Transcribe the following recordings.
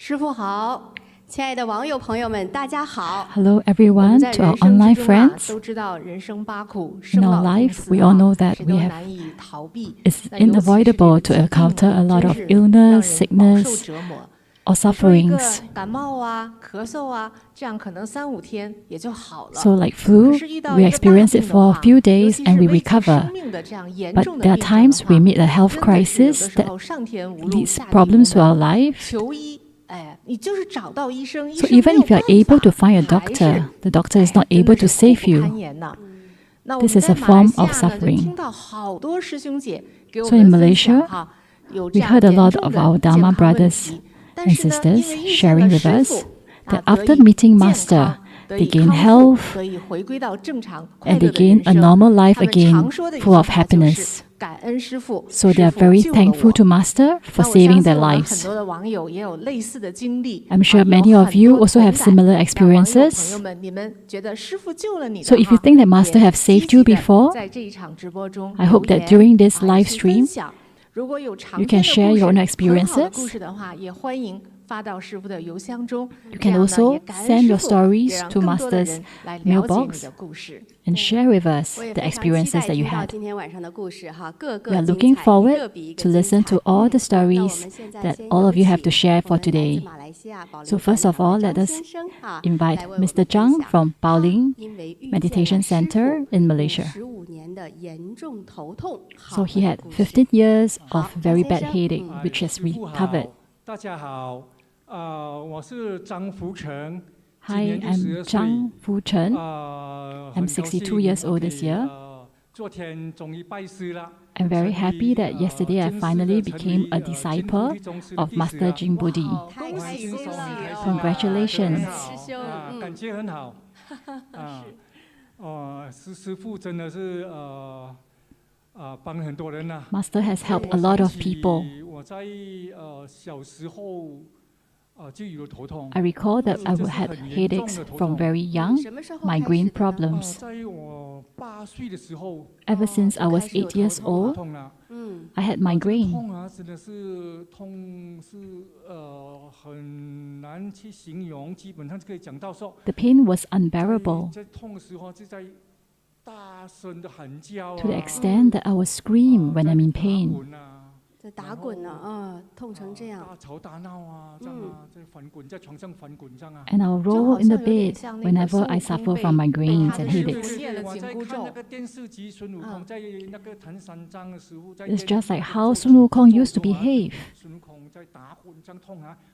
师父好，亲爱的网友朋友们，大家好。 Hello everyone, to our online friends. 都知道人生八苦， In our life, we all know that it's unavoidable to encounter a lot of illness, sickness, or sufferings. 感冒啊，咳嗽啊，这样可能3-5天也就好了。 So like flu, we experience it for a few days and we recover. But there are times we meet a health crisis that leads problems to our life. So even if you are able to find a doctor, the doctor is not able to save you. This is a form of suffering. So in Malaysia, we heard a lot of our Dharma brothers and sisters sharing with us that after meeting Master, they gain health and they gain a normal life again, full of happiness. So they are very thankful to Master for saving their lives. I'm sure many of you also have similar experiences. So if you think that Master have saved you before, I hope that during this live stream, you can share your own experiences. You can also send your stories to Master's mailbox and share with us the experiences that you had. We are looking forward to listen to all the stories that all of you have to share for today. So first of all, let us invite Mr. Zhang from Baoling Meditation Center in Malaysia. So he had 15 years of very bad headache, which has recovered. Hi, I'm Zhang Fuchen. I'm 62 years old this year. I'm very happy that yesterday I finally became a disciple of Master JinBodhi. Congratulations. Master has helped a lot of people. I recall that I had headaches from very young, migraine problems. Ever since I was 8 years old, I had migraine. The pain was unbearable to the extent that I would scream when I'm in pain. And I'll roll in the bed whenever I suffer from migraines and headaches. It's just like how Sun Wukong used to behave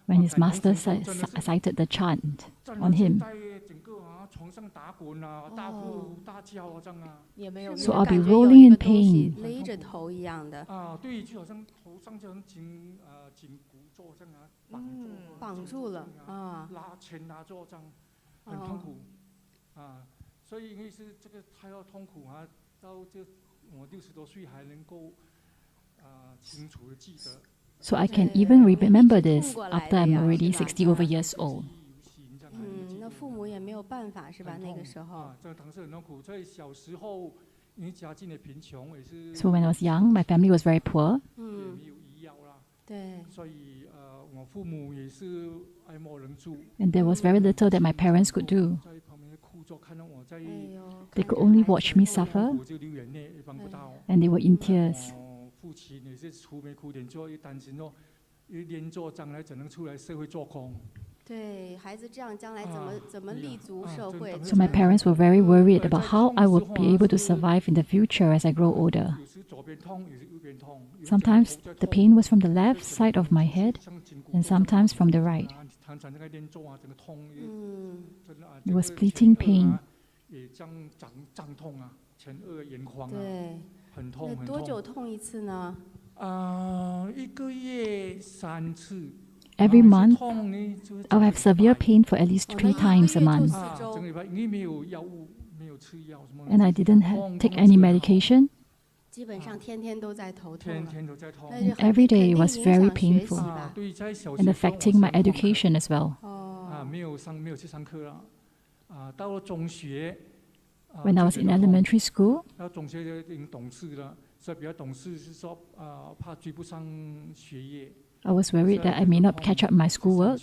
when his master cited the chant on him. So I'll be rolling in pain. So I can even remember this after I'm already 60 over years old. So when I was young, my family was very poor. And there was very little that my parents could do. They could only watch me suffer, and they were in tears. So my parents were very worried about how I would be able to survive in the future as I grow older. Sometimes the pain was from the left side of my head and sometimes from the right. It was splitting pain. Every month, I'll have severe pain for at least 3 times a month. And I didn't take any medication. And every day was very painful and affecting my education as well. When I was in elementary school, I was worried that I may not catch up my schoolwork.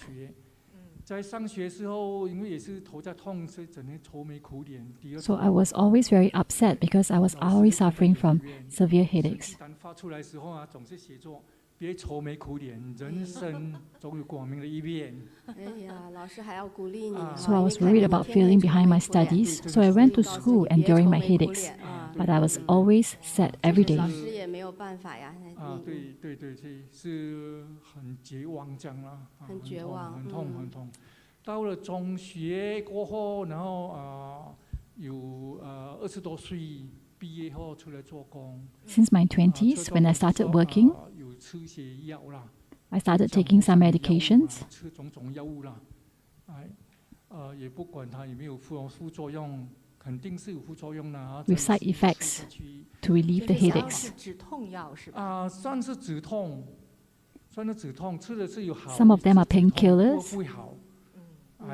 在上学时候，因为也是头在痛，所以整天愁眉苦脸。 So I was always very upset because I was always suffering from severe headaches. 单发出来时候啊，总是写作别愁眉苦脸，人生总有光明的一面。哎呀，老师还要鼓励你。So I was worried about failing behind my studies. So I went to school enduring my headaches. But I was always sad every day. 老师也没有办法呀。对，是很绝望这样啦。很绝望，很痛。到了中学过后，然后有20多岁毕业后出来做工。Since my 20s, when I started working, 有吃些药啦。 I started taking some medications. 吃种种药物啦，也不管它有没有副作用，肯定是有副作用的。With side effects to relieve the headaches. 止痛药是吧？算是止痛，吃的是有好。 Some of them are painkillers, 不会好。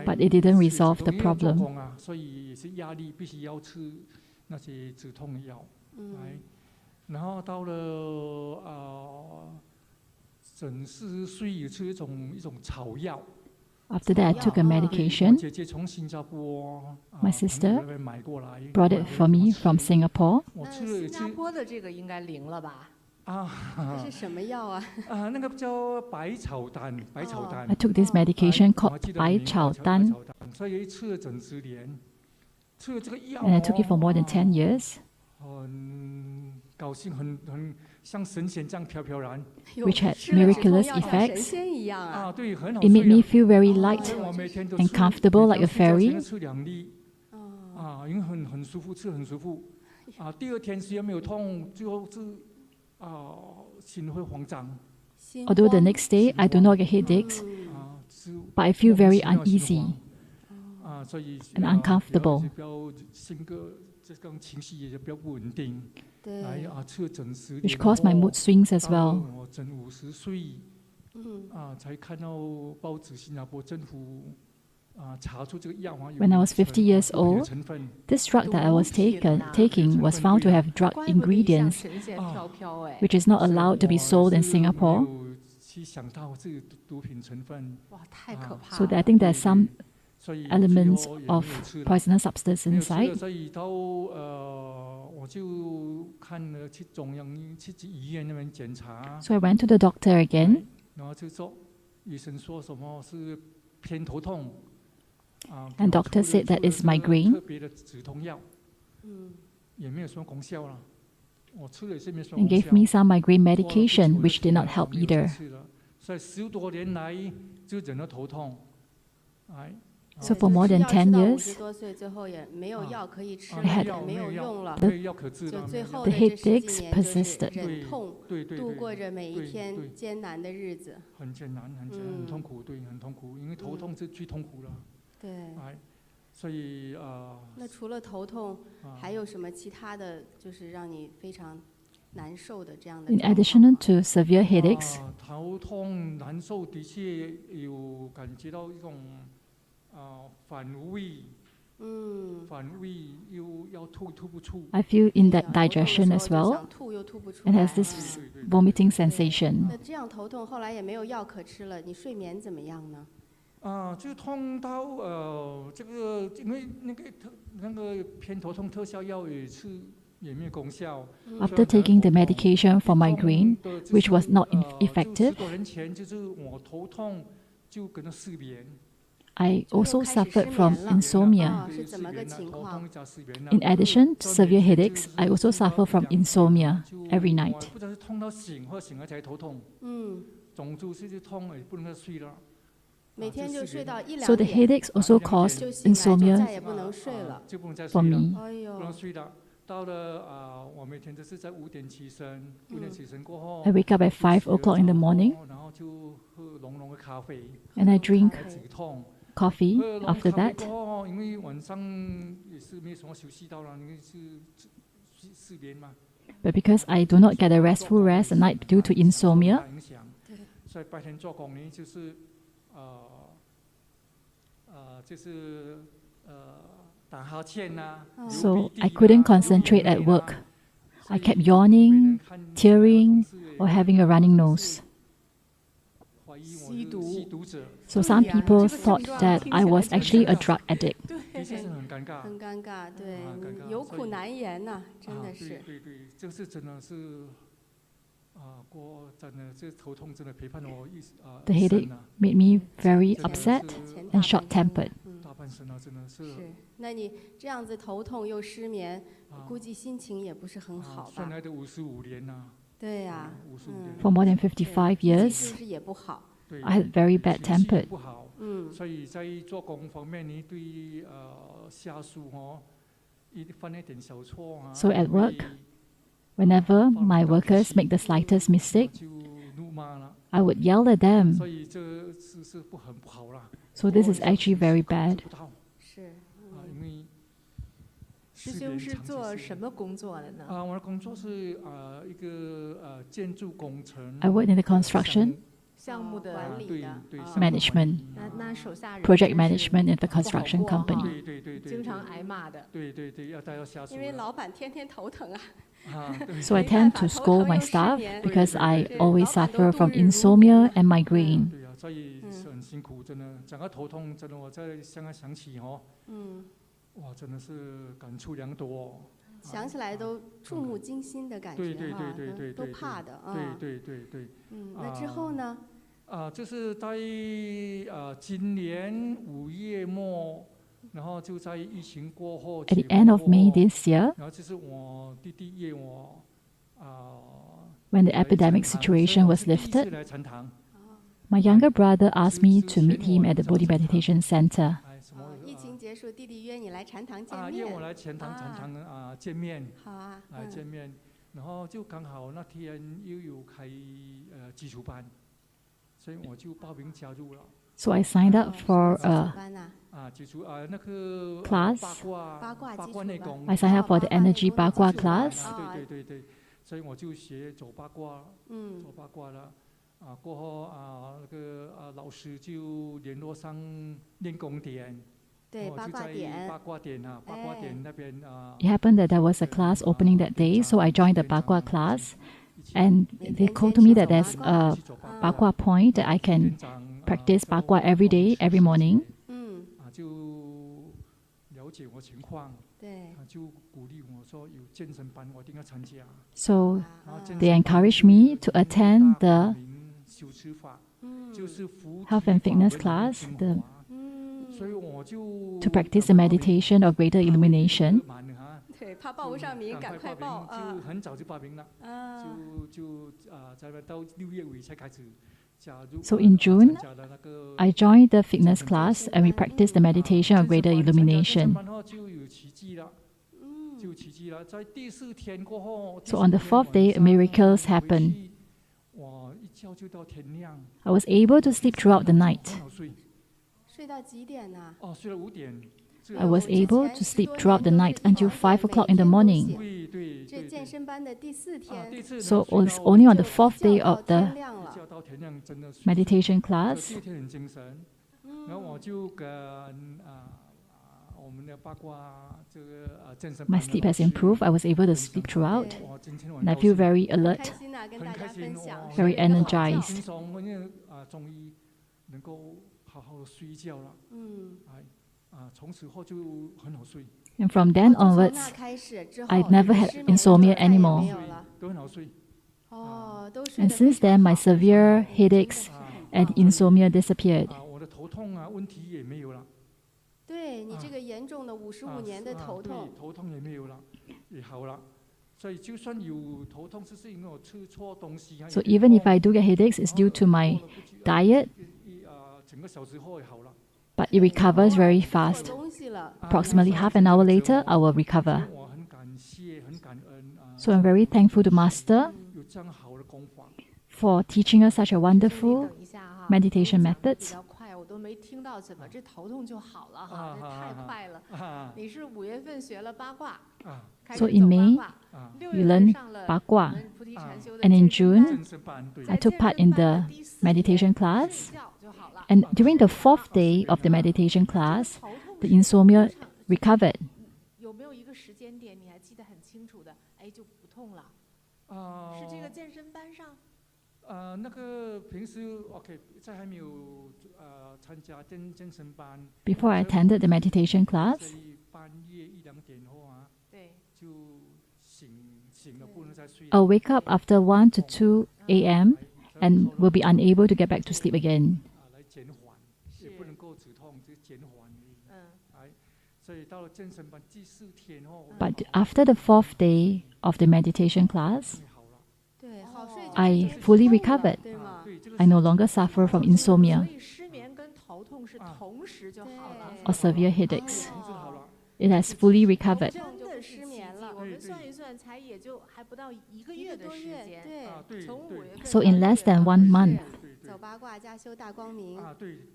but it didn't resolve the problem. 所以也是压力，必须要吃那些止痛的药。然后到了整40岁也吃一种草药。 After that, I took a medication. 姐姐从新加坡 My sister 买过来 brought it for me from Singapore. 我吃了新加坡的这个应该灵了吧？这是什么药啊？那个叫白草丹。 I took this medication called Bai Chao Dan, 所以吃了整10年，吃了这个药 and I took it for more than 10 years, 很高兴，很像神仙这样飘飘然。 which had miraculous 神 effects. 仙一样啊！对，很好 It made 睡 me 啊。 feel very light 我每天都 and 吃 comfortable like a 每天睡觉前 fairy. 吃2粒。因为很舒服，吃得很舒服。第2天虽然没有痛，最后是心会慌张。 Although the next day I do not get headaches, but I feel very uneasy 所以 and uncomfortable. 比较性格这种情绪也比较不稳定。对，吃了整10年 which caused my mood swings as 到 well. 我整50岁，才看到报纸，新加坡政府查出这个药有 When I was 50 years 毒品的 old, 成分。 this drug that I was taking was found to have drug 怪不得你像 ingredients 神仙飘飘哎！ which is not allowed to be sold in Singapore. 没有去想到这个毒品成分。哇，太可怕 So 了！ I think there's some 所以 elements 最后也 of 没有吃了 poisonous substance 没有吃了 inside. 所以到我就看了去中央去医院那边检查， So I went to the doctor again, 然后就说医生说什么是偏头痛， and doctor said that it's 特 migraine 别的止痛药，也没有什么功效了。我吃了也是没有什么 and 功 gave 效。 me some migraine 过了 medication, 不久 which did not help 没有再 either. 吃了所以10多年来就忍了头痛，So for more than 10 years, 50多岁最后也没有药可以吃了， I had 也没有用了，没有药可治就了。最后 the 的这10 headaches 几年就是 persisted. 忍痛对度过着每一对天对艰难的日子。很艰难，很痛苦，对，很痛苦，因为头痛是最痛苦了。对，所以那除了头痛，还有什么其他的就是让你非常难受的这样的 In 状况 addition to severe headaches, 头痛难受的确有感觉到一种反胃，反胃又要吐不出。 I feel indigestion as 有时候就 well 想吐又吐不出 and 来 has this vomiting sensation. 那这样头痛后来也没有药可吃了，你睡眠怎么样呢？就痛到这个，因为那个偏头痛特效药也没有功效。 After taking the medication for migraine, which was not effective, 10多年前就是我头痛就跟着失眠。 I also 就开始 suffered 失 from 眠了 insomnia. 是怎么个情况？ In addition to severe headaches, I also suffer from insomnia every night. 不知道是痛到醒，或者醒了才头痛。总之是痛也不能再睡了。每天就睡到1、2 So the 点， headaches also caused 就醒来就再 insomnia 也不能睡了。就不能再 for 睡了， me. 哎不能呦，睡了。到了我每天都是在5点起身，5点起身过后 I wake up at 5 o'clock in the morning 然后就喝浓浓的咖啡 and I drink 来止痛。 coffee 喝浓 after 咖啡 that. 过后，因为晚上也是没什么休息到了，因为是失眠嘛。 But because I do not get a restful rest at night due to insomnia, 影响，所以白天做工呢就是打哈欠呐。 so I couldn't concentrate at work. I kept yawning, tearing, or having a running nose. So some people thought that I was actually a drug addict. 的确是很尴尬。很尴尬，对，有苦难言呐，真的是。对，这是真的是真的这头痛真的陪伴我The headache made me very upset and short-tempered. 大半生真的是。是，那你这样子头痛又失眠，估计心情也不是很好吧？算来的55年呐。对呀，For more than 55 years, 是不是也不好？ I had very bad tempered. 不好，所以在做工方面，你对下属犯一点小错啊。So at work, whenever my workers make the slightest mistake, I would yell at them. 所以这是很不好啦。So this is actually very bad. 是，因为师兄是做什么工作的呢？我的工作是一个建筑工程。I work in the construction 项目的管理的 management, 那手下人 project management in the construction company. 对，经常挨骂的。对，要带到下属。因为老板天天头疼啊。So I tend to scold my staff because I always suffer from insomnia and migraine. 对啊，所以是很辛苦，真的。讲到头痛，真的我在香港想起哇，真的是感触良多。想起来都触目惊心的感觉哈，都怕的啊。对。那之后呢？就是在今年5月末，然后就在疫情过后。At the end of May this year, 然后就是我弟弟约我when the epidemic situation was lifted, my younger brother asked me to meet him at the Bodhi Meditation Center. 疫情结束，弟弟约你来禅堂见面。约我来禅堂见面。好啊。见面，然后就刚好那天又有开基础班，所以我就报名加入了。So I signed up for a class. I signed up for the energy Bagua class. 对，所以我就学走八卦，走八卦了。过后那个老师就联络上练功点。对，八卦点。八卦点那边It happened that there was a class opening that day, so I joined the Bagua class, and they told me that there's a Bagua point that I can practice Bagua every day, every morning. 就了解我情况。对。就鼓励我说有健身班我一定要参加。So they encouraged me to attend the health and fitness class, to practice the meditation of greater illumination. 对，怕报不上名，赶快报啊！就很早就报名了，到6月尾才开始加入。So in June, I joined the fitness class and we practiced the meditation of greater illumination. So on the 4th day, miracles happened. I was able to sleep throughout the night. 睡到几点呢？睡到5点。I was able to sleep throughout the night until 5 o'clock in the morning. 这健身班的第4天。So it was only on the 4th day of the meditation class. 然后我就跟我们的八卦这个健身 My sleep has improved. I was able to sleep throughout, and I feel very alert, very energized. 终于能够好好睡觉了。从此后就很好睡。And from then onwards, I never had insomnia anymore. And since then, my severe headaches and insomnia disappeared. 我的头痛问题也没有了。对你这个严重的55年的头痛，头痛也没有了，也好了。所以就算有头痛，是因为我吃错东西。So even if I do get headaches, it's due to my diet. 整个小时后也好了。But it recovers very fast. Approximately half an hour later, I will recover. So I'm very thankful to Master for teaching us such a wonderful meditation methods. 我都没听到怎么这头痛就好了哈，这太快了。你是5月份学了八卦， So in May, we learned Bagua, and in June, I took part in the meditation class. And during the 4th day of the meditation class, the insomnia recovered. 有没有一个时间点你还记得很清楚的？哎，就不痛了？是这个健身班上？那个平时 OK， 在还没有参加健身班 Before I attended the meditation class, 在半夜1-2点后啊，对，就醒了不能再睡。 I'll wake up after 1 to 2 a.m. and will be unable to get back to sleep again. 来减缓，也不能够止痛，就减缓而已。所以到了健身班第4天后， But after the 4th day of the meditation class, 好了。对，好睡就 I 是 fully 痛了 recovered. 对吗？ I no longer suffer from insomnia 所以失眠跟头痛是同时就好了。 or severe headaches. 控制好了。 It has fully recovered. 真的是失眠了我们算一算，才也就还不到1个月的时间。对，从5月份 So in less than 1 month, 走八卦加修大光明，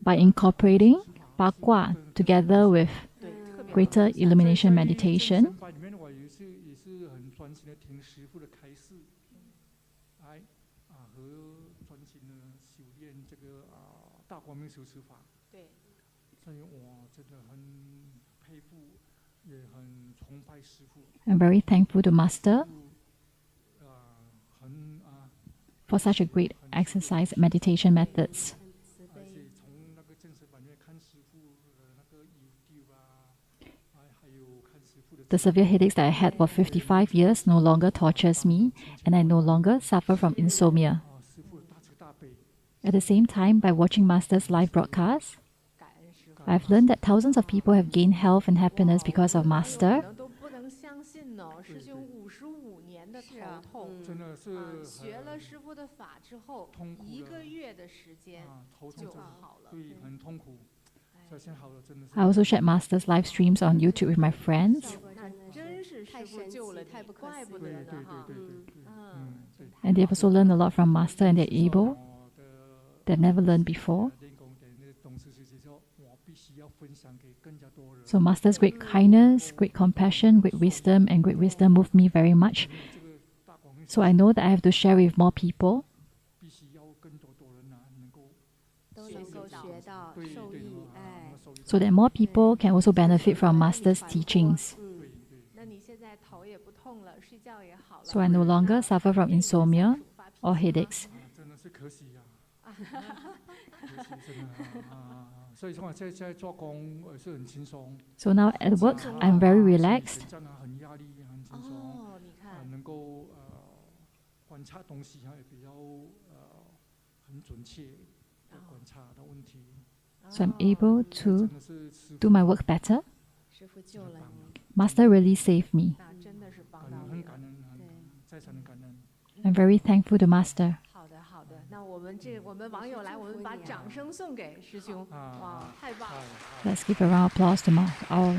by incorporating Bagua together with 对，特别 greater illumination meditation, 健身班里面我也是很专心的听师父的开示，来和专心的修炼这个大光明修持法。对，所以我真的很佩服，也很崇拜师父。 I'm very thankful to Master 很 for such a great exercise meditation methods. 而且从那个健身班里面看师父的那个 YouTube 还有看师父的 The severe headaches that I had for 55 years no longer tortures me, and I no longer suffer from insomnia. 师父的大慈大悲。 At the same time, by watching Master's live broadcasts, 感恩师父。 I've learned that thousands of people have gained health and happiness because of 可 Master. 能都不能相信呢，师兄55年的头痛，真的是学了师傅的法之后，1个月的时间头痛就好了。对，很痛苦。所以现在好了，真的是。 I also shared Master's live streams on YouTube with my friends, 那真是师傅救了你，太不可思议怪不得呢哈。对。 and they've also learned a lot from Master, and they're able, they've never learned before. 练功的那个董事师说，我必须要分享给更加多人。 So Master's great kindness, great compassion, great wisdom, and great wisdom moved me very much. 这个大光明 So I know that I have to share with more people 必须要更多人能够都能够学到对受益，对哎， so that more people can also benefit from Master's teachings. 那你现在头也不痛了，睡觉也好了。 So I no longer suffer from insomnia or headaches. 真的是可惜呀。可惜真的所以说在做工是很轻松。 So now at work, I'm very relaxed. 这样很压力很轻松。哦，你看，能够观察东西也比较很准确的观察的问题。 So I'm able to 真的是师 do my work better. 师傅救了你， Master really saved me. 那真的是帮父到你了。很感恩，再三的感恩。 I'm very thankful to Master. 好的，好的。那我们网友来，我们把掌声送给师兄。哇，太棒了！ Let's give a round of applause to our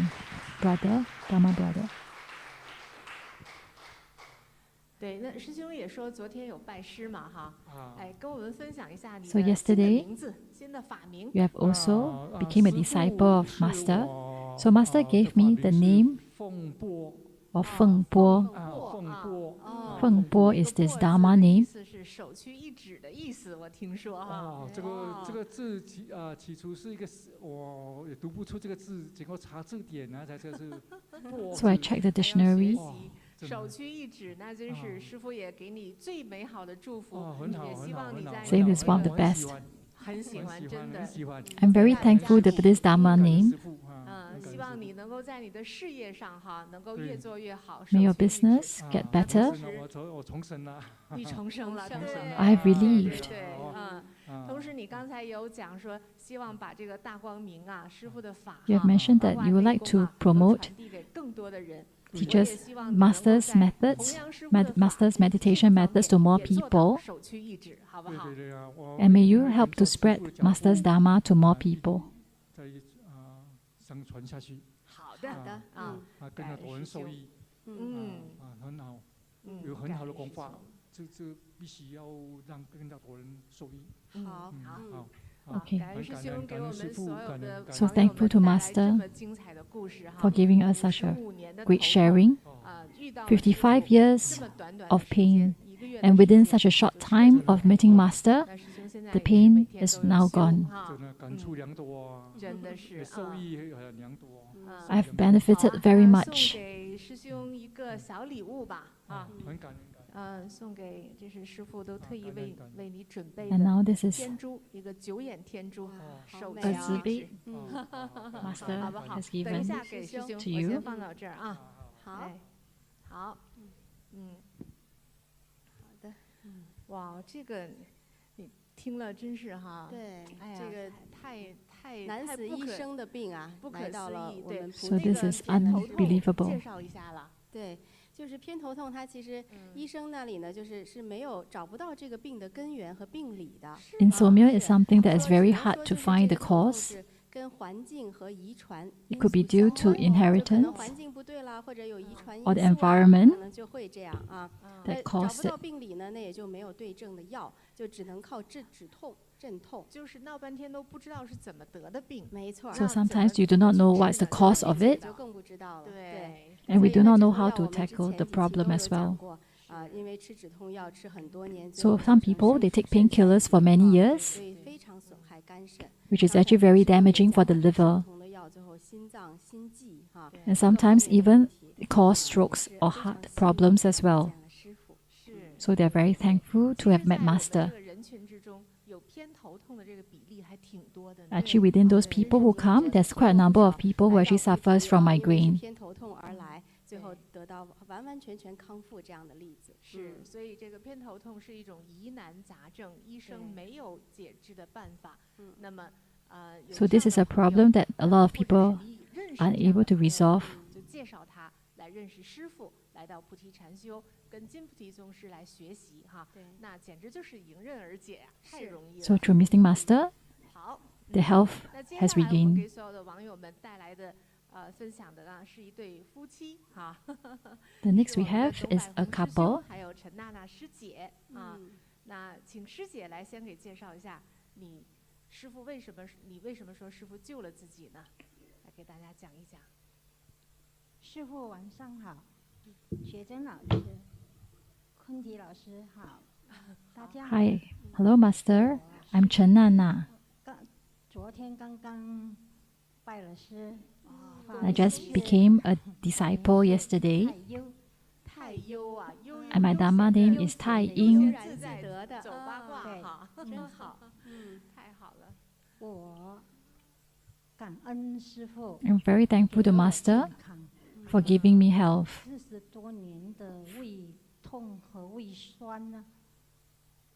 brother, Dharma brother. 对，那师兄也说昨天有拜师嘛，哈，哎，跟我们分享一下你的 So 新的 yesterday, 名字、新的法名。 You have also became a disciple of Master. So Master gave me the name 凤波 of Feng Bo. 凤波 Feng Bo is this Dharma 意 name. 思是首屈一指的意思，我听说哈。这个字起初是一个我也读不出这个字，经过查字典才这是。So I checked the dictionary. 首屈一指，那真是师父也给你最美好的祝福，也希望你在 Saying this is one of the best. 很喜欢，真的。 I'm very thankful to this Dharma name. 希望你能够在你的事业上哈，能够越做越好。 May your business get better. 我重生了。你重生了，对。 I have relieved. 对，同时你刚才有讲说，希望把这个大光明啊，师父的法 You have mentioned that you would like to promote 传递给更多的人。 teaches Master's methods, Master's meditation methods to more people. 首屈一指，好不好？ And may you help to spread Master's Dharma to more people. 再相传下去。好的，更加多人受益。很好，有很好的功法，这必须要让更加多人受益。好，好。 Okay. 感恩师兄给我们所有的 So thankful to Master 这么精彩的故事哈 for giving us such a 55年的 great 头痛 sharing. 遇到55 years 这么短短的 of 时间 pain, 1个月的 and 时 within 间 such a short time of meeting Master, 那师兄现在 the 也是每 pain 天 is 都有 now 修 gone. 哈真的感触良多，真的是受益很良多。 I've benefited very 送 much. 给师兄一个小礼物吧，很感恩。送给这是师父都特意为你准备 And now 的 this is 天珠，一个9眼天珠，手美a 持 zibit 好 Master 不好？ has 等一 given 下给师兄， to 我 you. 先放到这儿啊。好，哎，好，好的，哇，这个你听了真是哈，对，哎呀，这个太难死医生的病啊，不可来到思议，对了我们。So 普 this 济 is 的偏头痛 unbelievable. 介绍一下了，对，就是偏头痛，它其实医生那里呢，是没有找不到这个病的根源和病理的。 Insomnia is something that is 说 very 只能 hard 说 to 就是 find 这 the 个头痛 cause. 是跟环境和遗传 It 因 could be 素 due 相 to 关，就可能 inheritance 环境不对啦，或者有遗传因 or 素 the 啊， environment 可能就会这样啊。 that 找 caused 不到 it. 病理呢，那也就没有对症的药，就只能靠止痛、镇痛。就是闹半天都不知道是怎么得的病。没错。 So sometimes you do not know what's the cause of it, 就更不知道了。对， and we 所以 do 呢 not 止 know 痛 how 药 to 我们之 tackle 前 the 几期 problem 都有 as 讲 well. 过因为吃止痛药吃很多年，最 So 后 some 造成 people, 肾 they 腐 take 肾 painkillers for many 所 years, 以非常损害肝肾。 which is 刚才 actually 我们 very 师傅也 damaging for 讲 the 了吃 liver, 不同的药最后心脏、心悸哈， and 各方 sometimes 面的 even 问题 cause 也 strokes 是 or 非 heart 常幸运 problems 地 as well. 见了师傅。是。 So they are very thankful 其 to 实 have 在 met 我们 Master. 这个人群之中，有偏头痛的这个比例还挺多的呢。 Actually, within those people who come, there's quite a number of people who actually suffers from 因为是 migraine. 偏头痛而来，最后得到完完全全康复这样的例子。是，所以这个偏头痛是一种疑难杂症，医生对没有解治的办法。那么，有 So 这 this 样 is 的 a 朋友 problem that a lot of 或者是 people 你认识 are 这样 unable 的 to 朋友 resolve. 就介绍他来认识师傅，来到菩提禅修，跟金菩提宗师来学习哈。对，那简直就是迎刃而解呀，太容易 So 了。 through Mystic Master, 好， the health 那接 has 下来我们 regained. 给所有的网友们带来的分享的呢是一对夫妻哈。 The next 是 we 我们的 have 董 is 百 a 宏师兄 couple. 还有陈娜娜师姐啊。那请师姐来先给介绍一下你师傅为什么说师傅救了自己呢？来给大家讲一讲。师傅晚上好，学珍老师、坤迪老师好，大家好。 Hi, hello Master. I'm Chen Nana. 昨天刚刚拜了师， I just became a disciple yesterday, 太优啊，悠 and my Dharma name is Tai 悠 Ying. 然自在的走八卦对哈，真好，太好了。我感恩师傅 I'm very thankful to Master 健康 for giving me health. 40多年的胃痛和胃酸呢，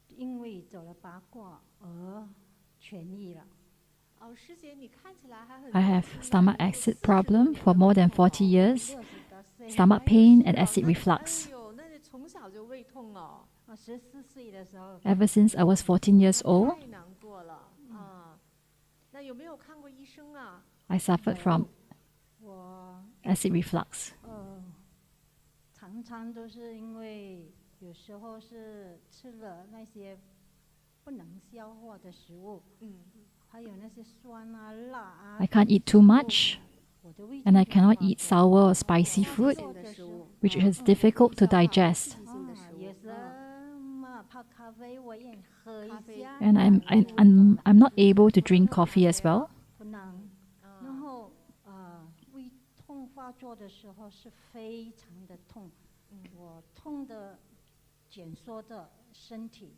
因为走了八卦而痊愈了。哦，师姐，你看起来还很 I 年 have 轻 stomach 啊 acid problem for more than 40 years, 60多岁， stomach pain and acid reflux. 哎呦，那你从小就胃痛哦， 我14岁的时候， Ever since I was 14 years old, 太难过了啊。那有没有看过医生啊？ I suffered from 我 acid reflux. 常常都是因为有时候是吃了那些不能消化的食物，还有那些酸啊、辣啊， I can't eat too much, 我的胃 and I 就 cannot 不好 eat sour or spicy food, 性的食物， which is difficult to digest. 刺激性的食有物。时嘛泡咖啡我也喝一下， And I'm not able to drink coffee as well. 不能。然后胃痛发作的时候是非常的痛，我痛的减缩的身体，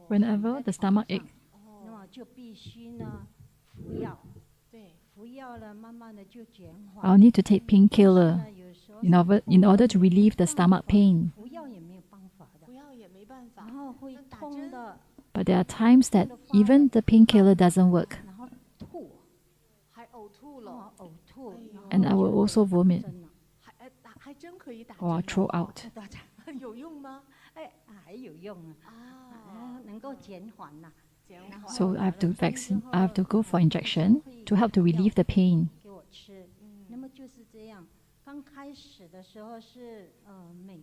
Whenever the stomach ache, 那么就必须呢服药，对，服药了慢慢的就减 I'll 缓。 need to take painkiller 那有时候 in order to relieve the stomach pain. 服药也没有办法的不，要也没办法然。后会那打痛针的， But there are times that even the painkiller doesn't work, 然后吐，还呕吐了，然后呕吐，然后 and I will 就 also vomit 真的还真可以打 or 针 throw 的 out. 大家有用吗？哎还有用啊，能够减缓呐。减缓。 So I have to go for injection to help to relieve the pain. 给我吃，那么就是这样。刚开始的时候是每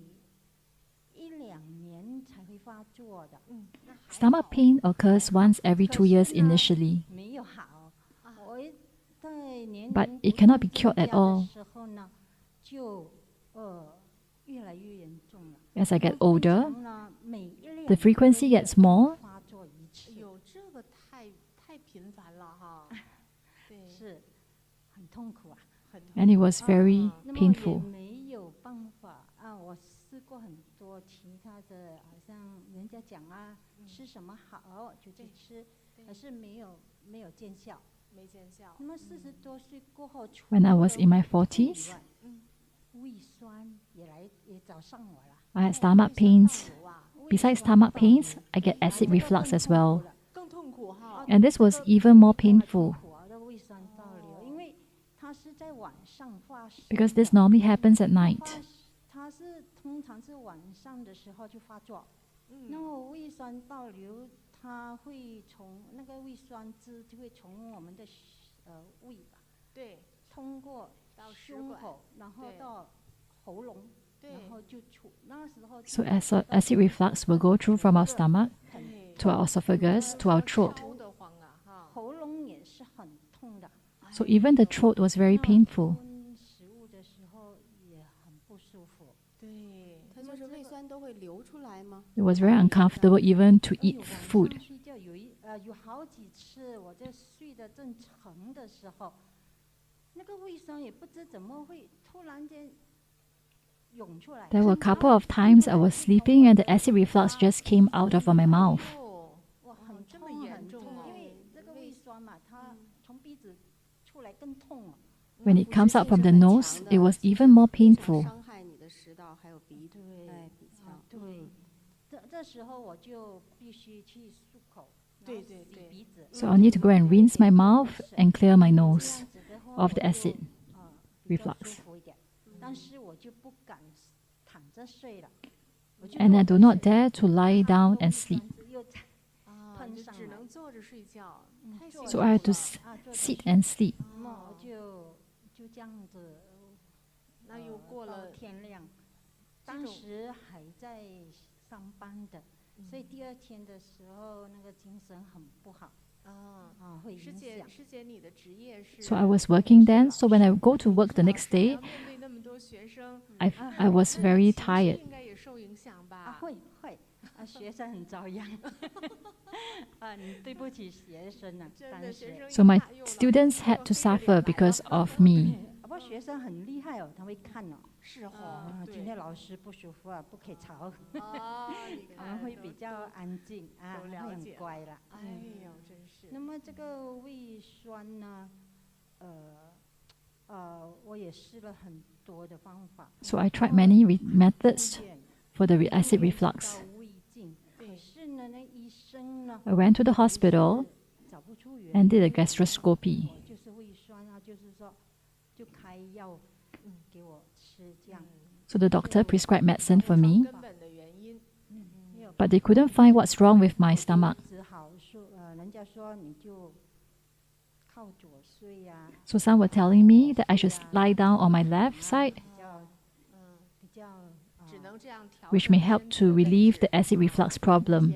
1-2年才会发作的， Stomach pain occurs once every 2 years initially, 没有好。我在年 but 龄 it 不断 cannot be cured 增 at 加 all. 的时候呢，就越来越严重了。 As I get 然后通 older, 常呢每1-2 the frequency 个月 gets more, 发作一次，有这个太频繁了哈。对，是很痛苦啊。很痛 and it was very 那么也 painful. 没有办法啊，我试过很多其他的好像人家讲啊，吃什么好就去吃，可是没有见效。没见效。那么40多岁过后， When I was in my 40s, 胃酸也找上我了。I had stomach pains. Besides stomach pains, I get acid reflux as well. 更痛苦哈。 And this was even more painful 胃酸倒流，因为它是在晚上发生 because this normally happens at night. 它是通常是晚上的时候就发作。那么胃酸倒流，它会从那个胃酸汁就会从我们的胃吧，对，通过胸口，然后到喉咙，然后就出。那时候 So acid reflux will go through from our stomach to our esophagus to our throat. 喉咙也是很痛的。 So even the throat was very painful. 食物的时候也很不舒服。对，它就是胃酸都会流出来吗？ It was very uncomfortable even to eat food. 睡觉有好几次，我在睡得正沉的时候，那个胃酸也不知怎么会突然间涌出来。 There were a couple of times I was sleeping and the acid reflux just came out of my mouth. 哇，很这么痛严很痛，重哦因为这个胃酸嘛，它从鼻子出来更痛了。 When it comes out from the nose, it was even more painful. 伤害你的食道还有鼻腔。对，这时候我就必须去漱口，对然后洗鼻子。 So I'll need to go and rinse my mouth and clear my nose of the acid 比较 reflux. 舒服一点。但是我就不敢躺着睡了。 And I do not dare to lie down and sleep. 又啊，喷上来就只能坐着睡觉，太辛苦 So I had to 了。 sit and sleep. 那么我就这样子，那又过了到天亮。当时还在上班的，所以第二天的时候那个精神很不好。会影响。师姐，你的职业是？ So I was working then. So when I go to work the next day, 面对那么多学生， I was very tired. 应该也受影响吧？会，学生很遭殃。你对不起学生啊，当时。 So my students had to suffer because of me. 不过学生很厉害哦，他会看哦。是哦，今天老师不舒服啊，不可以吵。你他们会比较安静啊，会很乖啦。哎呦，真是。那么这个胃酸呢，我也试了很多的方法。 So I tried many methods for the acid reflux. 可是呢，那医生呢， I went to the hospital 找不出原 and did a gastroscopy. 就是胃酸啊，就是说，就开药给我吃这样。 So the doctor prescribed medicine for me, 根本的原因。 but they couldn't find what's wrong with my stomach. 只好说，人家说你就靠左睡呀。 So some were telling me that I should lie down on my left side, 比较只能这样调。 which may help to relieve the acid reflux problem,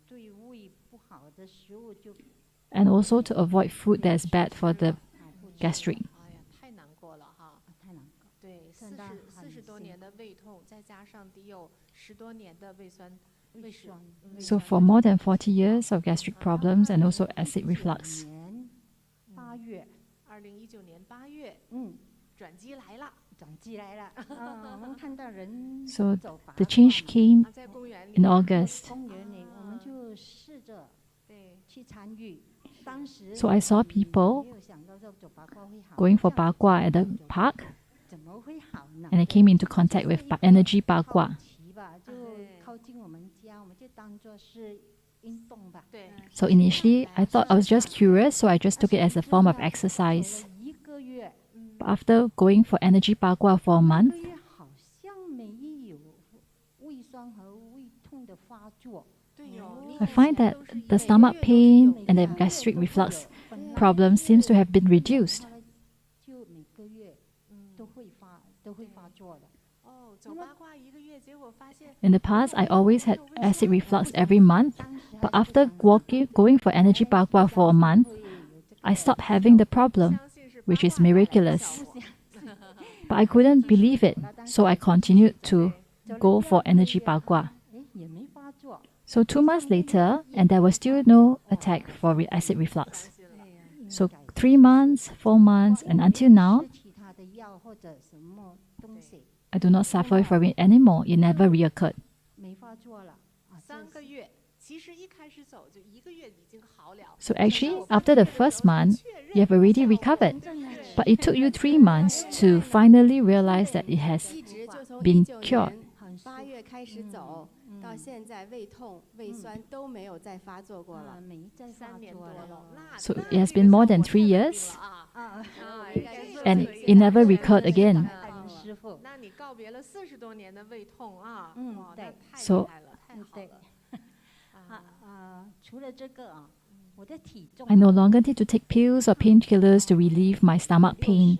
对胃不好的食物就 and also to avoid food that is bad for the gastric. 哎呀，太难过了哈。太难搞。对，40多年的胃痛，再加上得有10多年的胃酸。 So for more than 40 years of gastric problems and also acid reflux. 8月，2019年8月，转机来了。 我们看到人 So 走拔 the change came 在公园里 in August. 公园里，我们就试着去参与。当时 So I saw people 没有想到说走八卦会好， going for Bagua at the park, 怎么会好呢？ and I came into contact with energy Bagua. 奇吧，就靠近我们家，我们就当做是运动吧。对。 So initially, I thought I was just curious, so I just took it as a form of exercise. 1个月， But after going for energy Bagua for a 1 month, 个月好像没有胃酸和胃痛的发作。 对哟。 I find that the stomach pain and the gastric reflux problem seems to have been reduced. 就每个月都会发作的。 哦，走八卦1个月，结果发现。 In the past, I always had acid reflux every month, but after going for energy Bagua for a month, I stopped having the problem, which is miraculous. But I couldn't believe it, so I continued to go for energy Bagua. 也没发作。 So 2 months later, and there was still no attack for acid reflux. So 3 months, 4 months, and until now, 吃其他的药或者什么东西。 I do not suffer from it anymore. It never reoccurred. 3个月。其实一开始走就1个月已经好了。 So actually, after the first month, you have already recovered. But it took you 3 months to finally realize that it has 一直就从 been 19 cured. 年8月开始走，到现在胃痛、胃酸都没有再发作过了。 3年多了。 So it has been more than 3 years, and it never recurred again. 那你告别了40多年的胃痛啊！哇，那太厉 So- 害了，太好了。 I no longer need to take pills or painkillers to relieve my stomach pain.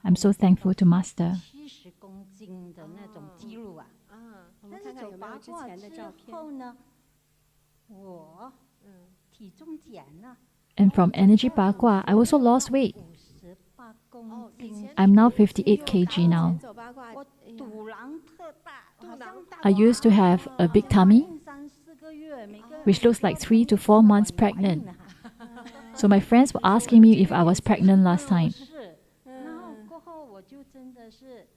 I'm so thankful to Master. 70公斤的那种肌肉啊。我们看看有没有之前的照片。后呢，我体重减了。 And from Energy Bagua, I also lost weight. 58公斤。 I'm now 58 kg now. 走八卦，我肚腩特大，好像 I used to have a big tummy, 3-4个月，每个 which looks like 3 to 4 months pregnant. So my friends were asking me if I was pregnant last time. 是，然后过后我就真的是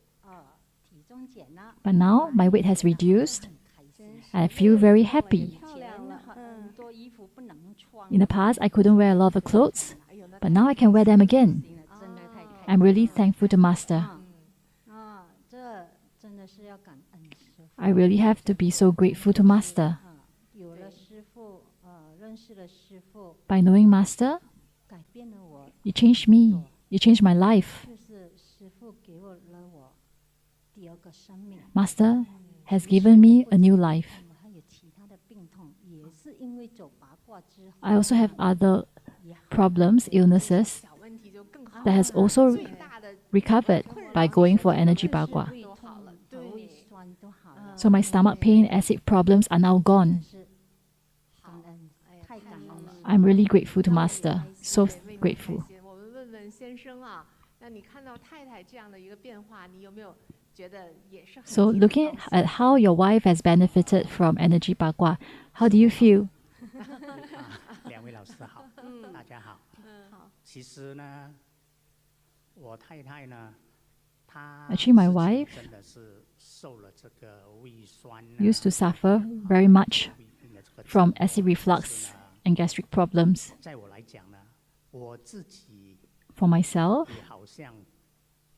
体重减了， But now my weight has reduced. 很开心。 I feel very happy. 漂亮了。很多衣服不能穿。 In the past, I couldn't wear a lot of clothes, but now I can wear them again. 真的太开心。 I'm really thankful to Master. 这真的是要感恩师父。 I really have to be so grateful to Master. 有了师父，认识了师父， By knowing Master, 改变了我， it changed me. It changed my life. 就是师父给我了我第二个生命。 Master has given me a new life. 我们还有其他的病痛，也是因为走八卦之后， I also have other problems, illnesses 小问题就更好。 that has also 最大的 recovered by going for Energy Bagua. 胃痛、胃酸都好了。 So my stomach pain, acid problems are now gone. 是感恩，太感恩了。 I'm really grateful to Master. So 为你 grateful. 开心我们问问先生啊，那你看到太太这样的一个变化，你有没有觉得也是很 So 替她 looking 高兴 at how your wife has benefited from Energy Bagua, how do you feel? 两位老师好，大家好。好，其实呢，我太太呢，她 Actually, my 自己 wife 真的是受了这个胃酸 Used to suffer very much 胃病的这个 from 症 acid 但 reflux 是呢 and gastric problems. 在我来讲呢，我自己 For myself, 也好像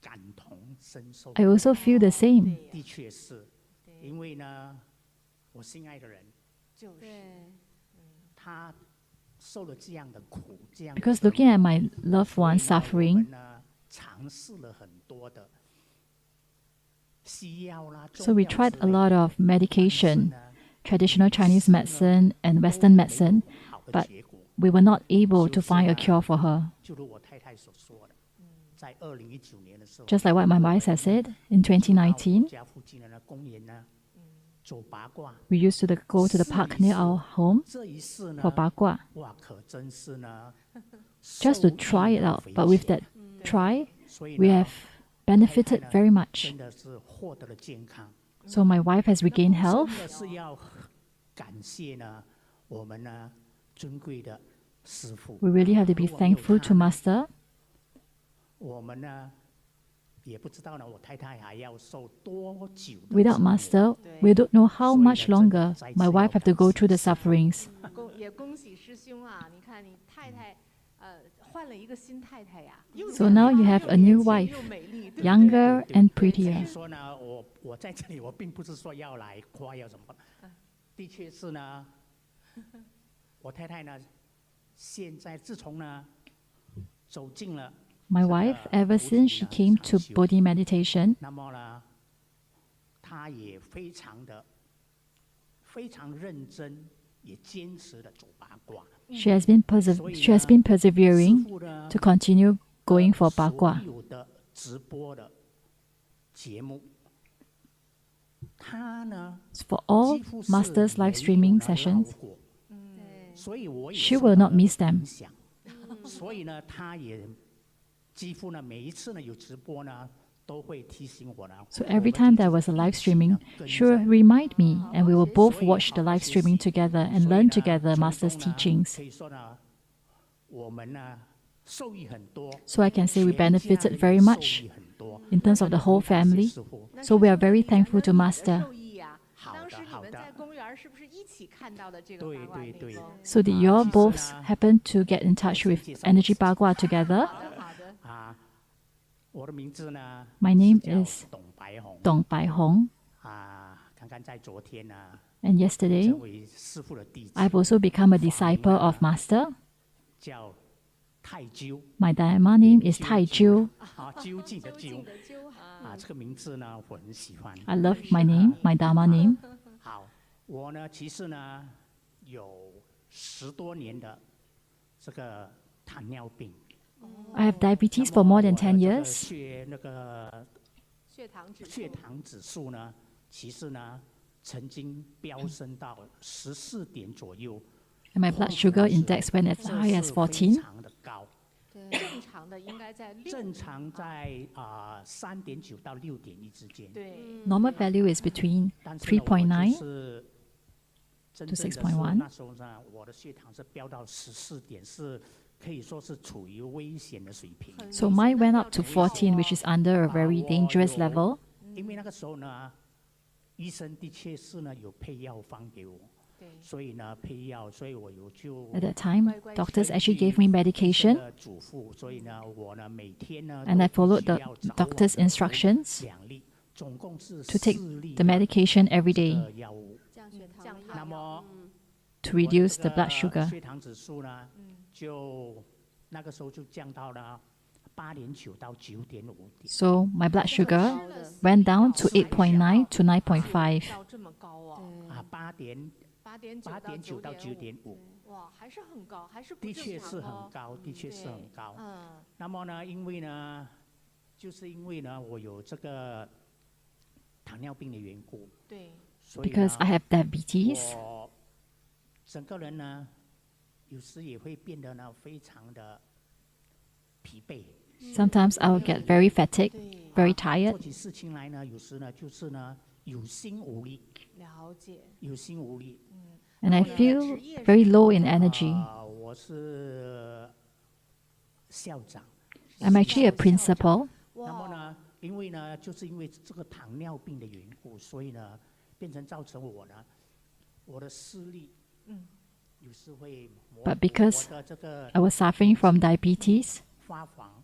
感同身受。 I also feel the same 的确是，因为呢，我心爱的人就是对，他受了这样的苦，这样的 because 折 looking at 磨 my loved 所以 one 呢我 suffering, 们呢尝试了很多的西药啦， so 中 we 药 tried 之 a 类 lot 的 of 但是 medication, 呢 traditional Chinese medicine and 都 Western 没有 medicine, 好的 but 结果。 we were not able to 就是 find a 呢 cure for her. 就如我太太所说的，在2019年的时候， Just like what my wife has said, in 就到我2019, 家附近的那公园呢，走八卦。 we used to go to the park near our home 这一次呢 for，Bagua, 哇，可真是呢 just to 受 try 益 it 良 out. 肥 But with 且 that try, 所以 we 呢 have benefited very much. 真的是获得了健康。 So my wife has regained health. 真的是要感谢呢，我们呢尊贵的师傅。 We really have to be 如果没有 thankful 他 to 呢 Master. 我们呢也不知道呢，我太太还要受多久的 Without 折磨 Master, we don't know how 所以呢 much 真的 longer 再 my 次 wife 要 have to 感 go 谢 through the 师父 sufferings. 也恭喜师兄啊！你看你太太，换了一个新太太呀。又 So 年 now 轻 you 又 have a 年 new 轻 wife, 又美丽，对不对 younger 对 and 所以 prettier. 说呢，我在这里，我并不是说要来夸耀什么，的确是呢，我太太呢，现在自从呢走进了 My wife, ever since she came to Bodhi meditation, 那么呢，她也非常认真，也坚持的走八卦。 she has been persevering 师父呢 to continue going for 所 Bagua. 有的直播的节目，她呢 For all 几乎是 Master's 没 live streaming 有呢 sessions, 漏过对，所以我也 she 受 will 到 not 了 miss them. 影响。所以呢，她也几乎呢每一次呢有直播呢，都会提醒我呢。 So 我 every 们 time 就 there was a live 一起 streaming, 呢跟 she will 着 remind me, and we will both 所以 watch the 好好 live 学 streaming 习 together and 所以 learn 呢 together 从 Master's 中呢 teachings. 可以说呢，我们呢受益很多。 So I can say we 全家 benefited 人 very 受 much 益很多 in terms of the whole 感谢 family. 师父 So we are very thankful to Master. 受益呀。好的当时你好的们在公 So did you all both happen to get in touch with Energy Bagua together? 我的名字呢 My name 叫 is 董白红 Dong Bai Hong, 刚刚在昨天呢 and yesterday 成为师父的弟子 I've also become a disciple of Master. 叫泰灸 My Dharma name is Tai Jiu. 究竟的灸这个名字呢我很喜欢 I love my name, my Dharma name. 好我呢其实呢有10多年的这个糖尿病 I have diabetes for more than 10 years. 血糖指数呢其实呢曾经飙升到14点左右 And my blood sugar index went as high as 14. 正常在3.9到6.1之间 Normal value is between 3.9 to 6.1. 那时候呢我的血糖是飙到14点是可以说是处于危险的水平 So mine went up to 14, which is under a very dangerous level. 因为那个时候呢医生的确是呢有配药方给我 所以呢配药所以我就 At that time, doctors actually gave me medication, 嘱咐所以呢我呢每天呢 and I followed the doctor's instructions 2粒总共是 to take 4粒 the medication every day 的药物那么 to reduce the blood sugar. 血糖指数呢就那个时候就降到了8.9到9.5 So my blood sugar went down to 8.9 to 9.5. 8.9到9.5的确是很高的确是很高那么呢因为呢就是因为呢我有这个糖尿病的缘故 Because I have diabetes, 我整个人呢有时也会变得呢非常的疲惫 sometimes I will get very fatigued, very 做 tired, 起事情来呢有时呢就是呢有心无力 and I feel very low in energy. 我是校长 I'm actually a principal, 那么呢因为呢就是因为这个糖尿病的缘故所以呢变成造成我呢我的视力有时会 but because 我的这个 I was suffering from diabetes, 发黄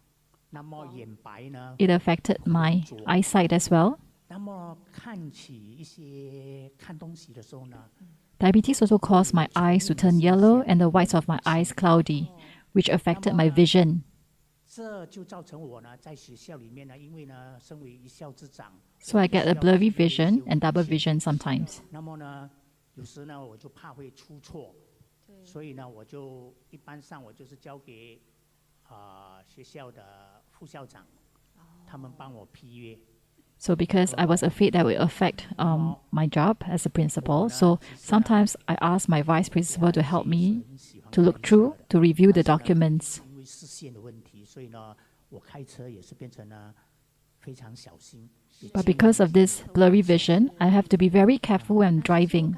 那么眼白呢 it affected my eyesight as well. 那么看东西的时候呢 Diabetes also caused my eyes to turn yellow and the whites of my eyes cloudy, which affected my vision. 这就造成我呢在学校里面呢因为呢身为一校之长 So I get a blurry vision and double vision sometimes. 那么呢有时呢我就怕会出错所以呢我就一般上我就是交给学校的副校长他们帮我批阅 So because I was afraid that would affect my job as a principal, so sometimes I asked my vice principal to help me to look through, to review the documents. 因为视线的问题所以呢我开车也是变成了非常小心 But because of this blurry vision, I have to be very careful when driving.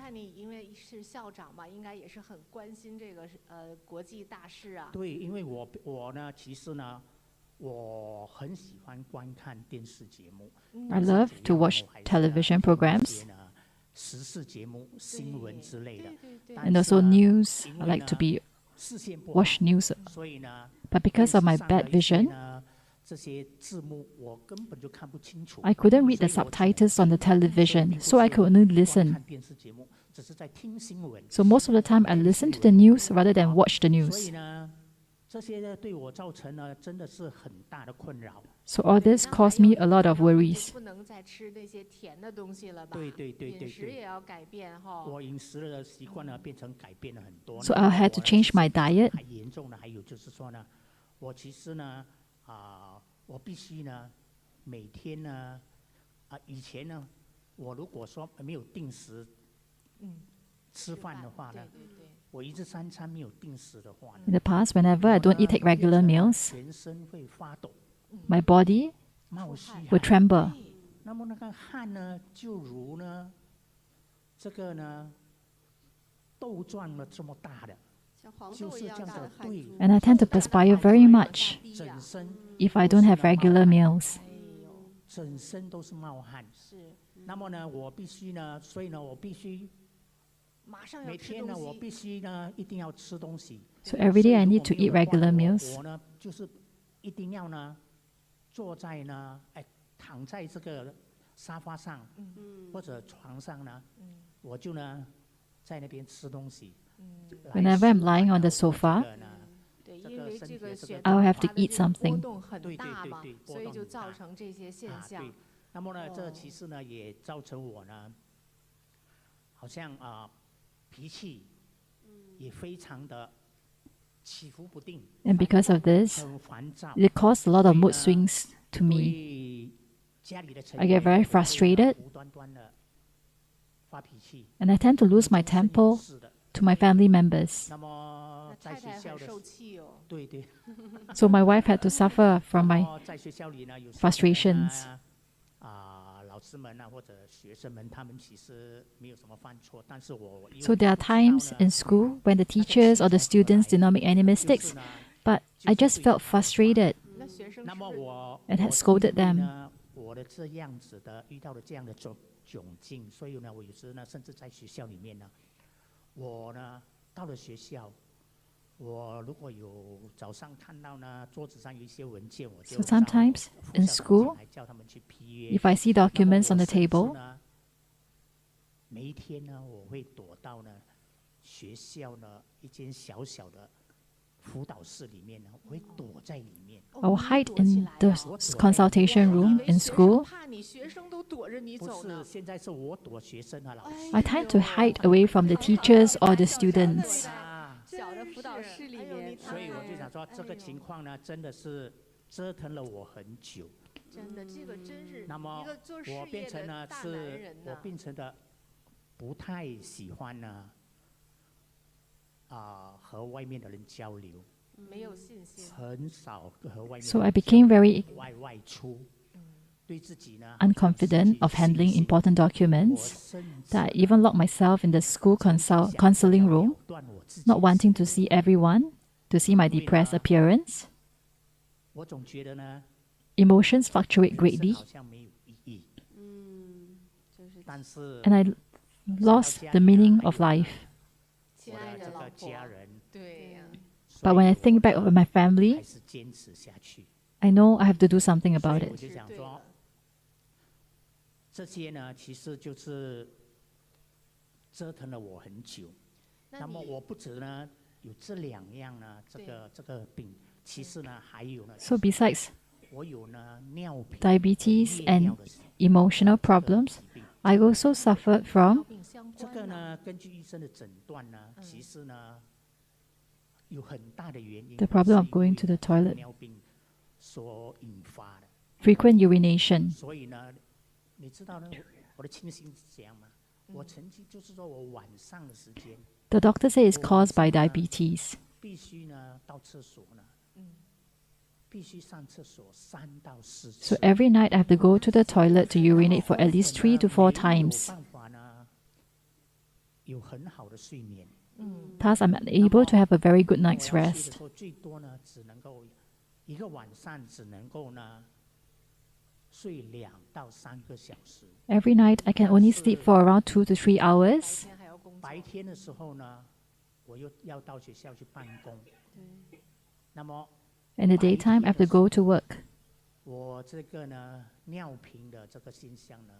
对因为我呢其实呢我很喜欢观看电视节目 I love to watch television programs 时事节目新闻之类的 and also news. I like to watch news. 所以呢 But because of my bad vision, 这些字幕我根本就看不清楚 I couldn't read the subtitles on the television, so I could only listen. 看电视节目只是在听新闻 So most of the time I listen to the news rather than watch the 所 news. 以呢这些呢对我造成了真的是很大的困扰 So all this caused me a lot of worries. 我饮食的习惯呢变成改变了很多 So I had to change my diet. 还严重的还有就是说呢我其实呢我必须呢每天呢以前呢我如果说没有定时吃饭的话呢 我一日3餐没有定时的话 In the past, whenever I don't eat regular meals, 全身会发抖 my body 冒虚 will 汗 tremble. 那么那个汗呢就如呢这个呢豆状了这么大的 就是这样的对 And I tend to perspire very much 整身 if I don't have regular meals. 整身都是冒汗那么呢我必须呢所以呢我必须每天呢，我必须呢一定要吃东西。So every day I need to eat regular meals. 我呢就是一定要呢坐在呢，躺在这个沙发上或者床上呢，我就呢在那边吃东西。Whenever I'm lying on the sofa, I'll have to eat something. 对，所以就造成这些现象。那么呢，这其实呢也造成我呢，好像脾气也非常的起伏不定。And because of this, it caused a lot of mood swings to me. I get very frustrated, and I tend to lose my temper to my family members. So my wife had to suffer from my frustrations. So there are times in school when the teachers or the students did not make any mistakes, but I just felt frustrated and had scolded them. 我的这样子的遇到了这样的窘境，所以呢，我有时呢，甚至在学校里面呢，我呢到了学校，我如果有早上看到呢桌子上有一些文件，我就 So sometimes in school, 叫他们去批阅。 if I see documents on the table, 每一天呢，我会躲到呢学校呢一间小小的辅导室里面呢，我会躲在里面。I will hide in the consultation room in school. 不是，现在是我躲学生啊，老师。I tend to hide away from the teachers or the students. 小的辅导室里面，所以我就想说，这个情况呢，真的是折腾了我很久。真的，这个真是那么一个做事业我变成的大呢是男人，我变成的不太喜欢呢和外面的人交流，没有信心。很少和外面 So I became very 外出，对自己呢 unconfident of handling important documents that I even locked myself in the school counseling room, not wanting to see everyone, to see my depressed appearance. 我总觉得呢 Emotions fluctuate greatly, 好像没有意义，但是 and I lost the meaning of life. 亲爱的这个老婆，家人，对呀， But when I think back of my 还 family, 是坚持下去。 I know I have to do something 所 about 以我 it. 就想说是对的，这些呢，其实就是折腾了我很久。那么我不止呢有这两样呢，这个病，其实呢还有呢， So besides 我有呢尿频 diabetes 夜尿 and 的 emotional problems, I also suffered from 病相这关的。个呢，根据医生的诊断呢，其实呢有很大的原因 the problem of 是因 going 为 to the toilet, 尿病所引发的。 frequent urination. 所以呢，你知道呢，我的情形是这样吗？我曾经就是说我晚上的时间 The doctor said it's caused by diabetes. 必须呢到厕所呢，必须上厕所3到4 So 次。 every night I have to go to the toilet to urinate for at least 3 to 4 times. 没有办法呢，有很好的睡眠。 Thus, I'm unable to have a very good 我 night's 要睡的 rest. 时候最多呢，只能够一个晚上只能够呢睡2到3个小时。 Every night I can only sleep for around 2 to 3 hours. 天还要工作，白天的时候呢，我又要到学校去办公。那么 In the daytime, I have to go to work. 我这个呢尿频的这个现象呢，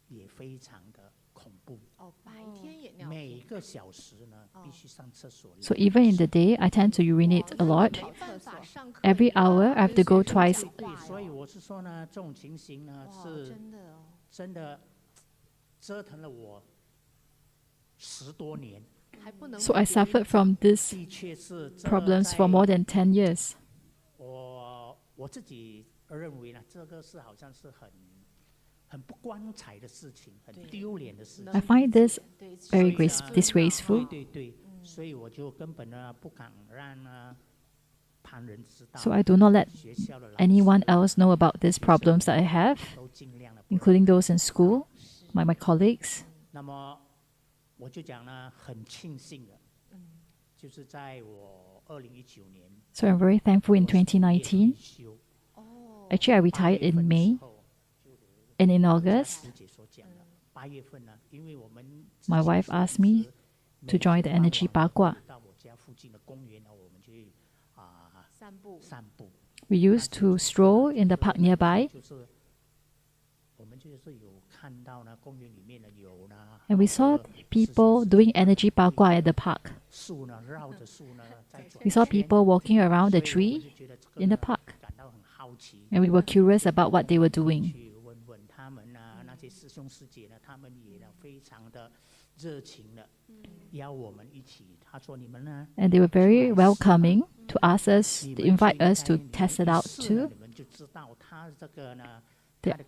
也非常的恐怖。哦，白天也尿每个小时呢必须上厕所。 So even in the day, I tend to urinate a lot. 没办法上课 Every hour, I have to go twice. 对，所以我是说呢，这种情形呢哇，是真的哦，真的折腾了我10多年。还不能 So I suffered from these 的确是这 problems for 在 more than 10 years. 我自己认为呢，这个是好像是很不光彩的事情，很丢脸的事情。 I find this 对 very 所以呢 disgraceful. 对，所以我就根本呢不敢让呢旁人知道。 So I do not let 学校的老师 anyone else know about these problems that I have, 都尽量的不让。 including those in school, my colleagues. 那么我就讲呢，很庆幸的，就是在我2019年， So I'm very thankful in 我是毕业 2019. 退休 哦， Actually, I retired in 8月份的时 May, 候 and in 像 August, 师姐所讲的 My wife asked me to join the energy Bagua. We used to stroll in the park nearby, and we saw people doing energy Bagua at the park. We saw people walking around the tree in the park, and we were curious about what they were doing. And they were very welcoming to ask us, to invite us to test it out too.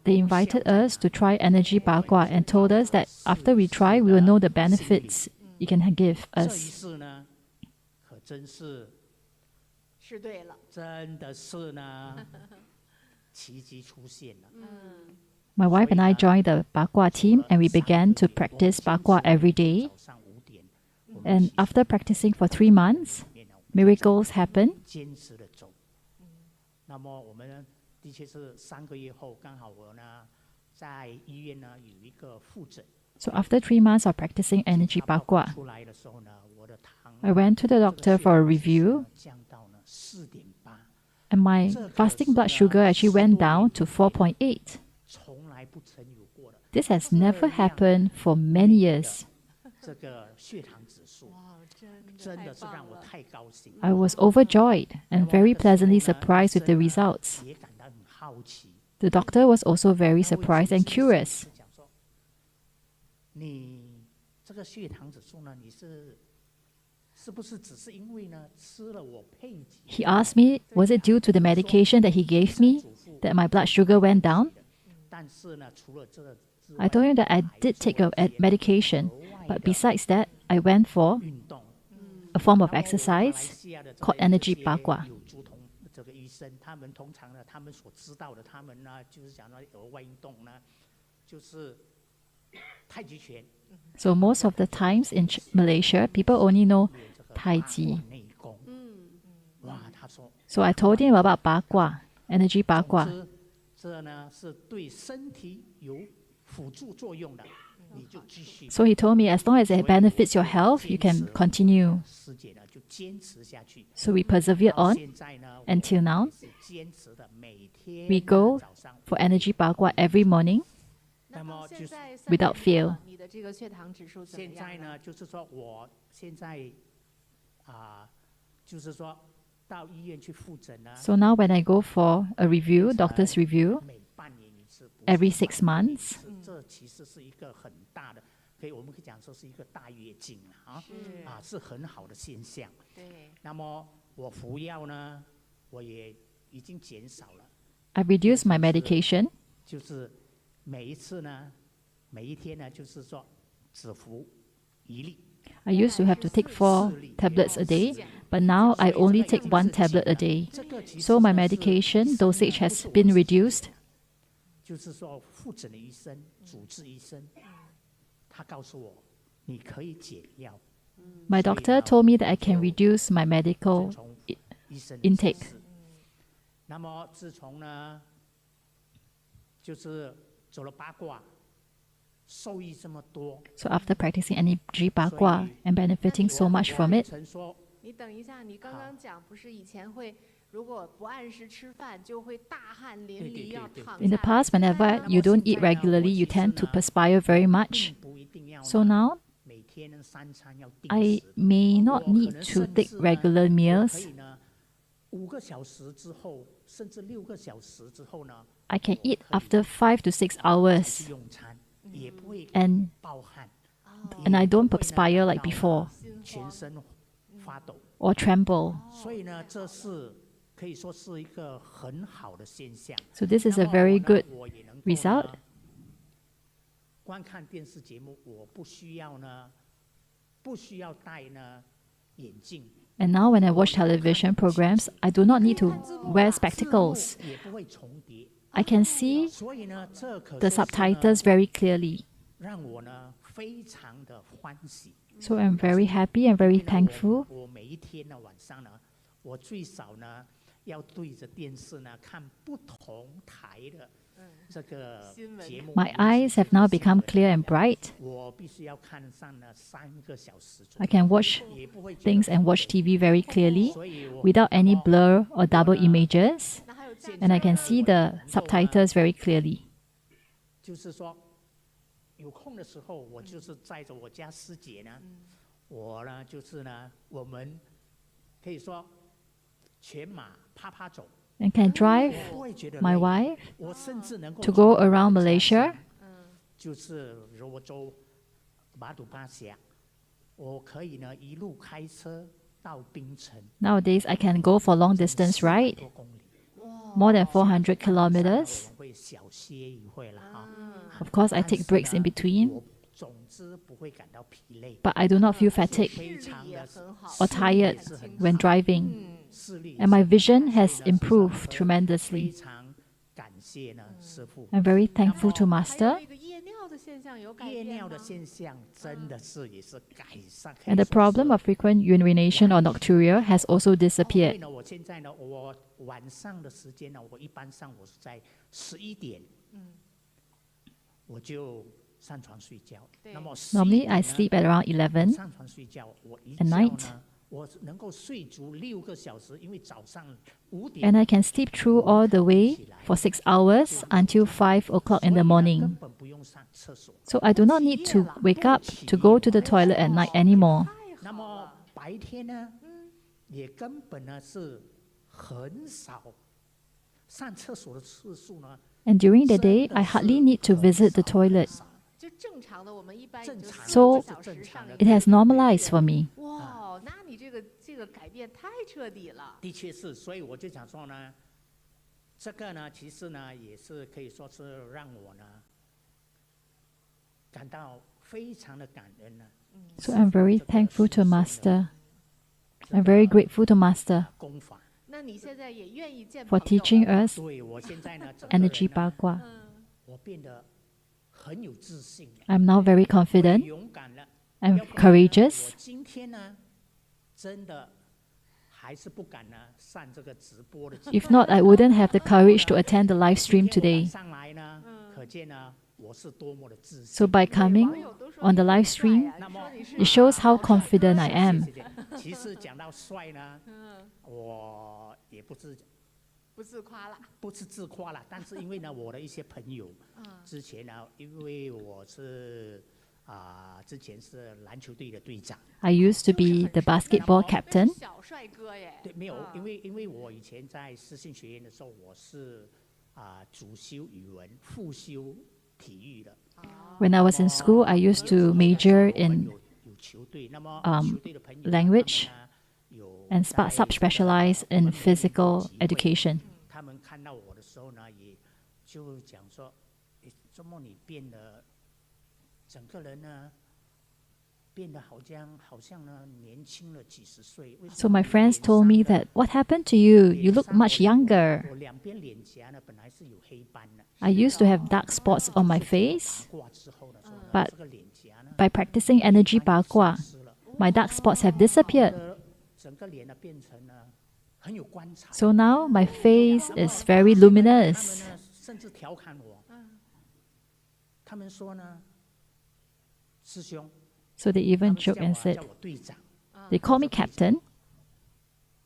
They invited us to try energy Bagua and told us that after we try, we will know the benefits it can give us. My wife and I joined the Bagua team, and we began to practice Bagua every day. And after practicing for 3 months, miracles happened. So after 3 months of practicing energy Bagua, I went to the doctor for a review, and my fasting blood sugar actually went down to 4.8. This has never happened for many years. I was overjoyed and very pleasantly surprised with the results. The doctor was also very surprised and curious. He asked me, was it due to the medication that he gave me that my blood sugar went down? I told him that I did take a medication, but besides that, I went for a form of exercise called energy Bagua. So most of the times in Malaysia, people only know Tai Chi. So I told him about Bagua, energy Bagua. So he told me, as long as it benefits your health, you can continue. So we persevered on until now. We go for energy Bagua every morning without fail. So now when I go for a review, doctor's review, every 6 months, I reduced my medication. I used to have to take 4 tablets a day, but now I only take 1 tablet a day. So my medication dosage has been reduced. My doctor told me that I can reduce my medical intake. So after practicing energy Bagua and benefiting so much from it, in the past, whenever you don't eat regularly, you tend to perspire very much. So now, I may not need to take regular meals. I can eat after 5 to 6 hours, and I don't perspire like before or tremble. So this is a very good result. And now when I watch television programs, I do not need to wear spectacles. I can see the subtitles very clearly. So I'm very happy and very thankful. 这个节目 My eyes have now become clear and bright. 我必须要看上了3个小时左 I 右 can watch 也不会觉得 things and watch TV very clearly 所以我 without any blur or double images, 那还有价 and I can see the subtitles very clearly. 就是说有空的时候，我就是载着我家师姐呢，我呢就是呢，我们可以说全马趴走， And can drive 不会觉得 my 累。 wife 我甚至能够 to go 从 around 我的家 Malaysia. 乡就是柔佛州马祖巴峡，我可以呢一路开车到槟城， Nowadays, I can go for long distance 400 ride, 多公里。 more than 400我 kilometers. 们会小歇一会了哈。 Of course, I take breaks in between, 我总之不会感到疲累， but I do not feel fatigue 非常的 or tired when driving. 视力 And my vision has 视力呢 improved 非 tremendously. 常感谢呢师傅。 I'm very thankful to 还有 Master. 那个夜尿的现象有改夜变吗？尿的现象真的是也是改善。 And the problem of frequent urination or nocturia has also 因为 disappeared. 呢，我现在呢，我晚上的时间呢，我一般上我是在11点，我就上床睡觉。对那么 Normally, 11 I 点呢 sleep at around 11. 上床睡觉，我一 at 觉 night 呢，我能够睡足6个小时，因为早上5 And 点 I can sleep through all the way for 6 hours until 5 o'clock in the 所以呢 morning. 根本不用上厕所。 So I do not need to wake up to go to the toilet at night anymore. 那么白天呢，也根本呢是很少上厕所的次数呢。 And during the day, I hardly need to visit the toilet. 就正常的，我们一般也就正常4 So 个小时上一 It has normalized for me. 哇，那你这个改变太彻底了。的确是，所以我就想说呢，这个呢，其实呢，也是可以说是让我呢感到非常的感恩呢。 So I'm very thankful to Master. I'm very grateful to Master 功法，那你现在也愿意见 for 朋友 teaching 了 us 对我现在呢，整个人 energy 呢 Bagua. 我变得很有自信了， I'm now very 我也 confident. 勇敢了。 I'm 要不然呢 courageous. 我今天呢，真的还是不敢呢上这个直播的节目。 If not, I wouldn't have the courage to attend the live stream 今天我 today. 上来呢，可见呢我是多么的自信。 So by coming 网友都说 on the 你 live 很帅 stream, 呀 那么 你说 it 你是 shows how confident I 谢 am. 谢。其实讲到帅呢，我也不是不自夸了。自夸了，但是因为呢，我的一些朋友之前呢，因为我是之前是篮球队的队长， I used to be the basketball 那 captain. 是小帅哥耶。对，没有，啊因为我以前在思信学院的时候，我是主修语文，副修体育的。 When I was in school, I used to major in 有球队，那么 um, 球队的朋友呢 language 他们呢有 and 在 subspecialize in physical 他们有机会 education. 他们看到我的时候呢，也就讲说：“诶，周末你变得整个人呢，变得好像呢年轻了几十岁。” So my friends told me that, what happened to you? You look much younger. 我两边脸颊呢本来是有黑斑的， I used to have dark spots on my face. 挂之后呢，说呢 But 这个脸颊呢 By practicing energy 斑 Bagua, 消失了 my dark spots have disappeared. 整个脸呢变成了很有观察。 So now my face is very 他们 luminous. 呢甚至调侃我，他们说呢，师兄， So they 他 even 们叫 joke and 我 said, 叫我队长。 they call me captain.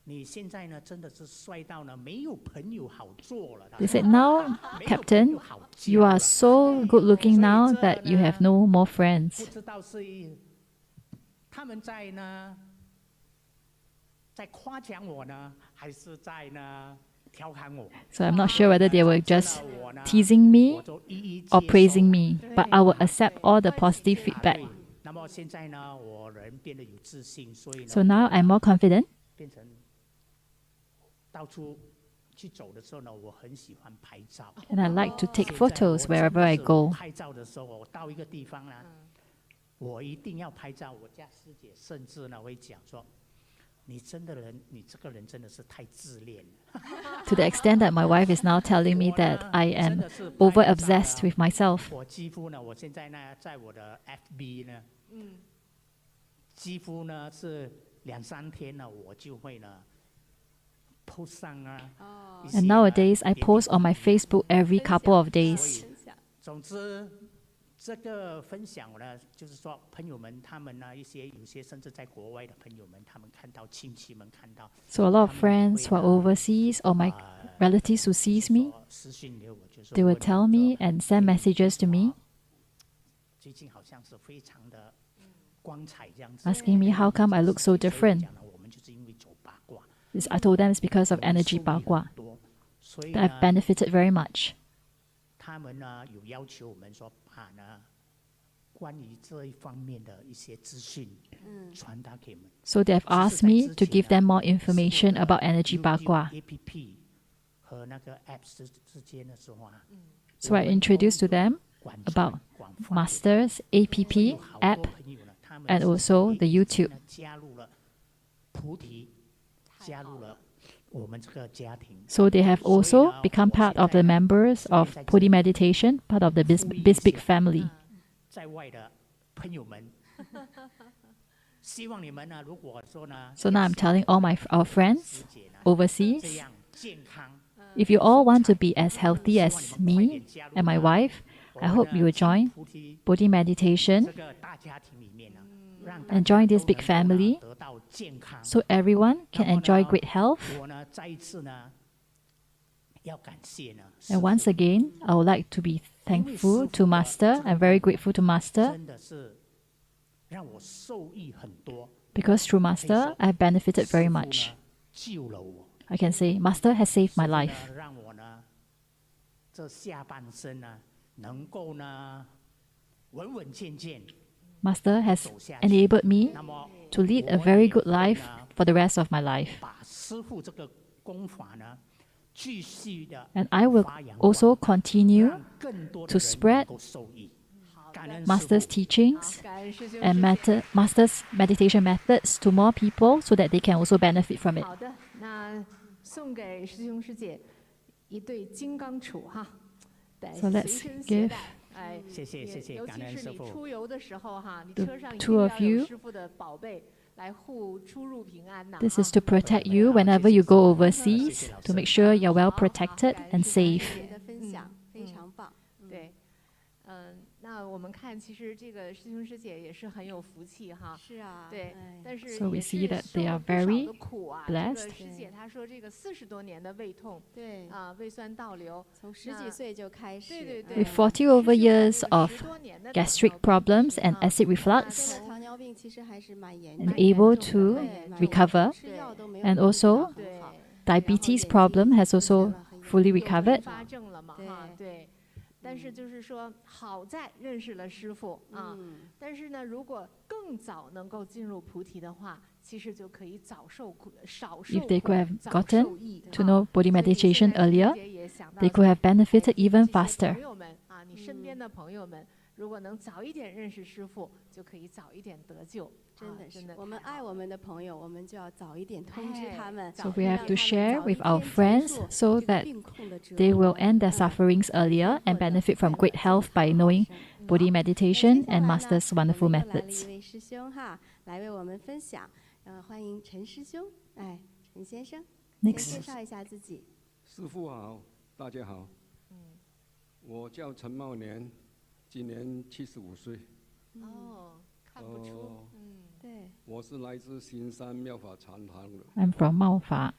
你现在呢，真的是帅到呢，没有朋友好做了。 They said, now, Captain, you are so good looking now that you have no more 不 friends. 知道是他们在呢，在夸奖我呢，还是在呢调侃我？ So I'm not sure whether they were just 我呢 teasing 我 me 就一一接 or 受 praising me, but I will accept all the positive feedback. 对，那么现在呢，我人变得有自信，所以呢， So now I'm more confident. 变成到处去走的时候呢，我很喜欢拍照。 And I like to take 现在 photos 我 wherever 真的 I 是 go. 拍照的时候，我到一个地方呢，我一定要拍照。我家师姐甚至呢会讲说：“你这个人真的是太自恋了。 To the extent that my wife is now telling me that I am over obsessed with myself. 我几乎呢，我现在呢，在我的 FB 呢，几乎呢是2、3天呢，我就会呢 And nowadays, I post on my Facebook every couple of days. 总之，这个分享呢，就是说朋友们他们呢，有些甚至在国外的朋友们，他们看到亲戚们看到。So a lot of friends who are overseas or my relatives who sees me, they will tell me and send messages to me, 最近好像是非常的光彩这样子。 asking me how come I look so different. 我们就是因为走八卦。I told them it's because of energy Bagua that I've benefited very much. 他们呢有要求我们说把呢关于这一方面的一些资讯传达给我们。 So they've asked me to give them more information about energy Bagua. APP 和那个 Apps 之间的时候啊。 So I introduced to them about Masters, APP, app, and also the YouTube. 加入了菩提，加入了我们这个家庭。 So they have also become part of the members of Buddhist Meditation, part of the Big Family. 在外的朋友们，希望你们呢，如果说呢， So now I'm telling all our friends 这 overseas, 样健康， if you all want to be as healthy as me and my wife, I hope you will join 菩提 Buddhist Meditation 这个大家庭里面呢，让 and join this big family 得到健康。 so everyone can enjoy great health. 我呢，再一次呢，要感谢呢， And once again, I would like to be thankful to Master. I'm very grateful to Master 真的是让我受益很多。 because through Master, I've benefited very much. 救了我。 I can say Master has saved my life. 让我呢，这下半生呢，能够呢，稳稳健健。 Master has enabled me 那么 to lead a very good life for the rest of my life. 把师父这个功法呢，继续的 And I will 发扬 also continue 让更多的 to 人 spread 能够受益。感恩师 Master's 父 teachings 感恩师兄 and 师姐 Master's meditation methods to more people so that they can also benefit from it. 好的，那送给师兄师姐一对金刚杵哈，得 So 随 let's 身携 give 带。哎，谢谢谢谢，尤其是你感恩师父。出游的时候哈，你 The 车上一 two 定 of 要有 you 师傅的宝贝来护出入平安呐。 This 哈 is to protect you whenever you go overseas, to make sure you're well protected and safe. 您的分享非常棒。对，那我们看，其实这个师兄师姐也是很有福气哈。是啊，对哎，但是 So we 也 see 是 that 受 they 了 are 不少 very 的苦啊。 blessed 这个师姐她说，这个40多年的胃痛对，啊，胃酸倒流，从十几岁就开始，对对对 With 40 over 师兄的 years 这个 of 10多年的 gastric 糖尿病 problems and acid 那 reflux 这个糖尿病其实还是蛮严 and 重的， able 对 to 对蛮 recover. 吃药都没有 And 控制到 also 很对好 Diabetes problem has also fully 又 recovered. 并发症了嘛哈，对。但是就是说，好在认识了师傅啊。但是呢，如果更早能够进入菩提的话，其实就可以早受苦，少受 If they 苦 could have 早 gotten 受益 to 啊 know Buddhist 所以 meditation 现在师 earlier, 姐也想到 they could have benefited 哎 even 这些 faster. 朋友们啊，你身边的朋友们，如果能早一点认识师傅，就可以早一点得救。真的是真的，我们爱我们的朋友，我们就要早一点通知他们， So we 让 have 他 to 们 share 早一 with our 天结 friends 束 so 这个 that 病痛的折 they 磨 will end their 嗯 sufferings earlier and 获得 benefit from 快乐 great health by knowing Buddhist 那 meditation 接下 and 来呢 Master's 我们 wonderful 又来了 methods. 一位师兄哈，来为我们分享。欢迎陈师兄，哎，陈先生，先 Next. 介绍一下自己。师父好，大家好。我叫陈茂年，今年75岁。哦，看不出，对，我是来自新山妙法禅堂的。 I'm from Maofa.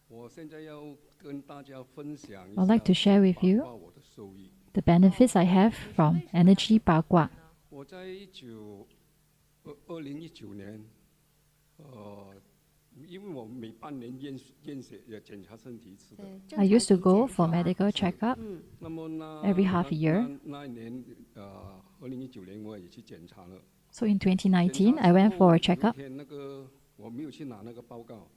我现在要跟大家分享一 I'd like to share with you 我的受益。 the benefits I have from energy Bagua. 我在2019年，因为我每半年验血也检查身体一次的。对， I 正 used to 常体 go 检 for 是吧 medical checkup 那么呢 every half a year. 那一年，2019年我也去检查了。 So in 2019, I went for a 有一 checkup. 天那个我没有去拿那个报告，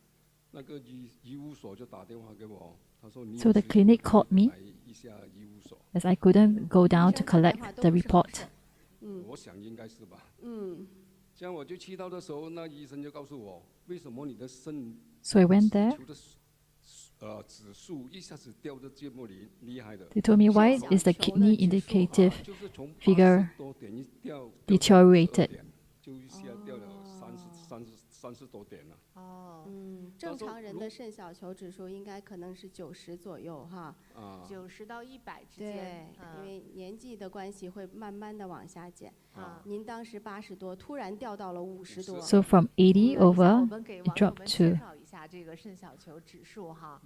那个医务所就打电话给我，他说你 So the clinic called me 来一下医务所。 as I couldn't go down to collect the report. 我想应该是吧。嗯，这样我就去到的时候，那医生就告诉我，为什么你的肾 So I went there. 球的指数一下子掉的这么厉害的， They told me why is the kidney indicative 就是从 figure 80多点一掉 deteriorated. 就一下掉了30多点了。哦，正常人的肾小球指数应该可能是90左右哈。90到100之间。对，因为年纪的关系会慢慢的往下减。您当时80多，突然掉到了50多。So from 80 over, 我们给 it 网友 dropped 们介 to. 绍一下这个肾小球指数哈。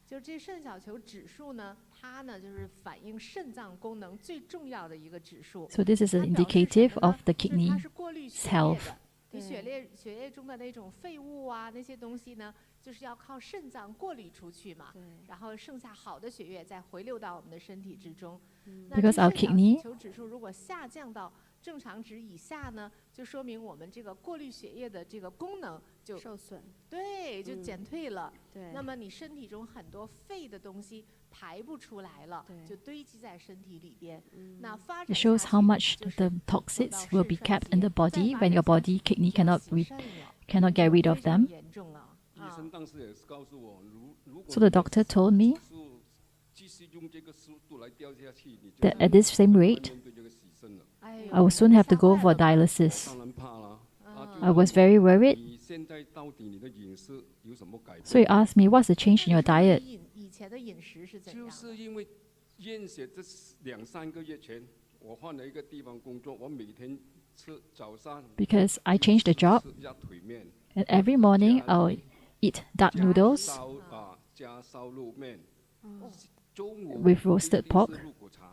就这肾小球指数呢，它呢就是反映肾脏功能最重要的一个指数。 So this is an indicative of the 就是它 kidney 是过滤血液 health. 的。你血液中的那种废物啊，那些东西呢，就是要靠肾脏过滤出去嘛。然后剩下好的血液再回流到我们的身体之中。那这 Because our 肾 kidney 小球指数如果下降到正常值以下呢，就说明我们这个过滤血液的这个功能就受损。对，就减退了。对。那么你身体中很多废的东西排不出来了，就堆积在身体里边。那发展 It shows how much the toxins will be kept in the body when your body kidney cannot get rid of them. 严重了。医生当时也是告诉我，如果 So the doctor told me that at this same rate, I will soon have to go for dialysis. I was very worried. So he asked me, what's the change in your diet? 以前的饮食是怎样的？就是因为验血这2、3个月前，我换了一个地方工作，我每天吃早上 Because I changed the job, 吃一下腿面， and every morning I'll eat duck noodles 加烧肉面，中午 with roasted pork, 入骨茶，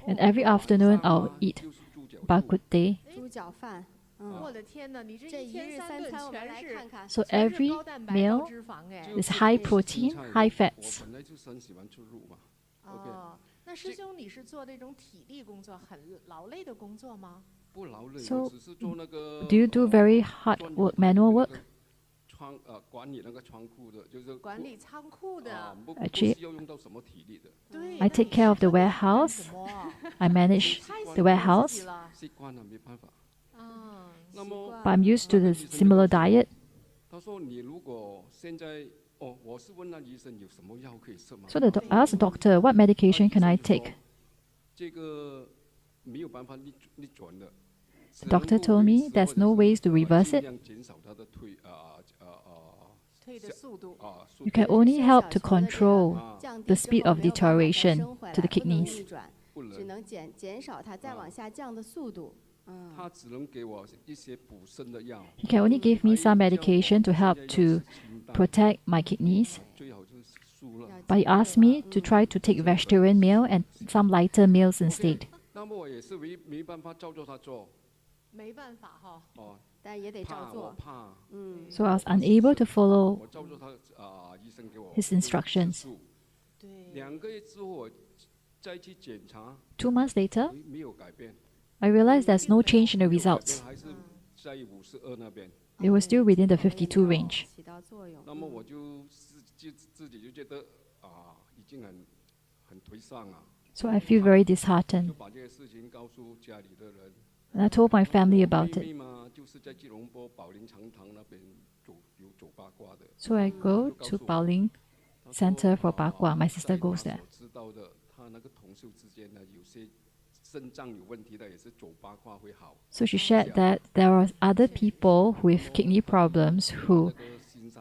and every afternoon I'll eat 就是猪脚 bagua. 猪脚饭。我的天哪，你这这一天一日3餐我们来看看。 So 全是 every 高蛋白 meal 高脂肪哎。 is high protein, high fats. 我本来就是很喜欢吃肉嘛。那师兄你是做那种体力工作很劳累的工作吗？不劳累， So 我只是做那个。 Do you do very hard work, manual work? 管理那个仓库的，就是管理仓库的。不 Actually, 需要用到什么体力的。对。 I take care of the warehouse. I manage the warehouse. 习惯了，没办法。 But I'm used to the similar diet. 他说你如果现在我是问那医生有什么药可以吃吗？ So I asked the doctor, what medication can I take? 这个没有办法逆转的。 The doctor told me there's no ways to reverse it. 减少他的退的速度。 You can only help to control the speed of deterioration to the kidneys. 只能减少它再往下降的速度。 他只能给我一些补肾的药。 He can only give me some medication to help to protect my kidneys. 最好就是输了。 But he asked me to try to take vegetarian meal and some lighter meals instead. 那么我也是没办法照着他做。没办法哈。但也得照做。怕。So I was unable to follow 我照着他医生给我 his instructions. 对。 2个月之后我再去检查。 2 months later, 没有改变。 I realized there's no change in the results. 还是在52那边。 It was still within the 52 range. 起到作用。那么我就自己就觉得已经很颓丧了。 So I feel very disheartened. 就把这个事情告诉家里的人。 And I told my family about 妹妹 it. 嘛，就是在吉隆坡宝林长塘那边有走八卦的。 So I go to Baoling Center for Bagua. My sister goes there. 知道的，他那个同事之间呢，有些肾脏有问题的也是走八卦会好。 So she shared that there are other people with kidney problems who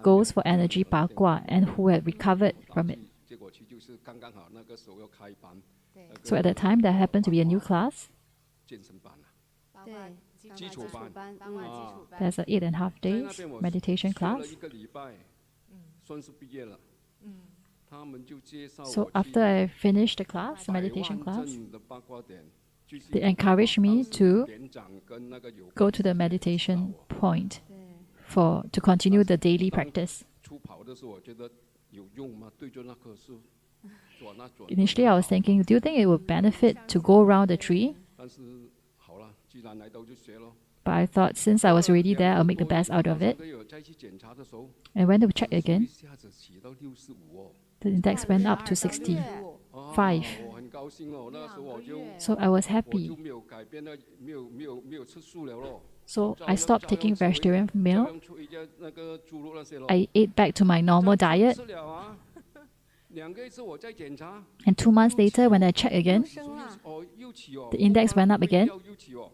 goes for energy Bagua and who had recovered from it. 结果去就是刚刚好那个时候要开班。 So at that time, there happened to be a new class. 健身班啊。 对，基础班。 There's an 8.5 days meditation class. 1个礼拜，算是毕业了。他们就介绍我 So after I finished the class, the meditation 100,000 class, 镇的八卦点 they encouraged me to 连长跟那个有 go to the meditation point to continue the daily practice. 初跑的时候，我觉得有用吗？对着那棵树转啊转。 Initially, I was thinking, do you think it would benefit to go around the tree? 但是好了，既然来到就学咯。 But I thought since I was already there, I'll make the best out of it. 再去检查的时候， And when they checked again, 一下子起到65哦。 the index went up to 65. 我很高兴哦，那时候我就 So I was 我 happy. 就没有改变了，没有吃素了咯。 So I stopped taking vegetarian meal. 照样吃一家那个猪肉那些咯。 I ate back to my normal diet. 吃了啊，2个月之后我再检查。 And 2 months later, when I checked again, 哦，又起哦。 the index went up again. 又起哦。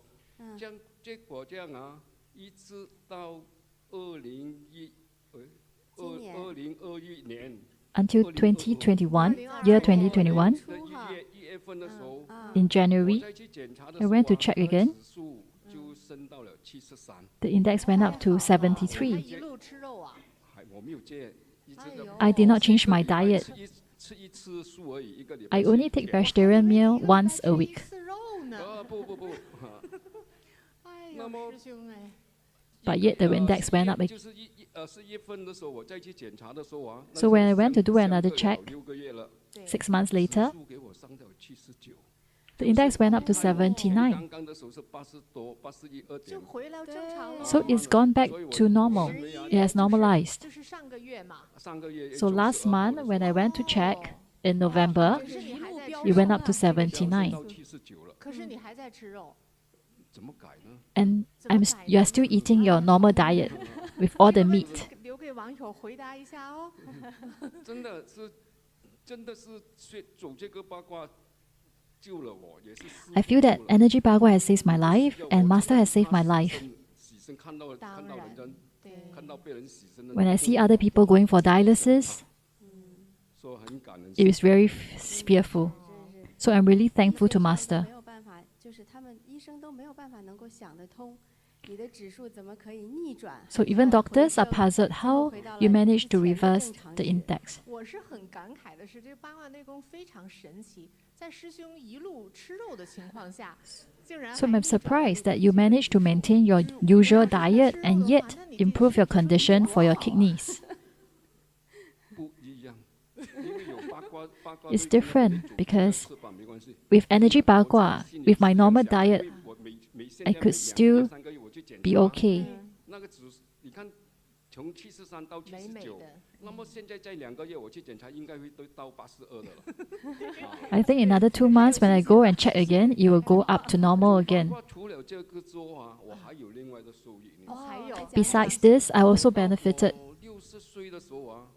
这样结果这样啊，一直到2011 until 2021, year 2021. In January, I went to check again. The index went up to 73. I did not change my diet. I only take vegetarian meal once a week. But yet the index went up. So when I went to do another check, 6 months later, the index went up to 79. So it's gone back to normal. It has normalized. So last month, when I went to check in November, it went up to 79. And you are still eating your normal diet with all the meat. I feel that energy Bagua has saved my life and Master has saved my life. When I see other people going for dialysis, it is very fearful. So I'm really thankful to Master. So even doctors are puzzled how you manage to reverse the index. So I'm surprised that you managed to maintain your usual diet and yet improve your condition for your kidneys. It's different because with energy Bagua, with my normal diet, I could still be okay. I think another 2 months when I go and check again, it will go up to normal again. Besides this, I also benefited.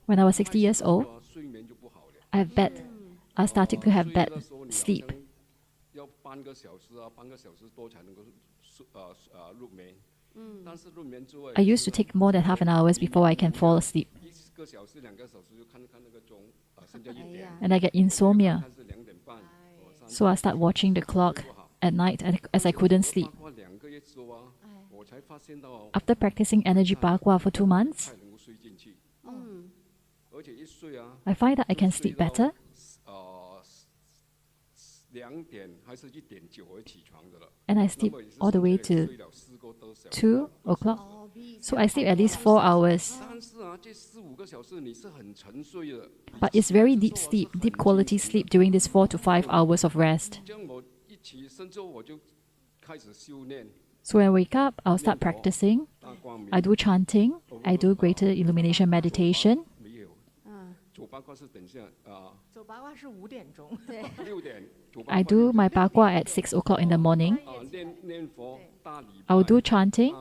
When I was 60 years old, I started to have bad sleep. I used to take more than half an hour before I can fall asleep. And I get insomnia. So I start watching the clock at night as I couldn't sleep. After practicing energy Bagua for 2 months, I find that I can sleep better. And I sleep all the way to 2 o'clock. So I sleep at least 4 hours. But it's very deep sleep, deep quality sleep during these 4 to 5 hours of rest. So when I wake up, I'll start practicing. I do chanting. I do greater illumination meditation. I do my Bagua at 6 o'clock in the morning. I'll do chanting,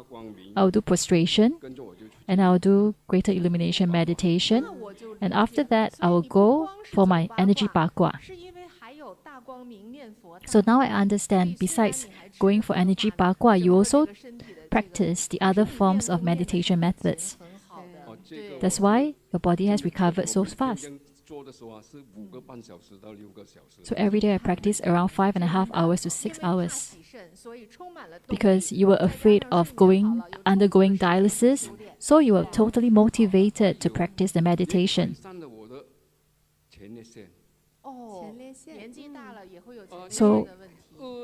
I'll do prostration, and I'll do greater illumination meditation. And after that, I will go for my energy Bagua. So now I understand, besides going for energy Bagua, you also practice the other forms of meditation methods. That's why your body has recovered so fast. So every day I practice around 5.5 hours to 6 hours. Because you were afraid of undergoing dialysis, so you were totally motivated to practice the meditation. So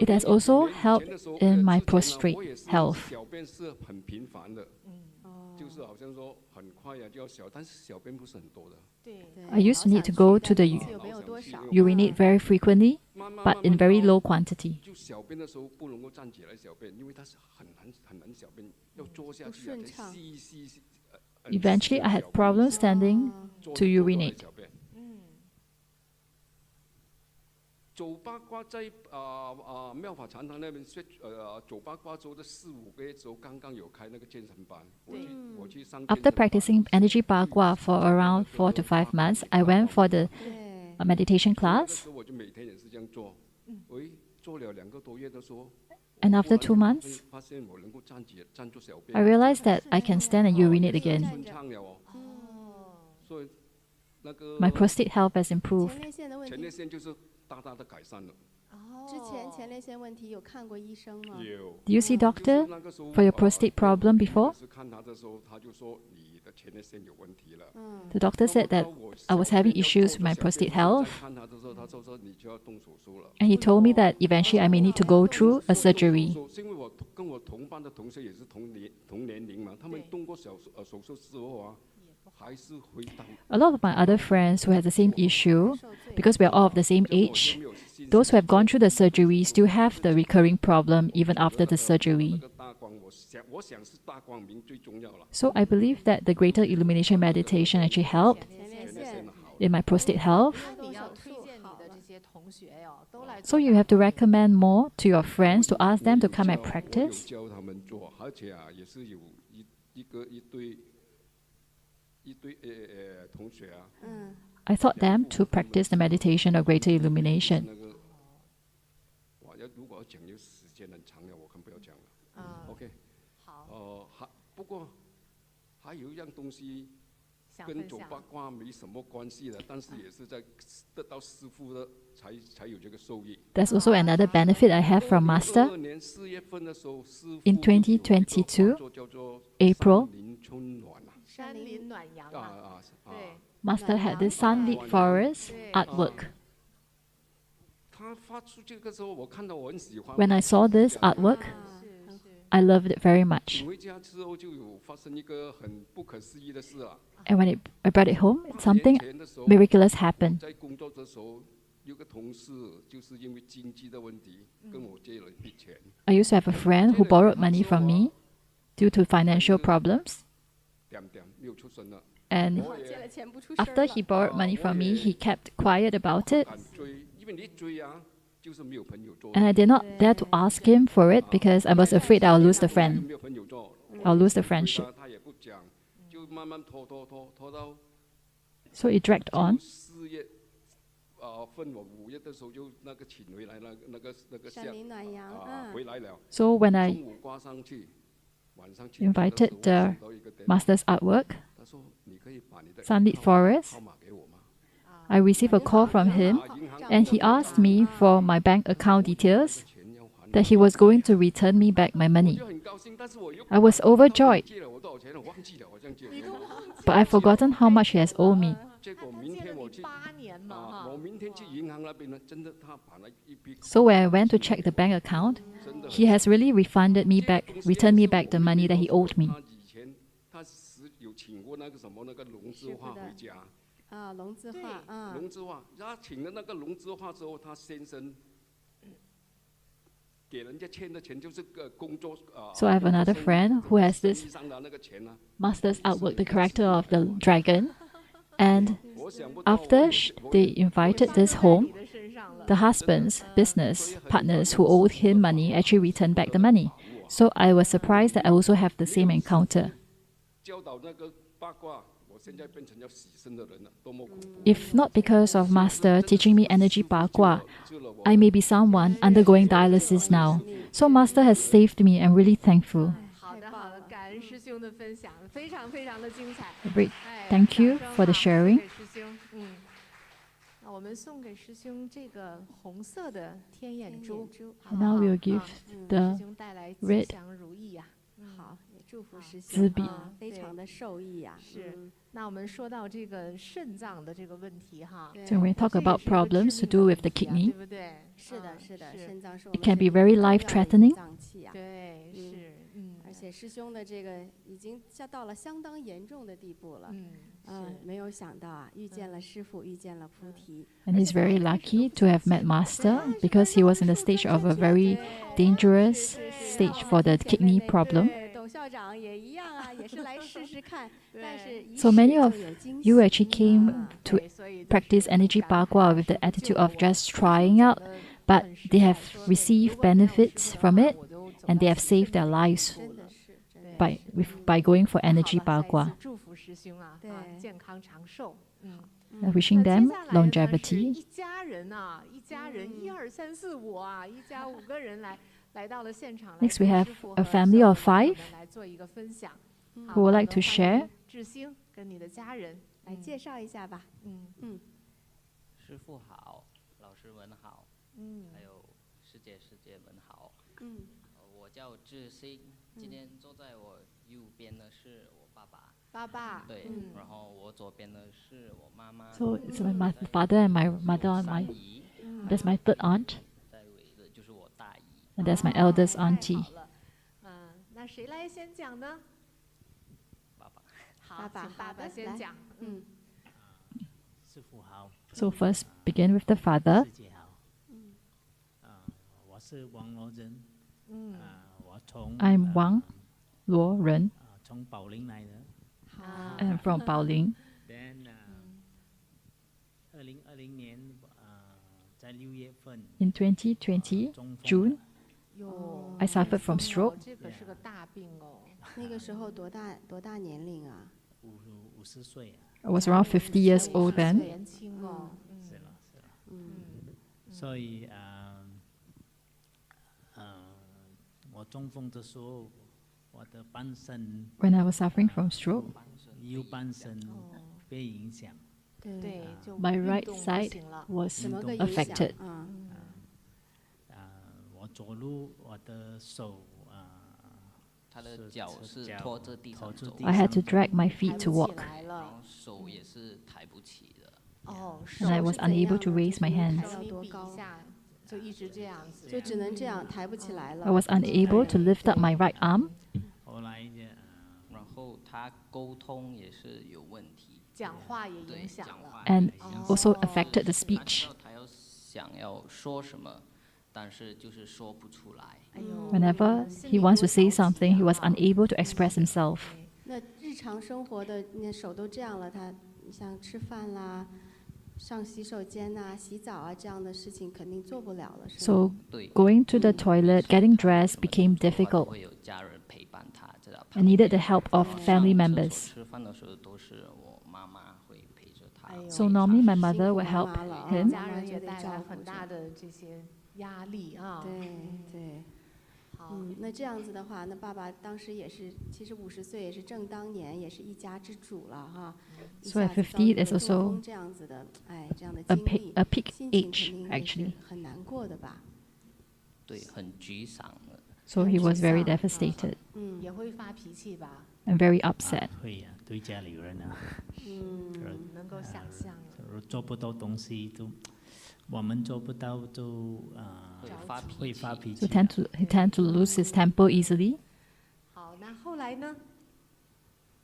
it has also helped in my prostrate health. I used to need to go to the urinate very frequently, but in very low quantity. Eventually, I had problems standing to urinate. After practicing energy Bagua for around 4 to 5 months, I went for the meditation class. And after 2 months, I realized that I can stand and urinate again. My prostate health has improved. 前列腺的问题，前列腺就是大大的改善了。之前前列腺问题有看过医生吗？有。 Do you see doctor 就是那个时候 for your prostate problem before? 是看他的时候，他就说你的前列腺有问题了。 The doctor said that I was having issues with my prostate health, 看他的时候，他就说你就要动手术了。 and he told me that eventually I may need to go through a surgery. 是因为我跟我同班的同学也是同年龄嘛，他们动过手术之后啊，还是回到。 A lot of my other friends who had the same issue, because we are all of the same age, those who have gone through the surgery still have the recurring problem even after the surgery. 那个大光，我想是大光明最重要了。 So I believe that the greater illumination meditation actually helped 前列腺 in my prostate health. 那你要推荐你的这些同学哟，都来 So you have to recommend more to your friends to ask them to come and 我有 practice. 教他们做，而且啊，也是有一堆同学啊。 I taught them to practice the meditation of greater illumination. 那个，哇，如果要讲有时间很长了，我看不要讲了。OK。 好，不过还有一样东西跟走想分享。八卦没什么关系的，但是也是在得到师傅的才有这个受益。 There's also another benefit I have from Master. 2022年4月份的时候，师傅 In 就有一个 2022画作叫做 April 山林春暖啊。山林暖阳啊，对， Master had this Sunlit Forest artwork. 他发出这个时候，我看到我很喜欢。 When I saw this artwork, I loved it very much. 请回家之后就有发生一个很不可思议的事啊。 And when I brought it home, 年 something 前的时候 miraculous happened. 在工作的时候，有个同事就是因为经济的问题跟我借了一笔钱。 I used to have a friend who borrowed money from me due to financial problems. 没有出声了。 And 借了钱不出声 after 了 he borrowed money from me, he kept quiet about it. 敢追，因为你一追啊，就是没有朋友做。 And I did not dare to ask him for it because I was afraid I'll lose the 没 friend. 有朋友做， I'll lose the 追 friendship. 他也不讲，就慢慢拖到 So it dragged on. 4月份我5月的时候就那个请回来那个山林暖阳，回来了。 So when I 中午挂上去，晚上去 invited 的时候 the 收到一个电话 Master's artwork, 他说你可以把你的 Sunlit Forest, 号码给我吗？ I received a call from him and he asked me for my bank account details, 钱要还。 that he was going to return me back my 我 money. 就很高兴，但是我又 I was overjoyed, 借了我多少钱，我忘记了，我这样借了。 but I've forgotten how much he has owed me. 结果他明天我去8年嘛我哈，明天去银行那边呢，真的他把那一笔 So when I went to check the bank account, 真的 he has really refunded me back, returned me back the money that he owed me. 他以前他是有请过那个什么那个龙之画回家，龙字画，龙之画，他请了那个龙之画之后，他先生给人家欠的钱就是工作 So I have another friend who has 生 this 意上的那个钱啊。 Master's artwork, the character of the dragon. And 我想不到 after they invited this home, 你的身上了。 the husband's business partners who owed him money actually returned back the money. So I was surprised that I also have the same encounter. 教导那个八卦，我现在变成要洗身的人了，多么恐怖！ If not because of Master teaching me energy Bagua, I may be someone undergoing dialysis now. So Master has saved me. I'm really thankful. 好的好的，感恩师兄的分享，非常非常的精彩。 Great. 哎 Thank you 掌声 for the 啊 sharing. 送给师兄，那我们送给师兄这个红色的天眼珠，好不 Now 好 we'll give 师 the 兄带来吉 red 祥如意呀。好，也祝福师资兄笔非常的受益呀。是，那我们说到这个肾脏的这个问题哈，对 So when we talk 这也 about 是一个致 problems to 命 do 的 with the 问题啊 kidney, 对不对？是的，是的，是肾脏是我 It 们 can be 身体 very 最重要的 life-threatening. 脏器呀。对，是，而且师兄的这个已经到了相当严重的地步了。没有想到啊，遇见了师父，遇见了菩提。 And he's very lucky to have met Master because he was in the stage of a very dangerous stage for the kidney problem. 对，董校长也一样啊，也是来试试看，但是一 So 试 many 就 of 有惊 you 喜 actually came to 对，所以 practice energy Bagua with the attitude of just trying out, but they have received benefits from it and they have saved their lives 真的是，真的 by going for energy 好了再一 Bagua. 次祝福师兄啊，对健康长寿。Wishing 那 them 接下来呢是 longevity. 一家人啊，一家人1、2、3、4、5啊，一家5个人来到了现场。 Next we 来 have 跟师父 a 和 family 小 of 朋友 5们来做一个分享。 who would like to share 志兴跟你的家人来介绍一下吧。师父好，老师们好，还有师姐们好。我叫志兴，今天坐在我右边的是我爸爸。爸爸。对，然后我左边的是我妈妈。So it's my father and my mother and that's my third aunt. 在围的就是我大姨。And that's my eldest auntie. 那谁来先讲呢？爸爸。好，请爸爸先讲。师父好。So first begin with the father. 师姐好。我是王罗仁。我从 I'm Wang Luo Ren. 从宝林来的。I'm from Baoling. Then 2020年在6月份。In 2020 June, I suffered from stroke. 这可是个大病哦。那个时候多大年龄啊？50岁。I was around 50 years old then. 年轻哦。是了。所以我中风的时候，我的半身 When I was suffering from stroke, 右半身被影响。对，就 my 运 right 动不 side 行了。 was 怎么个影响 affected. 我走路，我的手他的脚是拖着地上走。 I had to drag my feet to walk. 然后手也是抬不起的。And I was unable to raise my hands. 要多高？就一直这样子。就只能这样，抬不起来了。 I was unable to lift up my right arm. 后来然后他沟通也是有问题。讲话也影响了。 And also affected the speech. 他要想要说什么，但是就是说不出来。 Whenever he wants to say something, he was unable to express himself. 那日常生活的那手都这样了，他像吃饭啦、上洗手间呐、洗澡啊这样的事情肯定做不了了，是吗？ So going to the toilet, getting dressed became difficult. 会有家人陪伴他，在他 I needed the help of family members. 吃饭的时候都是我妈妈会陪着他。 So normally my mother would help 辛苦妈妈了 him. 家人也带来很大的这些压力啊。对。那这样子的话，那爸爸当时也是，其实50岁也是正当年，也是一家之主了哈。So at 50, it's also 这样子的，这样的 a 经历， peak 心情 age 肯定也是 actually. 很难过的吧？对，很沮丧的。 So he was very devastated 也会发脾气吧？ and very upset. 会呀，对家里人啊。能够想象。做不到东西都，我们做不到就会发脾 So 气。 he tend to lose his temper easily. 好，那后来呢？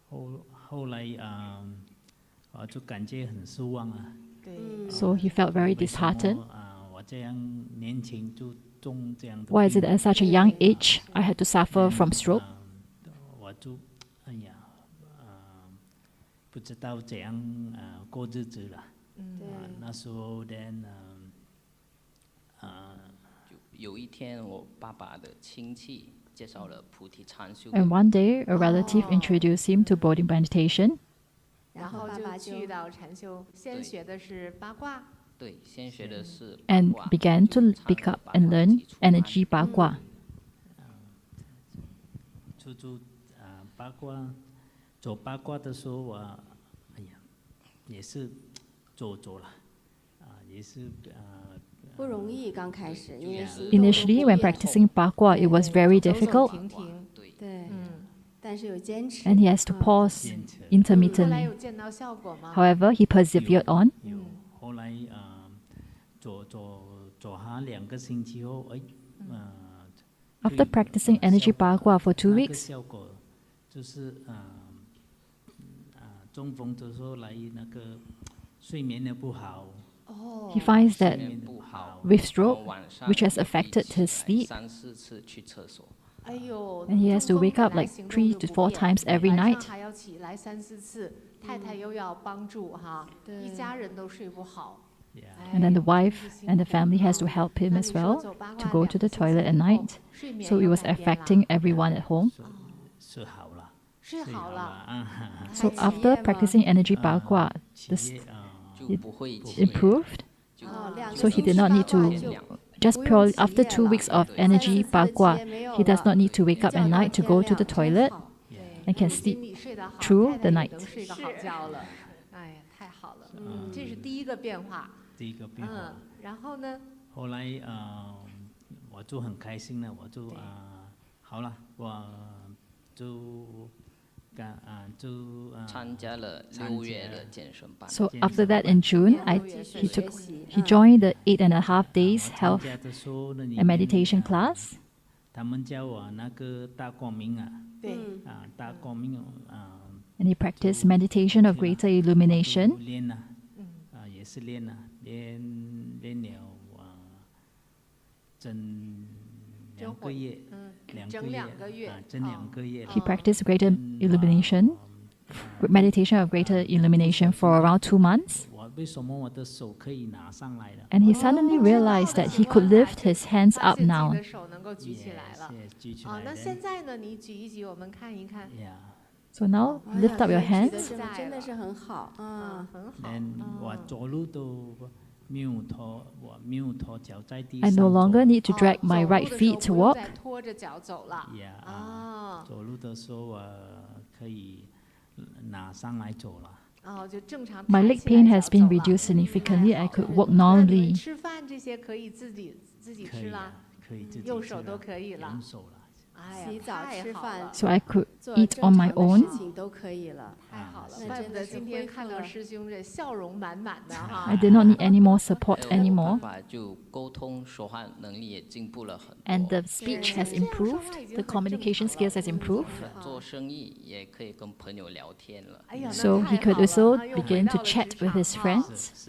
后来我就感觉很失望啊。对。 So he felt very disheartened. 我这样年轻就中这样的。 Why is it at such a young age I had to suffer from stroke? 我就不知道怎样过日子了。那时候有一天，我爸爸的亲戚介绍了菩提禅修。 And one day, a relative introduced him to Bodhi meditation. 然后就去到禅修，先学的是八卦。对，先学的是 And began to pick up and learn energy Bagua. 八卦，走八卦的时候我，也是做了，也是不容易，刚开始，因为 Initially, when practicing Bagua, it was very difficult. 对，但是有坚持。 And he has to pause intermittently. However, he persevered on. 后来做下2个星期后，After practicing energy Bagua for 2 weeks, 效果就是中风的时候来那个睡眠也不好。 he finds that with stroke, which has affected his sleep, 3、4次去厕所。 and he has to wake up like 3 to 4 times every night. 还要起来3、4次，太太又要帮助哈，一家人都睡不好。 And then the wife and the family has to help him as well to go to the toilet at night. So it was affecting everyone at home. 睡好了。睡好了。 So after practicing energy Bagua, it improved. So he did not need to, just purely after 2 weeks of energy Bagua, he does not need to wake up at night to go to the toilet. and can 经 sleep 理睡得好， through 太 the 太也 night. 能睡个好觉了。哎呀，太好了，这是第一个变化。第一个变化。然后呢？后来我就很开心了，我就好了，我就参加了6月的健身班。 So after that, in June, he joined the 8.5 days health and meditation class. 他们教我那个大光明啊，大光明And he practiced meditation of greater illumination. 练啊，也是练啊，练了整2个月，整2个月。He practiced greater illumination, meditation of greater illumination for around 2 months. 为什么我的手可以拿上来了？ And he suddenly realized that he could lift his hands up now. 手能够举起来了。那现在呢？你举一举，我们看一看。 So now lift up your hands. 真的是很好啊，很好。我走路都没有拖脚在地 I 上。 no longer need to drag my right feet to walk. 拖着脚走了。走路的时候我可以拿上来走了。 My leg pain has been reduced significantly. I could walk normally. 吃饭这些可以自己吃啦，右手都可以了。洗澡、吃饭 So I could eat on my own. 事情都可以了。太好了，怪不得今天看到师兄这笑容满满的哈。 I did not need any more support anymore. 就沟通说话能力也进步了很多。 And the speech has improved. The communication skills has improved. 做生意也可以跟朋友聊天了。 So he could also begin to chat with his friends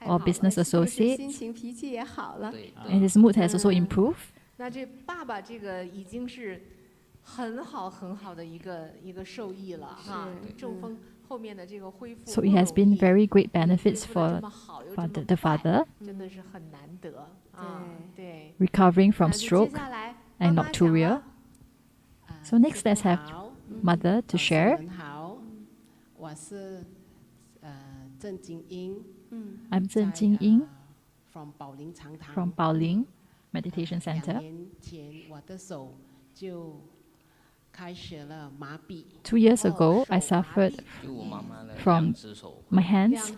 or business associates. 心情脾气也好了。 And his mood has also improved. 那这爸爸这个已经是很好的一个受益了哈。中风后面的这个恢复。 So it has been very great benefits for the father. 真的是很难得啊。对。 Recovering from stroke and nocturia. So next, let's have mother to share. 好，我是郑金英。I'm Zheng Jingying from 宝林长堂。 from Baoling Meditation Center. 2年前我的手就开始了麻痹。 2 years ago, I suffered from my hands.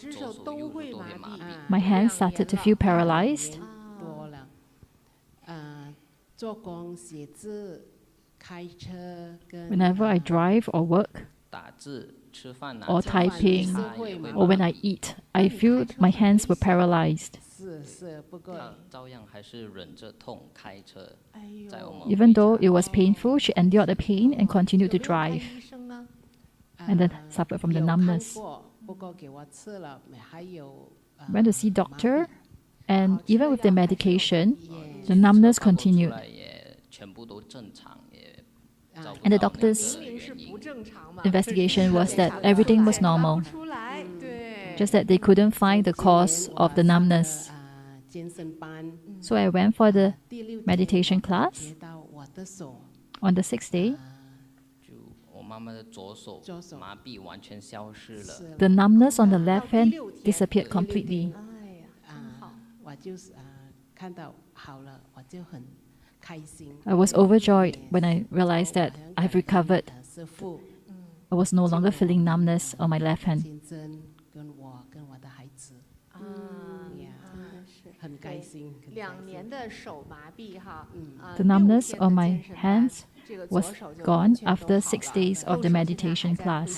My hands started to feel paralyzed. 多了，做工、写字、开车跟 Whenever I drive or work 打字、吃饭 or typing or when I eat, I feel my hands were paralyzed. 是，不过照样还是忍着痛开车。 Even though it was painful, she endured the pain and continued to drive. And then suffered from the numbness. 不过给我吃了，还有 Went to see doctor, and even with the medication, the numbness continued. 也全部都正常，也 And the doctor's investigation was that everything was normal, just that they couldn't find the cause of the numbness. So I went for the meditation class. On the 6th day, 我妈妈的左手麻痹完全消失了。 the numbness on the left hand disappeared completely. 我就是看到好了，我就很开心。 I was overjoyed when I realized that I've recovered. 师父， I was no longer feeling numbness on my left hand. 金珍跟我的孩子，很开心。 2年的手麻痹哈。 The numbness on my hands was gone after 6 days of the meditation class.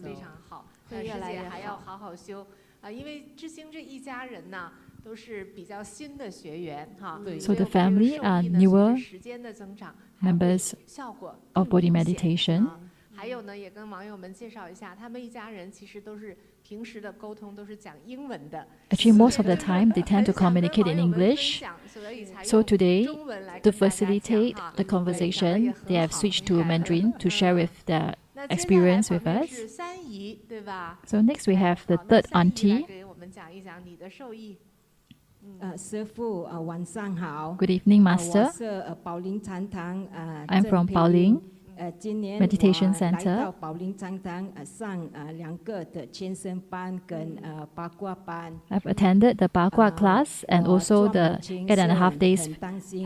非常好。师姐还要好好修啊，因为知星这一家人呢，都是比较新的学员哈。 So the family are newer 时间的增长 members 效果 of Bodhi meditation. 还有呢，也跟网友们介绍一下，他们一家人其实都是平时的沟通都是讲英文的。 Actually, most of the time they tend to communicate in English. So today, to facilitate the conversation, they have switched to Mandarin to share with their experience with us. So next we have the third auntie. 给我们讲一讲你的受益。师父，晚上好。 Good evening, Master. 我是宝林禅堂I'm from Baoling Meditation Center. 来到宝林禅堂上2个的健身班跟Bagua班。 I've attended the Bagua class and also the 8.5 days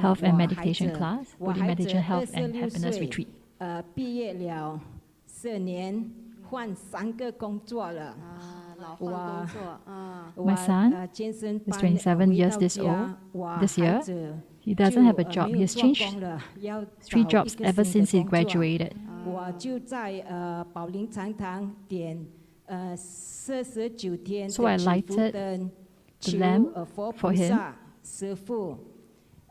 health and meditation class, Bodhi meditation health and happiness retreat. 毕业了4年，换3个工作了。啊，老换工作啊。My son is 27 years this year. He doesn't have a job. He has changed 3 jobs ever since he graduated. 我就在宝林禅堂点49天 So I 的祈 lighted 福灯， the 求 lamp 佛 for 菩 him 萨师父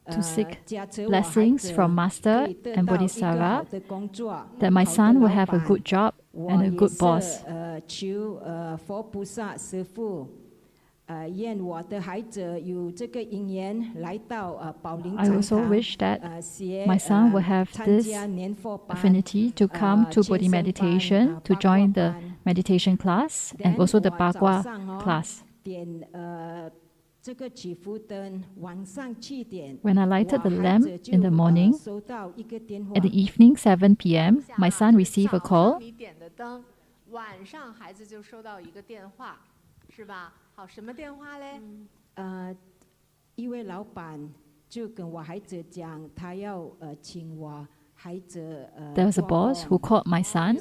to seek 加持我孩 blessings 子 from Master 可以得 and 到一个 Bodhisattva 好的工作， that my 好的 son will 老 have a 板 good job 我 and a 也 good 是 boss. 求佛菩萨师父，愿我的孩子有这个因缘来到宝林 I 禅 also 堂 wish that 学 my son will have 参 this 加年货班 affinity to come to Bodhi 健身班 meditation, to 八卦 join the 班 meditation class, and Then also the 我早 Bagua 上哦 class. 点这个祈福灯，晚上7点 When I lighted the 我孩 lamp 子就 in the morning, 收到一个电话 at the evening 7 p.m., my son received a 早 call. 上你点的灯，晚上孩子就收到一个电话，是吧？好，什么电话嘞？一位老板就跟我孩子讲，他要请我孩子 There was a 做 boss 工 who called my son,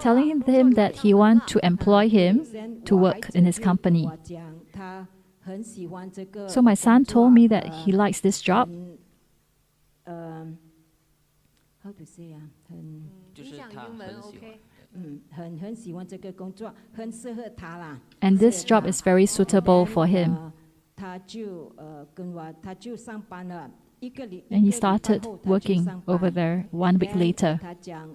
telling him that he wants to employ him to work in his company. 我讲他很喜欢这个 So my son 工作 told me that he likes this job. how to say 啊，就是他很喜欢。很喜欢这个工作，很适合他啦。 And this job is very suitable for him. 他就上班了。 And he started working over there 1 week later. 他讲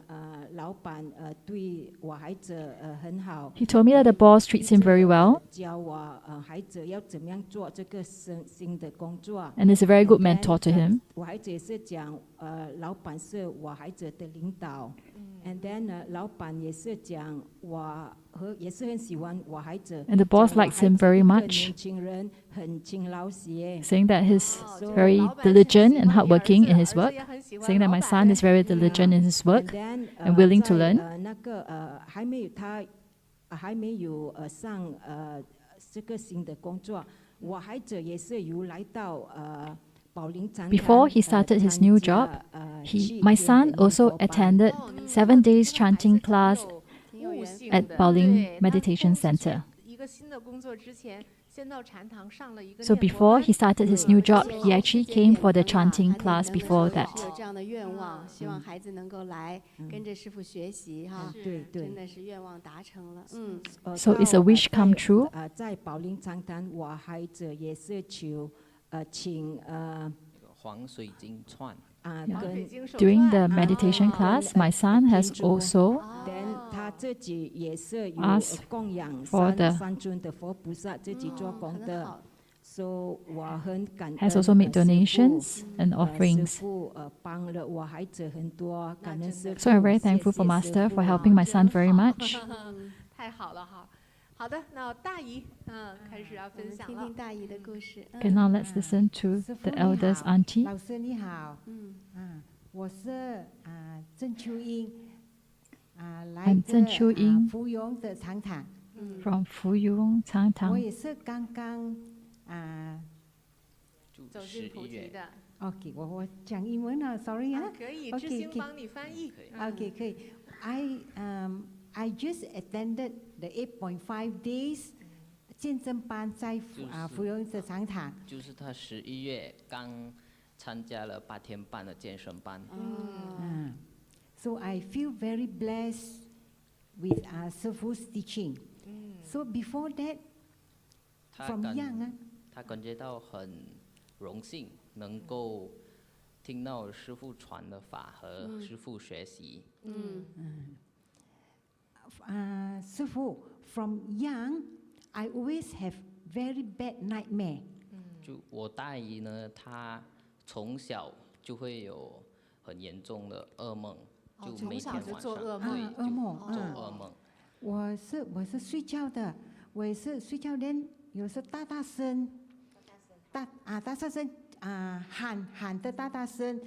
老板对我孩子很好。 He told me that the boss treats him very well 教我孩子要怎么样做这个新的工作。 and is a very good mentor to him. 我孩子也是讲老板是我孩子的领导。And then 老板也是讲我也是很喜欢我孩子。 And the boss likes him very much, 年轻人很勤劳些。 saying that he's very diligent and hardworking in his work, saying that my son is very diligent in his work and willing to learn. 那个还没有上这个新的工作，我孩子也是有来到宝林禅堂。 Before he started his new job, my son also attended 7 days chanting class at Baoling Meditation Center. So before he started his new job, he actually came for the chanting class before that. 有这样的愿望，希望孩子能够来跟着师父学习哈，真的是愿望达成了。So it's a wish come true. 在宝林禅堂，我孩子也是求请黄水晶串。 During the meditation class, my son has also asked for the has also made donations and offerings. So I'm very thankful for Master for helping my son very much. 太好了哈。好的，那大姨，开始要分享了。听听大姨的故事。Okay, now let's listen to the elders auntie. 老师你好，我是郑秋英，来自芙蓉的长塔。 From Fuyong Changtang. 我也是刚刚走进菩提的。 OK， 我讲英文了 ，sorry 啊。可以，知心帮你翻译。OK， 可以。I just attended the 8.5 days 健身班在芙蓉的长塔。就是他11月刚参加了8天半的健身班。So I feel very blessed with师父 teaching. So before that, from young 他感觉到很荣幸能够听到师父传的法和师父学习。师父 from young, I always have very bad nightmare. 就我大姨呢，她从小就会有很严重的噩梦，就每天晚上做噩梦，做噩梦。我是睡觉的，我也是睡觉连有时大声，大声喊的大声，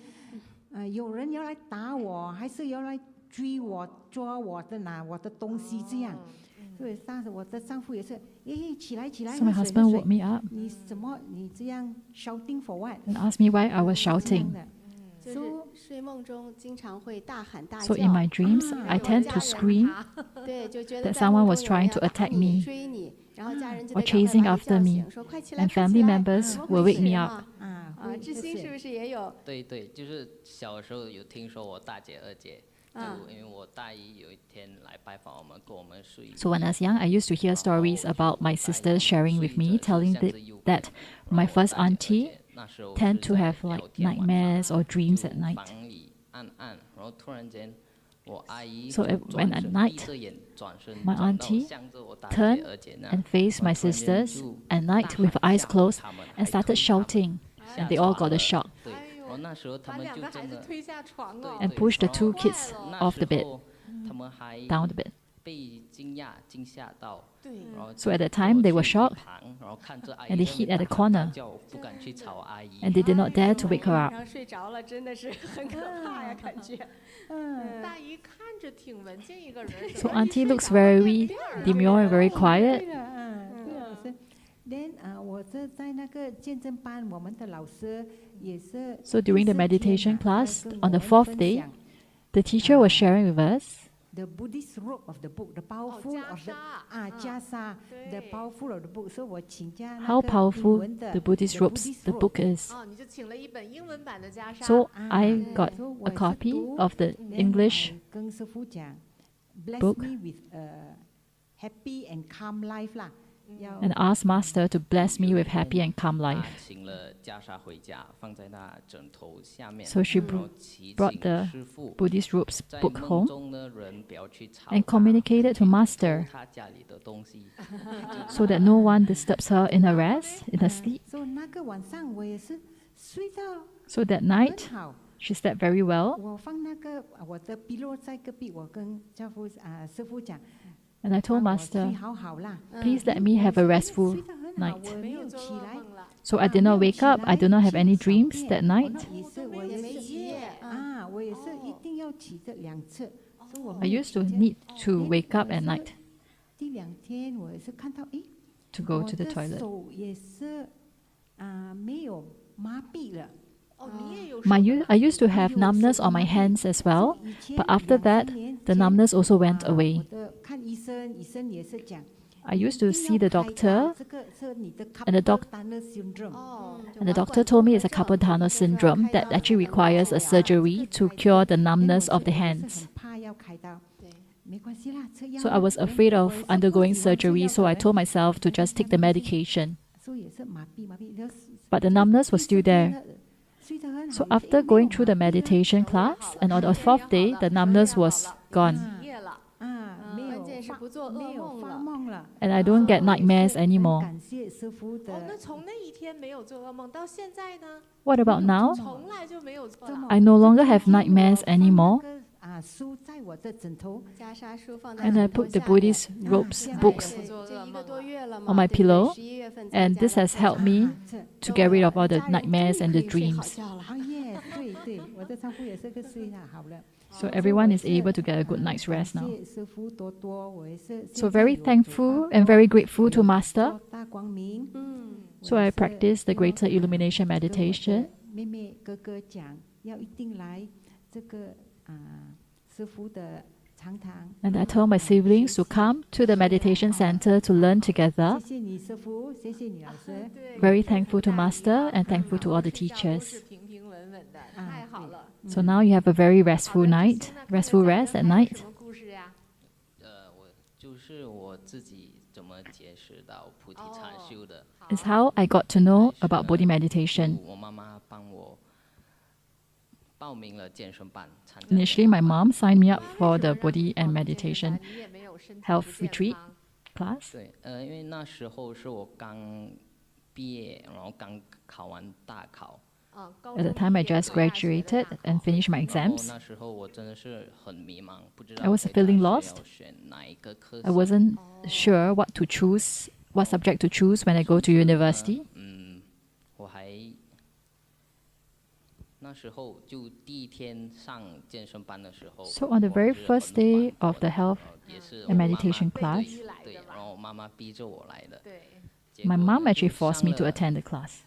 有人要来打我，还是要来追我抓我的拿我的东西这样。所以当时我的丈夫也是，起来 So my husband woke me up 你怎么你这样 shouting for what? and asked me why I was shouting. 就是睡梦中经常会大喊大叫。 So in my dreams, I tend to scream 对，就觉得 that 在梦 someone 中 was 有人 trying 要 to 打 attack 你 me 追你，然后家人就 or 得赶快 chasing 把你 after 叫 me, 醒，说快起来， and 快 family 起来， members 怎么 will 回 wake 事 me 啊？ up. 志兴是不是也有？对对，就是小时候有听说我大姐二姐，就因为我大姨有一天来拜访我们，跟我们睡。 So when I was young, I used to hear stories about my sisters sharing with me, telling that my first auntie tend to have like nightmares or dreams at night. 房里暗暗，然后突然间，我阿姨 So 就 when 转 at 身 night, 闭着眼转身 my 转到 auntie 向着我大姐 turned 二姐那， and faced my 然后突然间 sisters 就 at night 大 with 喊 eyes 吓 closed 他们 and 还 started 推他们 shouting, 下 and they all 床 got a 了 shock 对，然后那时候他把们就两个孩子真的推下床对了。 and 对 pushed the 然 two 后 kids 那 off 时 the bed, 候他们还 down the bed. 被惊讶惊吓到，然后 So at that time, they were 躲去一 shocked 旁，然后看着阿 and 姨 they 在 hid 那 at the 边大喊大 corner 叫，不敢去吵阿姨。 and they did not dare to wake her 晚 up. 上睡着了，真的是很可怕呀，感觉。大姨看着挺文静一个人。 So auntie looks very demure and very quiet. 对老师。Then 我是在那个健身班，我们的老师也是。 So during the meditation class, on the fourth day, the teacher was sharing with us The Buddhist Robe of the book, the powerful of the 袈裟 ，the powerful of the book。所以我请假那 how 个 powerful 英文的 the Buddhist Robes, the book is. 哦，你就请了一本英文版的袈裟。 So I got a copy of the English 跟师父讲 ，Bless book me with a happy and calm life 啦。 and asked Master to bless me with happy and calm 她 life. 请了袈裟回家，放在那枕头下面。 So she 然后祈 brought 请 the 师父 Buddhist Robes 在 book 梦 home 中的人不要去吵 and 她 communicated to 偷 Master 她家里的东西。 so that no one disturbs her in her rest, in her sleep. 所以那个晚上我也是睡到 So that 很 night, 好。 she slept very well, 我放那个我的 pillow 在隔壁，我跟师傅讲， and I told 我睡 Master, 好好啦。 please let me have a restful 睡得很好， night. 我没有起来。 So I did not wake up, I do not have any dreams that night. 也是我也是我也是一定要起这2次。所以我 I 没有 used to 起 need to wake up at night 第2天我也是看到，诶， to go 我 to the 的 toilet. 手也是没有麻痹了。 哦，你也有 I used to have numbness on my hands as well, but after that, the numbness also went 我 away. 的看医生，医生也是讲。 I used to see the doctor, 这个是你的 and the doc- carpal tunnel syndrome。 and the doctor told me it's a carpal tunnel syndrome that actually requires a surgery to cure the numbness of the hands. 很怕要开刀，没关系啦，吃药。 So I was afraid of undergoing surgery, so I told myself to just take the medication. 所以也是麻痹。 But the numbness was still there. 睡得很好。 So after going through the meditation class, and on the 4th day, the numbness was gone. 夜了。没有关键是不做噩没有梦了。发梦了。 And I don't get nightmares 很 anymore. 感谢师傅的。哦，那从那一天没有做噩梦到现在呢？ What about now? 从来就没有做了。 I no longer have nightmares anymore. 书在我的枕头，袈裟书放在 And I 枕头 put the 下面 Buddhist robes books 这1个多月了嘛 on my 对 pillow, 11月份参 and 加 this 的 has helped me to get rid of all the nightmares and the dreams. 哦耶，对对，我的丈夫也是个睡了好了。 So everyone is able to get a good night's rest now. 感谢师傅多多，我也是 So very thankful and very grateful to Master. 大光明。 So I practice the greater illumination meditation. 妹妹哥哥讲要一定来这个师傅的长堂。 And I tell my siblings to come to the meditation center to learn together. 谢谢你师傅，谢谢你老师。 Very thankful to Master and thankful to all the teachers. 平平稳稳的，太好了。 So now you have a very restful night, restful rest at night. 什么故事呀？我就是我自己怎么结识到菩提禅修的。 Is how I got to know about Bodhi meditation. 我妈妈帮我报名了健身班，参加。 Initially, my mom signed me up for the Bodhi and meditation health retreat class. 对，因为那时候是我刚毕业，然后刚考完大考。 At the time, I just graduated and finished my 然后 exams. 那时候我真的是很迷茫，不知道 I was 在大 feeling 学 lost. 要选哪一个科 I 系。 wasn't sure what to choose, what subject to choose when I go to university. 我还那时候就第1天上健身班的时候。 So on the very first day of the health 也是 and meditation class, 对，然后我妈妈逼着我来的。 my mom actually forced me to attend the class.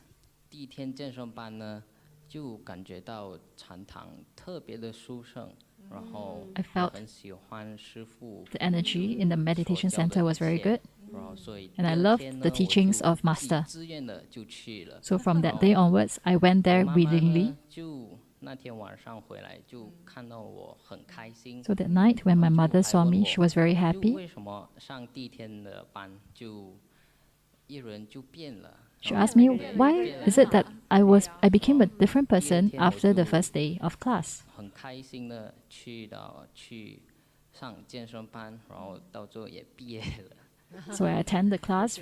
第1天健身班呢，就感觉到禅堂特别的殊胜，然后 I felt 很喜欢师父 the energy in the meditation 所教的 center was very 一切 good. 然后所以 And 第 I 二 loved 天 the 呢，我 teachings 就 of 自己 Master. 自愿的就去了。 So from 然 that 后 day onwards, I went 我 there 妈妈 willingly. 呢，就那天晚上回来就看到我很开心。 So that night, when my 然后 mother 就 saw 还问 me, 我 she was very 就 happy. 为什么上第一天的班就一人就变了？ She 然后 asked me, 对 why 变了 is it that I became a 然后 different 第二 person 天我 after the 就 first day of class? 很开心的去上健身班，然后到最后也毕业了。 So I attended the class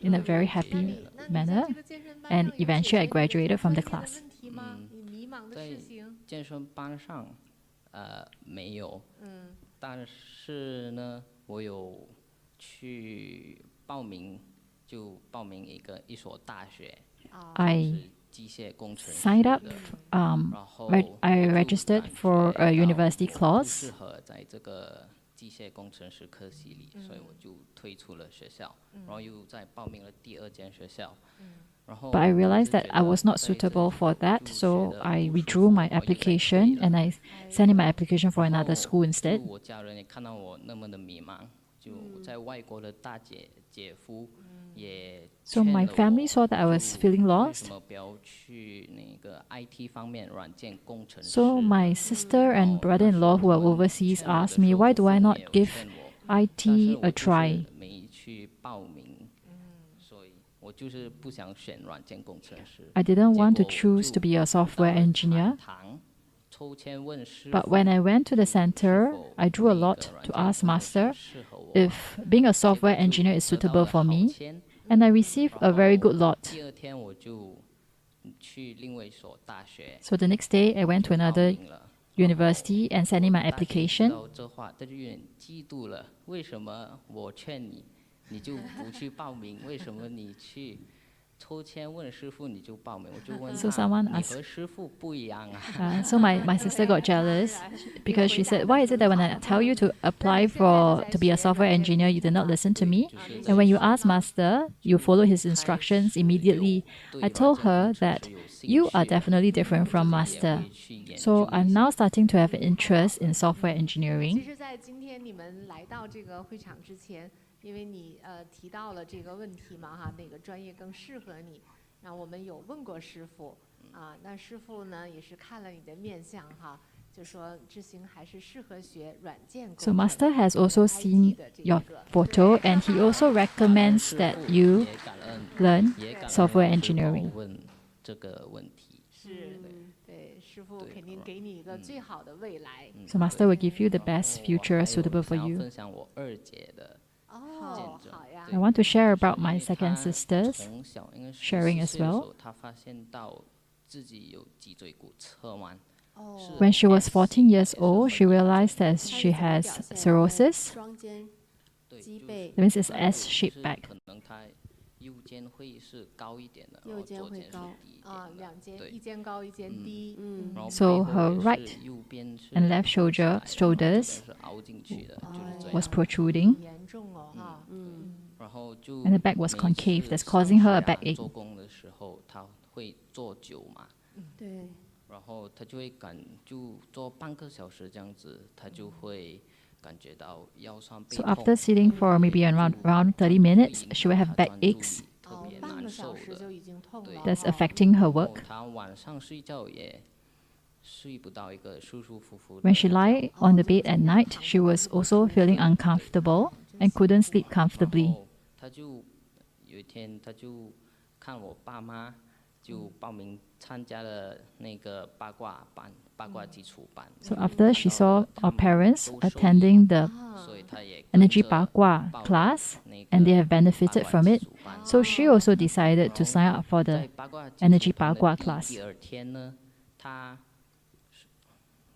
in a very happy manner, and eventually I graduated from the class. 在健身班上，没有，但是呢，我有去报名一所大学， I 是机械工程师 signed up, 的， um, 然后 I 我就 registered 感 for 觉 a 到 university 我不 course. 适合在这个机械工程师科系里，所以我就退出了学校，然后又再报名了第二间学校。 然后 But I 我 realized 就 that 觉 I 得 was not 在这里 suitable for that, 就 so 学得 I 不舒 withdrew 服 my 我又再退 application 了 and I sent in my application for 然 another 后 school 就 instead. 我家人也看到我那么的迷茫，就在外国的大姐夫也 So 劝 my 了 family 我 saw that I was 就 feeling 为 lost. 什么不要去那个 IT 方面软件工程师？ So my sister 然 and 后那时 brother-in-law 候 who 他 are 们 overseas 劝我的 asked 时 me, 候， why 我 do I 父母 not 也有 give 劝我，但是 IT 我 a 就是 try? 没去报名，所以我就是不想选软件工程师。 I didn't 结 want to 果我 choose 就 to be a 到 software 了 engineer. 禅堂，抽签问师 But 傅 when I went to the 就是 center, 是否 I drew a 那 lot 个软 to 件 ask 工程 Master 师适合我， if being a 结果 software 就 engineer is 得到 suitable 了 for 好 me, 签。 and I received 然 a very 后 good lot. 第二天我就去另外一所大学 So the next day, I went to 就报 another 名了。 university and sent in my 大姐知 application. 道这话，她就有点嫉妒了。为什么我劝你，你就不去报名？为什么你去抽签问师傅你就报名？我就问 So 她， someone 你 asked- 和师傅不一样啊。 So my sister got jealous because she said, why is it that when I tell you to apply to be a software engineer, you did not listen to me? And when you ask Master, you follow his instructions immediately. I told her that you are definitely different from Master. So I'm now starting to have an interest in software 其 engineering. 实，在今天你们来到这个会场之前，因为你提到了这个问题嘛哈，哪个专业更适合你？然后我们有问过师傅啊，那师傅呢也是看了你的面相哈，就说志行还是适合学软件工 So 程 Master has also IT seen 的这 your 个 photo and he also recommends 师 that 傅 you 也感恩 learn 也感恩 software 老师帮我 engineering. 问这个问题。是对师傅对肯定给你一个最好的未来。 So Master will give you the 然 best 后 future 还有 suitable for 想要 you. 分享我二姐的见哦，证。好呀 I。want to share 就是 about 因 my 为 second 她 sisters 从小应该是 sharing 14 as 岁的时 well. 候，她发现到自己有脊椎骨侧弯。哦，是 When she was 14 years 也是 old, 很 she 严重 realized 的 that 它 she 是怎么 has 表现 cirrhosis. 双肩、对，就是脊背 That means it's 还有 S-shaped 就是 back. 可能她右肩会是高一点的，然右后左肩是肩会高低一啊，点的。两肩，对一肩高，一肩嗯低。然后 So 背后 her 也 right 是右边是 and left 凸起来的，然后左边 shoulders 是凹进去的，就是这 was 样。 protruding 很严重哦哈。然后就 and the back was 每 concave, 次 that's 上 causing her a 学啊 backache. 做工的时候，她会坐久嘛，对，然后她就会就做半个小时这样子，她就会感觉到腰酸背 So 痛。 after sitting for maybe around 30 minutes, she will have backaches 特别半个难受的小时就。已经痛了。 that's 哈 affecting her 然后 work. 她晚上睡觉也睡不到一个舒舒服服的 When she 觉。 lie on the bed at night, she was also feeling uncomfortable and couldn't sleep 然 comfortably. 后她就有一天，她就看我爸妈就报名参加了那个八卦班、八卦基础班。 So after she 看到 saw 了他 our 们 parents 都受益 attending the 所以她也跟 Energy 着 Bagua 报了 class 那 and they 个 have benefited 八卦 from 基 it, 础班 so she also decided to sign up for 在 the 八卦基 Energy 础班的 Bagua 第 class. 二天呢，她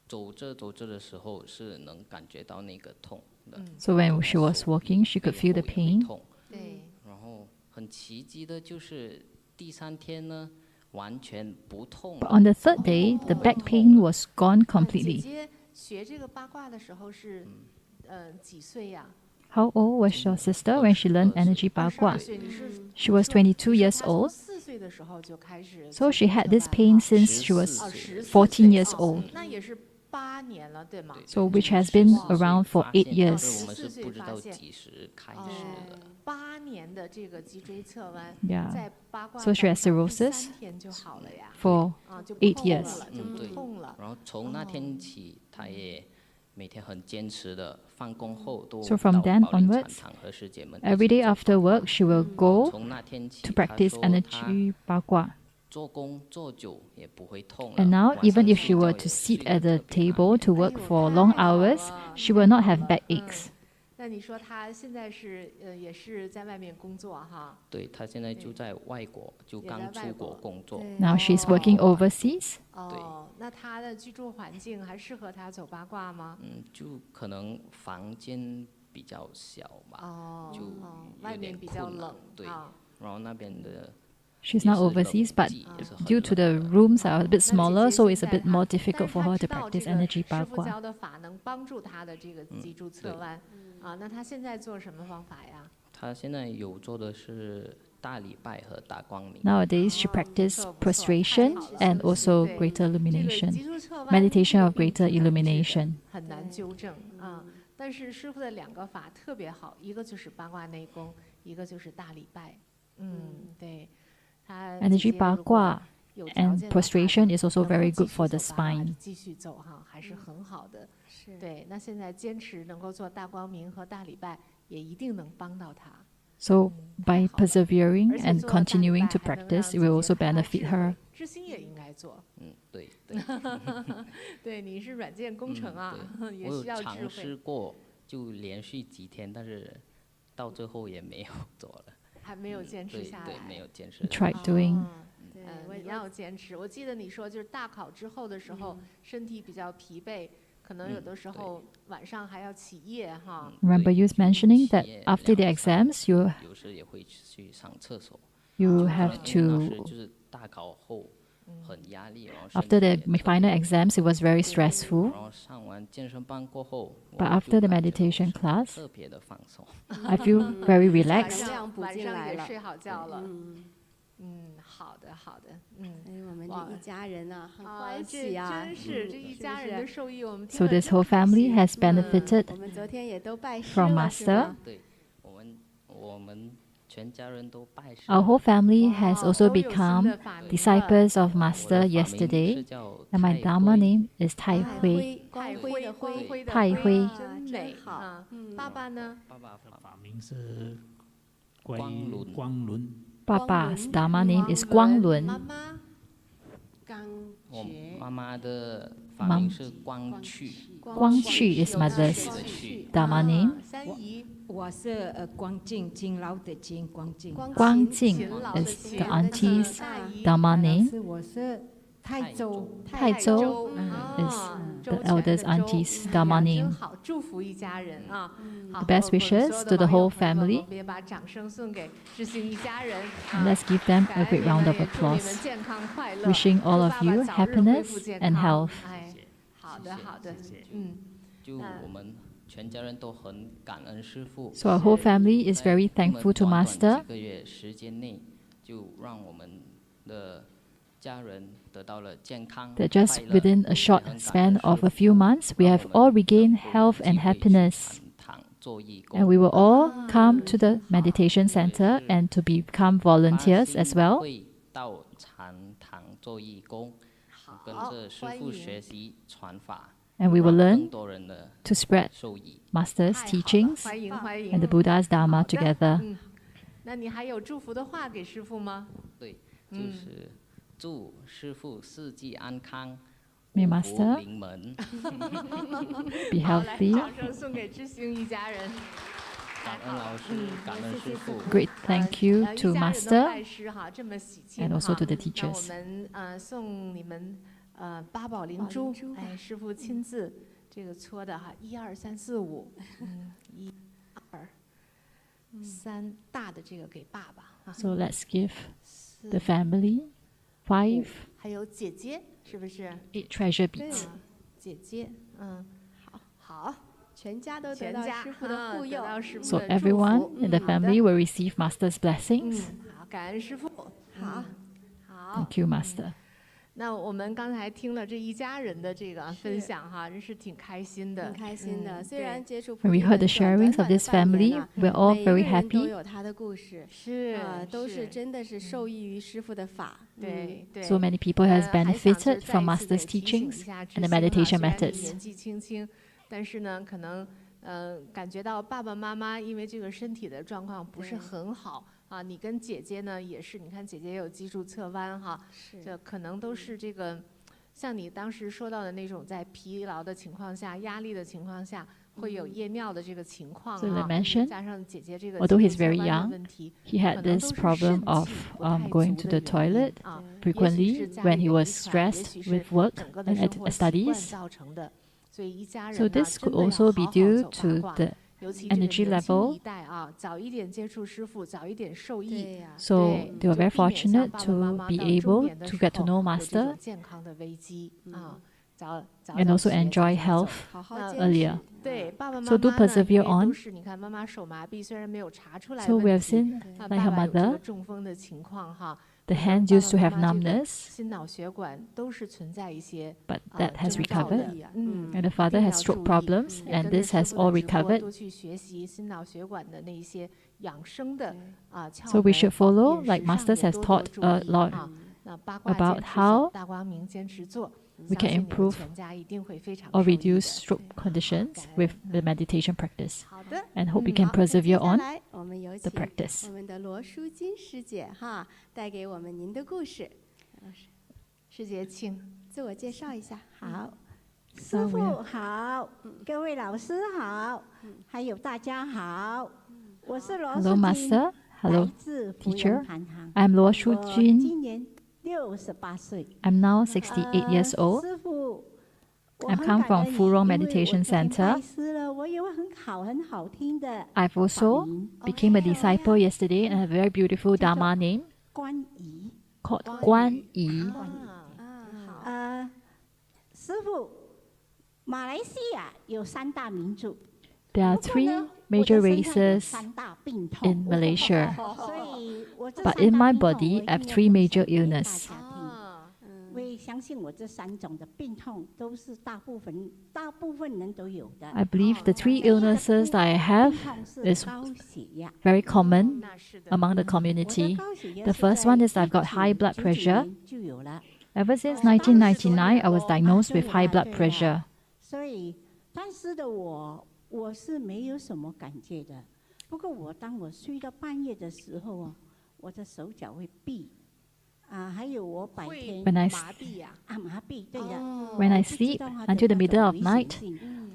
走着走着的时候是能感觉到那个痛的。 So when she was walking, she could feel the 背后也会 pain. 痛。对，然后很奇迹的就是第三天呢，完全不痛 But 了。 on the third day, the back pain was gone 姐 completely. 姐学这个八卦的时候是几岁呀？ How old was your sister when she learned Energy 22 Bagua? 岁。你是 She was 22 years old. 4岁的 So she had this pain since she was 14 years old. So which has been around for 8 years. Yeah. So she has cirrhosis for 8 years. 然后从那天起，她也每天很坚持的，放工后都 So from then 到保龄 onwards, 禅堂和师姐们 every day after work, she will go 从那天起 to practice 她说她 energy Bagua. 做工做久也不会痛了。 And now, 晚 even 上 if 睡 she 觉 were 也 to 睡 sit 得 at the 特别安 table to work for long hours, she will not have backaches. 那你说她现在是也是在外面工作哈？对，她现在就在外国，就刚出国工作。 Now she's working overseas. 哦，那她的居住环境还适合她走八卦吗？就可能房间比较小吧，就外面比较冷。对，然后那边的。 She's now overseas, but due to the rooms are a bit smaller, so it's a bit more difficult for her to practice energy 师傅 Bagua. 教的法能帮助她的这个脊柱侧弯那她现在做什么方法呀？她现在有做的是大礼拜和大光明。 Nowadays, she practices prostration and also greater illumination, meditation of greater illumination. 很难纠正但是师傅的2个法特别好，一个就是八卦内功，一个就是大礼拜。对。 Energy Bagua and prostration is also very good for the spine. 继续走哈，还是很好的。对，那现在坚持能够做大光明和大礼拜，也一定能帮到她。 So by persevering and continuing to practice, it will also benefit her. 知心也应该做。对。对，你是软件工程啊，也需要智慧。我有尝试过，就连续几天，但是到最后也没有做了。 还没有坚持下来，对，没有坚持。 Tried doing. 你要坚持。我记得你说，就是大考之后的时候，身体比较疲惫，可能有的时候晚上还要起夜哈。Remember you mentioning that after the exams, you 有时也会去上厕所。 You have to. 就是大考后很压力， After the final exams, it was very stressful. 然后上完健身班过后 But after the meditation class, 特别的放松。 I feel very relaxed. 晚上也睡好觉了。好的好的。我们这一家人啊，很欢喜啊！真是这一家人的受益，我们 So this whole family has benefited 我们昨天也都拜师 from 了，是吧？ Master. 对，我们全家人都拜师。 Our whole family has also become disciples of Master yesterday, and my Dharma name is Tai Hui. 太辉的辉，太辉真美啊！爸爸呢？爸爸的法名是光伦。 Papa's Dharma name is Guang Lun. 我妈妈的法名是光趣。 Guang Qu is mother's Dharma name. 我是光静，勤劳的勤，光静。Guang Jing is the auntie's Dharma name. 我是泰州。Tai Zhou is the eldest auntie's Dharma name. 好，祝福一家人啊！ The best wishes to the whole family. 我们也把掌声送给知心一家人。 And let's give them a great round of applause. 健康快乐。 Wishing all of you happiness and health. 好的好的，就我们全家人都很感恩师父。 So our whole family is very thankful to 短 Master. 几个月时间内，就让我们的家人得到了健康。 That just within a short span of a few months, we have all regained health and happiness. And we will all come to the meditation center and to become volunteers as well. 会到禅堂做义工，跟着师父学习传法。 And we will learn 更多人的 to spread 受益。 Master's teachings 欢迎欢迎 and the Buddha's Dharma together. 那你还有祝福的话给师父吗？对，就是祝师父四季安康。 May Master 临门 be healthy. 掌声送给知心一家人。感恩老师，感恩师父。 Great thank you to 一家人的 Master 拜师哈，这么喜庆 and also to the 那我 teachers. 们送你们8宝灵珠，哎，师父亲自这个搓的哈，1、2、3、4、5，1、2、3，大的这个给爸爸。 So let's give the family 5. 还有姐姐，是不是 8 treasure beads. 姐姐，好，全家都得到师父的护佑。 So everyone in the family will receive Master's blessings. 好，感恩师父。好， Thank you, Master. 那我们刚才听了这一家人的这个分享哈，真是挺开心的。挺开心的。虽然接触 When we heard the sharings of this family, we're all very 每个人都 happy. 有他的故事，是都是真的是受益于师父的法。对对。 So many people has benefited from Master's teachings and the meditation methods. 年纪轻轻，但是呢，可能感觉到爸爸妈妈因为这个身体的状况不是很好。啊，你跟姐姐呢也是，你看姐姐也有脊柱侧弯哈，这可能都是这个，像你当时说到的那种在疲劳的情况下、压力的情况下会有夜尿的这个情况啊， So they mentioned, 加上姐姐这个 although 脊 he's 柱侧 very 弯的 young, 问题， he had 可能 this 都是 problem 肾 of 气不太 going 足 to 的 the 原因 toilet 啊， frequently 也许是家 when 里 he 的 was 遗传，也 stressed 许是 with work 整个的 and 生 at 活习惯 studies. 造成的，所以一家 So 人呢 this 真 could 的要 also 好 be 好 due 走八 to 卦。 the 尤其这个 energy 年轻 level. 一代啊，早一点接触师父，早一点受益， So they were very fortunate to be able to get to know Master 健康的危机啊，早 and also enjoy health 好好 earlier. 对，爸爸妈 So 妈 do 呢， persevere 因为 on. 都是你看妈妈手麻痹，虽然没有查出来 So we 问 have 题， seen 那 like 爸 her 爸有这个 mother, 中风的情况哈。 the 可能 hands 爸 used to 爸 have 妈妈这个 numbness, 心脑血管都是存在一些 but that has 征兆的 recovered. 嗯， And the father 一定 has 要 stroke 注意 problems, 也 and 跟着 this 师 has 父的 all 直播 recovered. 多去学习心脑血管的那一些养生的窍 So we 门 should follow, 饮 like 食上 Masters 也 has 多 taught 注 a 意 lot 啊。那八卦 about 坚持 how 走，大光明坚持做， we 相 can 信你们 improve 全家一定会非常 or 受益 reduce 的。 stroke conditions with the meditation practice. 好的， And hope we can 好，那接 persevere 下 on 来我们有 the 请 practice. 我们的罗淑金师姐哈，带给我们您的故事。老师，师姐请自我介绍一下。好，师父好，各位老师好，还有大家好，我是罗 Hello, 淑金， Master. 来 Hello, 自福 teacher. 永堂堂。 I'm Luo Shu 我 Jin. 今年68岁。 I'm now 68 years old. 师父，我 I'm 很 come 感 from 恩你 Furong 因为我 Meditation 昨天 Center. 拜师了，我有很好听的 I've also became a disciple yesterday and have a very beautiful Dharma name 关仪。 called Guan Yi. 师父，马来西亚有3大民族。 There are 3 major races in Malaysia, 所以我这 but 3 in 大 my 病痛 body 我 I have 一定 3要 major 分享给 illness. 大家听。我也相信我这3种的病痛都是大部分人都有的。 I believe the 3 illnesses that I have 病痛是 is 高血压。 very common among the community. The first one is I've got high blood pressure. 就有了。 Ever since 1999, I was diagnosed with high blood pressure. 所以当时的我是没有什么感觉的。不过当我睡到半夜的时候啊，我的手脚会痹。还有我白天 When I 麻痹呀，麻痹，对的。 When I sleep until the middle of night,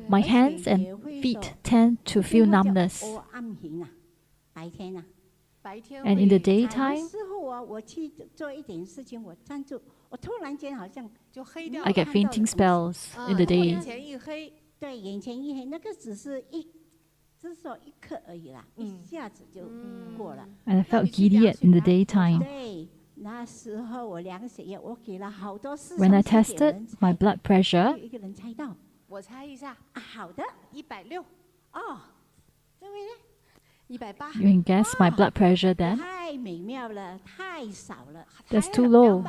my hands and feet tend to feel numbness. 我暗醒啊，白天啊。白天 And in the 会 daytime, 之后啊，我去做一点事情，我站住，我突然间好像就黑掉 I 了。 get fainting spells in the 眼 day. 前一黑，对，眼前一黑，那个只是说一刻而已啦，一下子就过了。 And I felt giddy in the daytime. 对，那时候我量血压，我给了好多试 When I 上去给 tested 人猜 my blood 没 pressure, 有一个人猜到。我猜一下，好的， 160，哦，这位呢？ 180。 you can guess my blood pressure then. 太美妙了，太少了。 That's too low.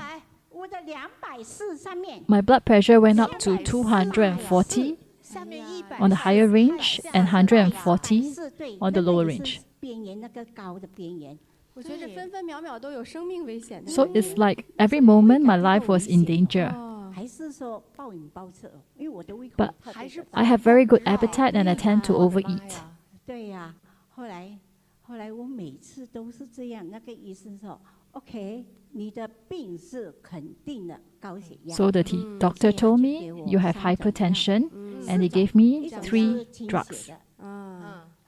我的240上面。 My blood pressure went up to 240下面on the higher range and 140是对 on the lower range. 边缘那个高的边缘。我觉得这分分秒秒都有生命危险的。 So it's like every moment my life was in danger. 还是说暴饮暴吃？因为我的胃口 But 特别的 I have very good appetite and I tend to overeat. 对呀，后来我每次都是这样，那个医生说 ，OK， 你的病是肯定的高血压。 So the doctor told me you have hypertension and he gave me 3 drugs.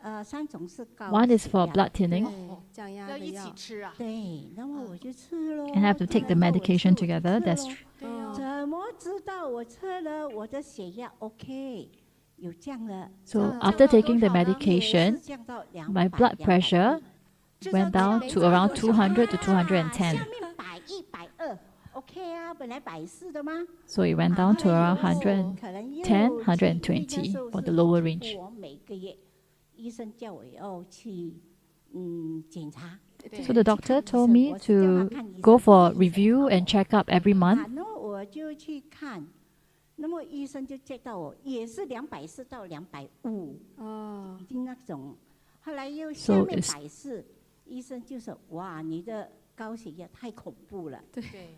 3种是高。 One is for blood thinning 降压要一起的药。吃啊。对，那么我就吃咯。 and I have to take the medication together. That's 怎么知道我吃了我的血压 OK， 有降了。 so after taking the medication, 降到 my blood pressure went down to around 200 to 210. 下面100、120 OK 啊，本来140的吗？ So it went down to around 可能又 110, 120 去那时候 for 是 the lower range. 我每个月医生叫我要去检查。So the doctor told me to go for review and check up every month. 那么我就去看，那么医生就接到我也是240到250，已经那种，后来又下面140，医生就说哇，你的高血压太恐怖了。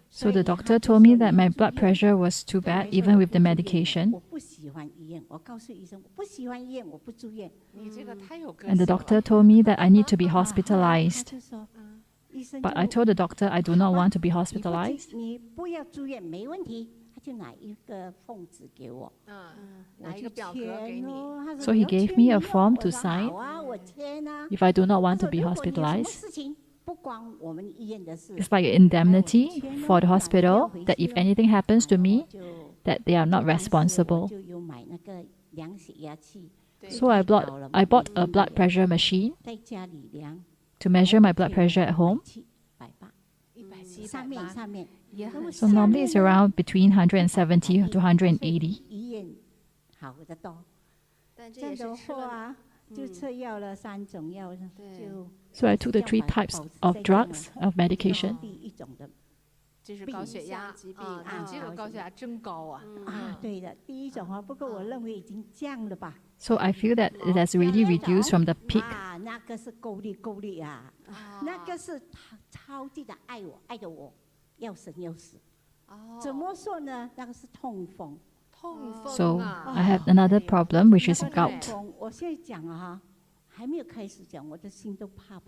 So the doctor told me that my blood pressure was too bad, even with the medication. 我不喜欢医院，我告诉医生我不喜欢医院，我不住院。你这个太有个 And the 性了。 doctor told me that I need to be 他 hospitalized. 就说，医生 But I told the doctor I do not want to be 你不 hospitalized. 你不要住院没问题，他就拿一个奉纸给我，拿一个表格给你。 So he gave me a form to sign 好啊，我签啊。 if I do not want to be 如果你有什么 hospitalized. 事情不关我们医院的事， It's like an indemnity for the hospital that if anything happens to me, that they are not 我 responsible. 就有买那个量血压器， So I bought a blood pressure machine 在家里量， to measure my blood pressure at home. 170、180，上面也很 So normally it's around between 170 to 180. 医院好得多。但这这样的也是吃了话就吃药了3种药，就 So I took the 3 types of drugs of medication. 第一种的这是高血压疾病啊，你这个高血压真高啊。对的，第一种不过我认为已经降了吧。 So I feel that it has really reduced from the peak. 那个是够力啊，那个是超级的爱我，爱的我要生要死。怎么说呢？那个是痛风。痛风 So 啊。 I have another problem, which is gout. 我现在讲还没有开始讲，我的心都怕了。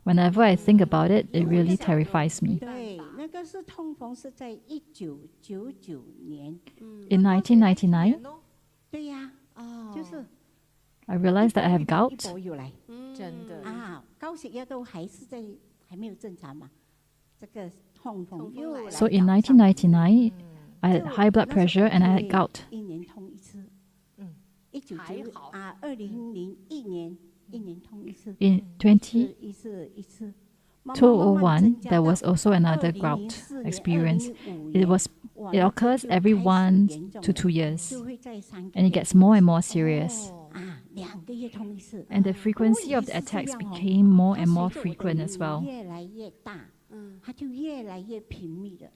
Whenever I think about it, it really terrifies me. 对，那个是痛风，是在1999年。 In 1999, 对呀，就是 I realized that I have 一 gout. 波又来。真的高血压都还没有正常嘛，这个痛风又来。 So in 1999, I had high blood pressure and I had gout. 一年痛一次。2001年一年痛一次。 In 2001, there was also another gout experience. It occurs every 1 to 2 years, and it gets more and more serious. 2个月痛一次。 And the frequency of the attacks became more and more frequent as well. 越来越大，它就越来越频密的。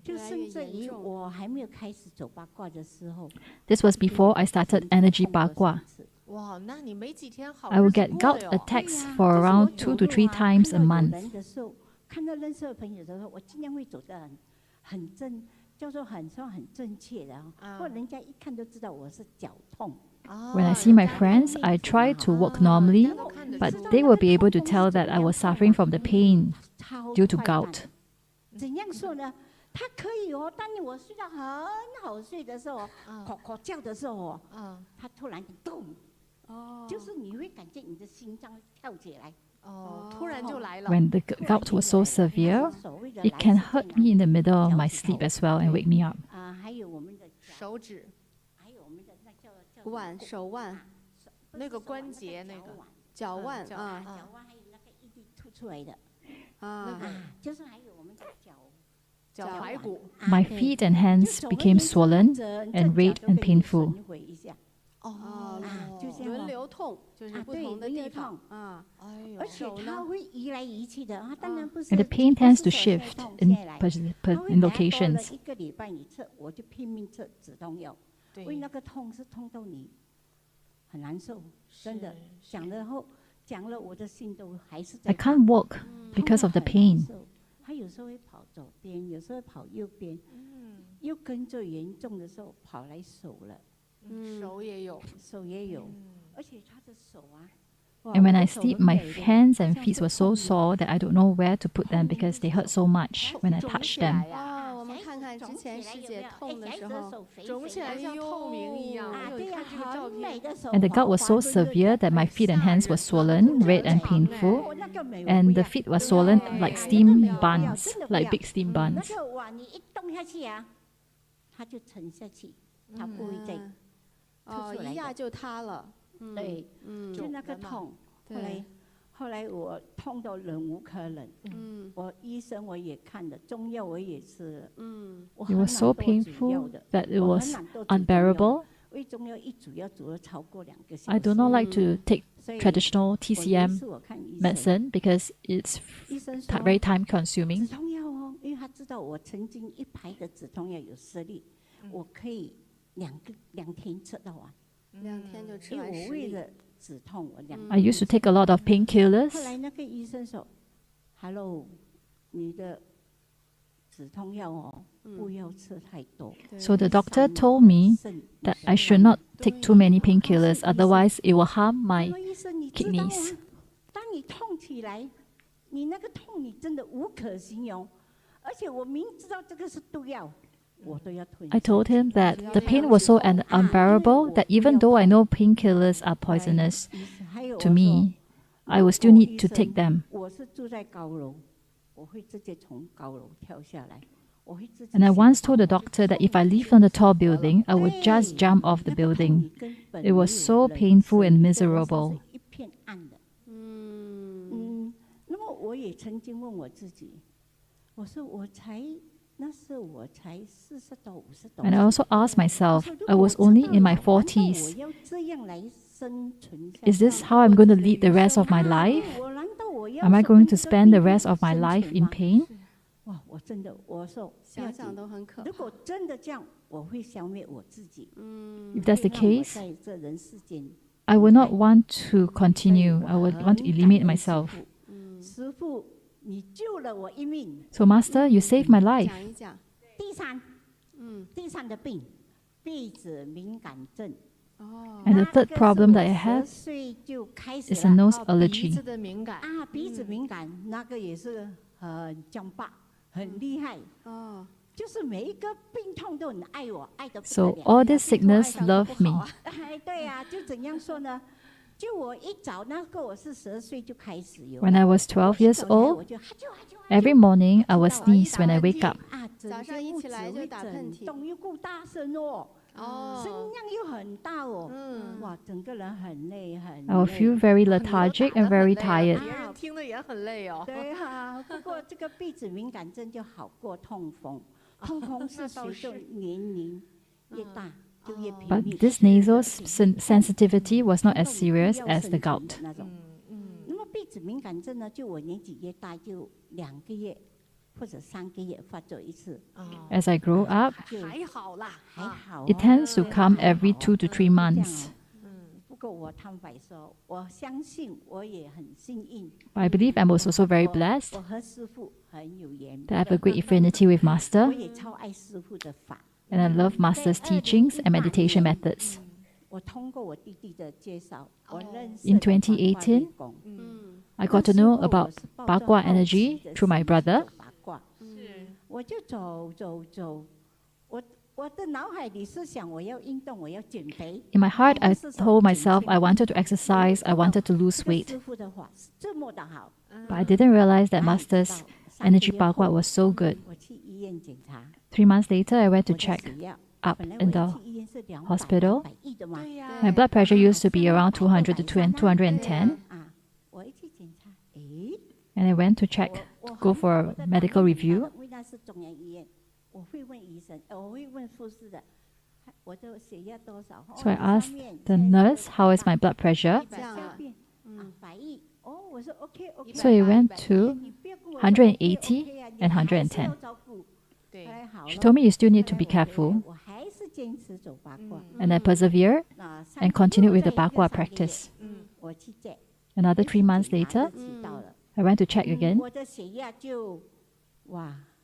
就甚至于我还没有开始走八卦的时候， This was before I started energy Bagua. 哇，那你没几天好 I would 日子 get 过 gout 了哟。 attacks for around 2 to 3 times a month. 看到认识的朋友的时候，我尽量会走得很正，叫做很正确的或人家一看都知道我是脚痛。 When I see my friends, I try to walk normally, but they will be able to tell that I was suffering from the pain due to gout. 怎样说呢？他可以当我睡到很好睡的时候，口叫的时候他突然动，就是你会感觉你的心脏跳起来。突然就来了。 When the gout was so severe, it can hurt me in the middle of my sleep as well and wake me up. 还有我们的手指，还有我们的那叫手腕，那个关节那个脚腕脚腕还有那个一滴凸出来的就是还有我们的脚踝骨。 My feet and hands became swollen and red and painful. 轮流痛，就是不同的地方而且它会移来移去的当然不是。 And the pain tends to shift in locations. 1个礼拜一次，我就拼命吃止痛药，因为那个痛是痛到你很难受，真的。讲了，我的心都还是在。 I can't walk because of the pain. 他有时候会跑左边，有时候跑右边，又跟着严重的时候跑来手了，手也有，而且他的手And when I sleep, my hands and feet were so sore that I don't know where to put them because they hurt so much when I touch them. 我们看看之前师姐痛的时候，肿起来像透明一样。对呀，很美的手。 And the gout was so severe that my feet and hands were swollen, red and painful, and the feet were swollen like steam buns, like big steam 那 buns. 个哇，你一动下去它就沉下去，它不会再吐出来一压就塌了。对，就那个痛。后来我痛到忍无可忍。我医生我也看了，中药我也吃了。It was so painful that it was unbearable. I do not like to take traditional TCM medicine because it's very time consuming. 止痛药哦，因为他知道我曾经一排的止痛药有10粒，我可以2天吃到完。2天就吃因完10粒。为我为了止痛，我I used to take a lot of painkillers. 后来那个医生说 ：“Hello， 你的止痛药哦，不要吃太多。” So the doctor told me that I should not take too many painkillers, otherwise it will harm my 医生，你知道吗 kidneys. 当你痛起来，你那个痛你真的无可形容，而且我明知道这个是毒药，我都要吞。 I told him that the pain was so unbearable that even though I know painkillers are poisonous to me, I will still need to take them. 我是住在高楼，我会直接从高楼跳下来。 And I once told the doctor that if I live on the tall building, I would just jump off the building. It was so painful and miserable. 那么我也曾经问我自己，我说那时我才40到50多。 And I also asked myself, I was only in my 40s. Is this how I'm going to lead the rest of my life? Am I going to spend the rest of my life in pain? 哇，我真的，我说想想都很可怕。如果真的这样，我会消灭我自己。If that's the case, 在这人世间， I would not want to continue. I would want to eliminate myself. 师父，你救了我一命。 So, Master, you saved my life. 讲一讲。第三的病，鼻子敏感症。 And the third problem that I have is a nose allergy. 鼻子敏感，那个也是很僵巴，很厉害。就是每一个病痛都很爱我，爱得不得了。 So all this sickness love me. 对呀，就怎样说呢？就我一早那个我是12岁就开始有。 When I was 12 years old, every morning I would sneeze when I wake up. 早上一起来就打喷嚏，动又够大声哦，声量又很大哦，哇，整个人很累很累。 I will feel very lethargic and very tired. 别人听的也很累哦。对啊，不过这个鼻子敏感症就好过痛风，痛风是随着年龄越大。 But this nasal sensitivity was not as serious as the gout. 那么鼻子敏感症呢，就我年纪越大，就2个月或者3个月发作一次。 As I grow up, 还好啦，还好。 it tends to come every 2 to 3 months. 不过我坦白说，我相信我也很幸运。 I believe I was also very blessed 我和师父很有缘。 that I have a great affinity with Master. 我也超爱师父的法。 And I love Master's teachings and meditation methods. 我通过我弟弟的介绍，我认识 In 2018, I got to know about Bagua energy through my brother. 我就走，我的脑海里是想我要运动，我要减肥。 In my heart, I told myself I wanted to exercise, I wanted to lose weight. 师父的话是这么的好。 But I didn't realize that Master's energy Bagua was so good. 我去医院检查。 3 months later, I went to check up in the hospital. My blood pressure used to be around 200 to 210. And I went to check, to go for a medical review. So I asked the nurse, how is my blood pressure? So it went to 180 and 110. She told me you still need to be careful. And I persevered and continued with the Bagua practice. Another 3 months later, I went to check again.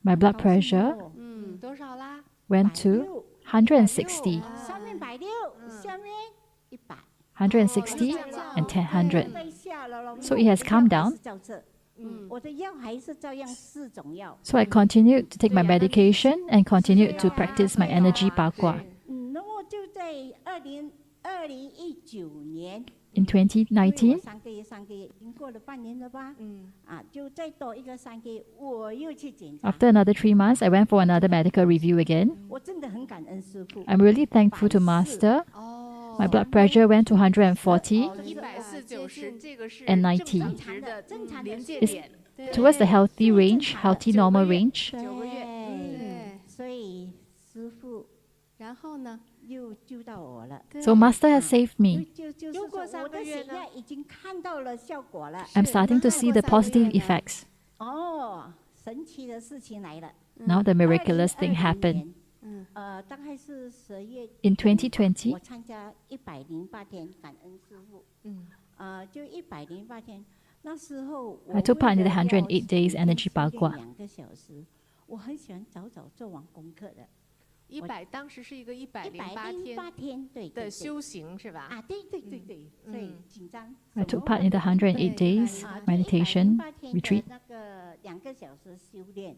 My blood pressure went to 160. 160 and 100. So it has come down. So I continued to take my medication and continued to practice my energy Bagua. In 2019, after another 3 months, I went for another medical review again. I'm really thankful to Master. My blood pressure went to 140 and 90. It's towards the healthy range, healthy normal range. 又救到我了。So Master has saved me. 就是说我的血压已经看到了效果了。I'm starting to see the positive effects. 哦，神奇的事情来了。 Now the miraculous thing happened. 大概是10月。In 2020, 我参加108天感恩师父。就108天，那时候 I took part in the 108 days energy Bagua. 2个小时，我很喜欢早早做完功课的。当时是一个108天的修行是吧？啊，对，所以紧张。I took part in the 108 days meditation retreat. 那个2个小时修炼。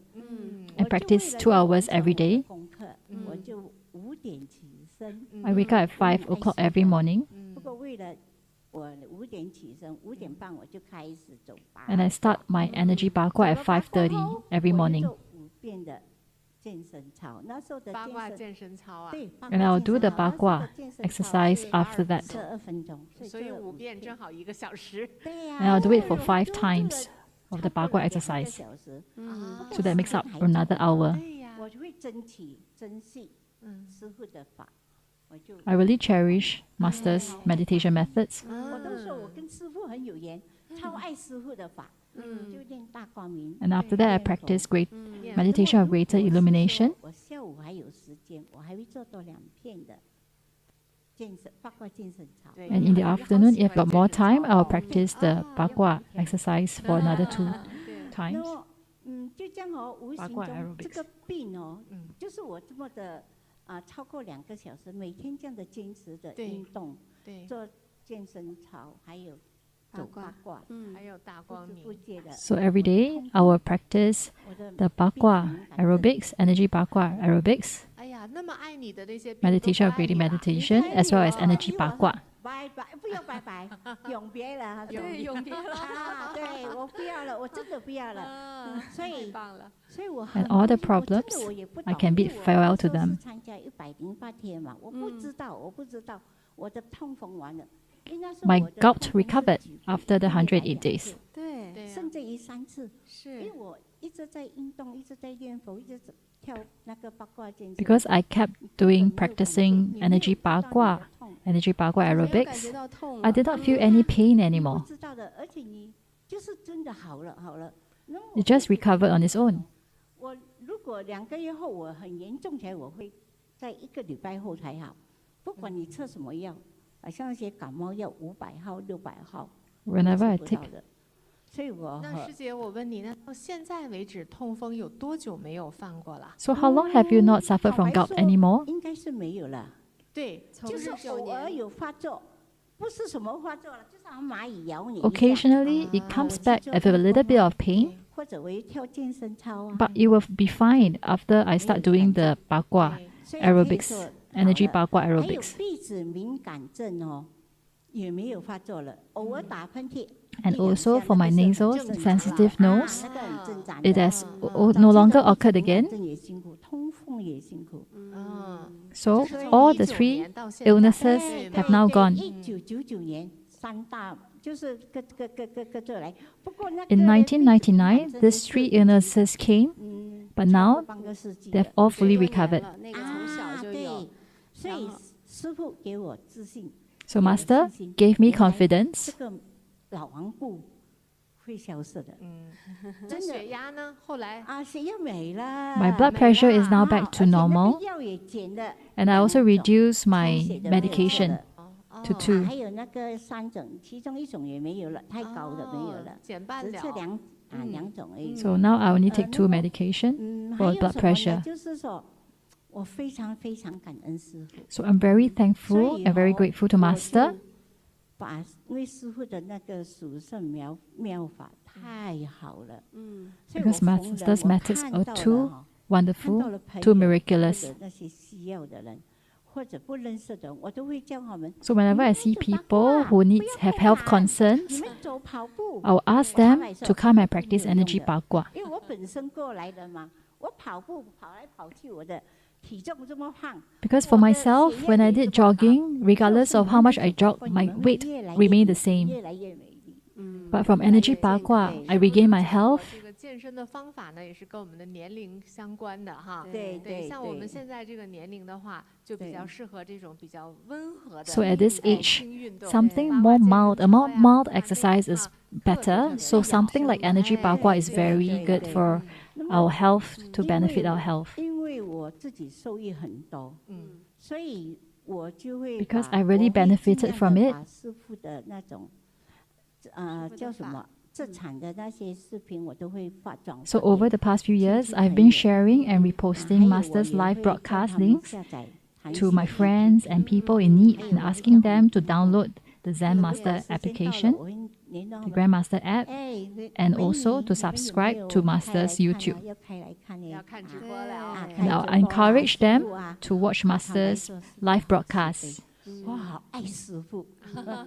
I practice 2 hours every day. 功课，我就5点起身。I wake up at 5 o'clock every morning. 不过为了我5点起身，5点半我就开始走吧。 And I start my energy Bagua at 5:30 every morning. 5遍的健身操，那时候的八卦健身操啊。对。And I'll do the Bagua exercise after that. 12分钟。所以5遍正好1个小时。对呀。 And I'll do it for 5 times of the Bagua exercise. So that makes up another hour. 我就会珍惜师父的法。 I really cherish Master's meditation methods. 我都说我跟师父很有缘，超爱师父的法，就练大光明。 And after that, I practice great meditation of greater illumination. 我下午还有时间，我还会做多2遍的八卦健身操。 And in the afternoon, if I've got more time, I'll practice the Bagua exercise for another 2 times. 就这样哦，无形中这个病哦，就是我这么的。 超过2个小时，每天这样的坚持的运动，做健身操，还有走八卦，还有大光明。 So every day, I will practice the Bagua aerobics, energy Bagua aerobics, 哎呀，那么爱你的那些 meditation of greater meditation, as well as energy Bagua. 拜拜，不要拜拜，永别了，对，永别了啊！对，我不要了，我真的不要了。所以我 And all the problems, I can bid farewell to them. 参加108天嘛，我不知道，我的痛风完了。 My gout recovered after the 108 days. 对，甚至于3次。是。因为我一直在运动，一直在练佛，一直跳那个八卦健身。Because I kept practicing energy Bagua aerobics, I did not feel any pain anymore. 知道的，而且你就是真的好了。 It just recovered on its own. 我如果2个月后我很严重起来，我会在1个礼拜后才好。不管你吃什么药。 像那些感冒药500号、600号 ，Whenever I take， 所以我那师姐，我问你，那到现在为止，痛风有多久没有犯过了 ？So how long have you not suffered from gout anymore? 应该是没有了。对，就是偶尔有发作，不是什么发作了，就是好像蚂蚁咬你。 Occasionally, it comes back with a little bit of pain. 或者我一跳健身操啊。 But it will be fine after I start doing the Bagua aerobics. Energy Bagua aerobics. 鼻子敏感症哦，也没有发作了，偶尔打喷嚏。 And also for my nasal sensitive nose, it has no longer occurred again. So all the 3 illnesses have now gone. In 1999, these 3 illnesses came, but now they've all fully recovered. So Master gave me confidence. 老顽固会消失的。那血压呢？后来血压没了。My blood pressure is now back to normal, and I also reduced my medication to 2. 还有那个3种，其中1种也没有了，太高的没有了，减半了。只是2种而已。 So now I only take 2 medication for blood pressure. 就是说，我非常非常感恩师父。 So I'm very thankful and very grateful to Master. 因为师父的那个属圣妙法太好了。 Because Master's methods are too wonderful, too miraculous. 那些需要的人或者不认识的人，我都会叫他们。 So whenever I see people who have health concerns, I will ask them to come and practice energy Bagua. 因为我本身过来的嘛，我跑步跑来跑去，我的。 Because for myself, when I did jogging, regardless of how much I jogged, my weight remained the same. But from energy Bagua, I regained my health 健身的方法呢，也是跟我们的年龄相关的哈。对，像我们现在这个年龄的话，就比较适合这种比较温和的 So at this age, 轻运动。something more mild, a more mild exercise is better. So something like energy Bagua is very good for our health, to benefit our health. 因为我自己受益很多，所以我就会 Because I really benefited from it. 把师父的那种叫什么？ 自产的那些视频我都会发转发。 So over the past few years, I've been sharing and reposting Master's live broadcast links to my friends and people in need and asking them to download the Zen Master application, the Grandmaster app, and also to subscribe to Master's YouTube. And I encourage them to watch Master's live broadcasts. 我好爱师父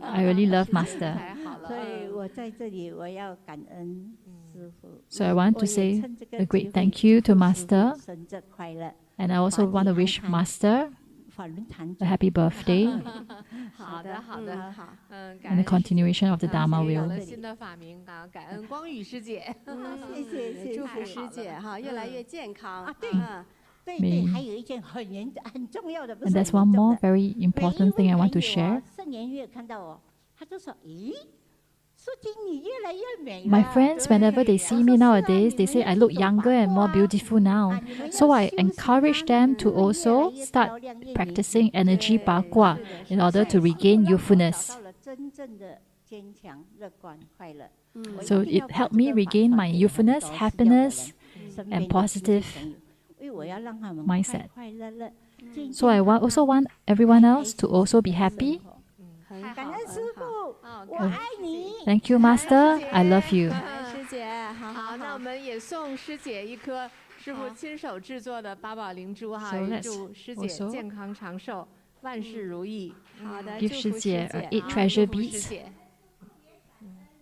I really love Master. 所以我在这里我要感恩师父 So I want to say a great thank you to Master, 生日快乐 and I also want to wish Master 法轮坛 a happy birthday 好的，好的，好，and the continuation of the Dharma 有 wheel. 了新的法名啊，感恩光宇师姐，谢谢，祝福师姐哈，越来越健康啊，对，对，还有一件很重要的， And there's one more very important thing I want to share. 圣年月看到我，他就说：“咦，素锦你越来越美了。” My friends, whenever they see me nowadays, they say I look younger and more beautiful now. So I encourage them to also start practicing energy Bagua in order to regain youthfulness. 到了真正的坚强、乐观、快乐。 So it helped me regain my youthfulness, happiness, and positive mindset. So I also want everyone else to also be happy. 感恩师父，我爱你。 Thank you, Master. I love you. 师姐，好，那我们也送师姐一颗师傅亲手制作的八宝灵珠哈， So 也 let's 祝师姐 also 健康长寿，万事如意。好的， Give 师姐 8 treasure 祝福师 beads 姐。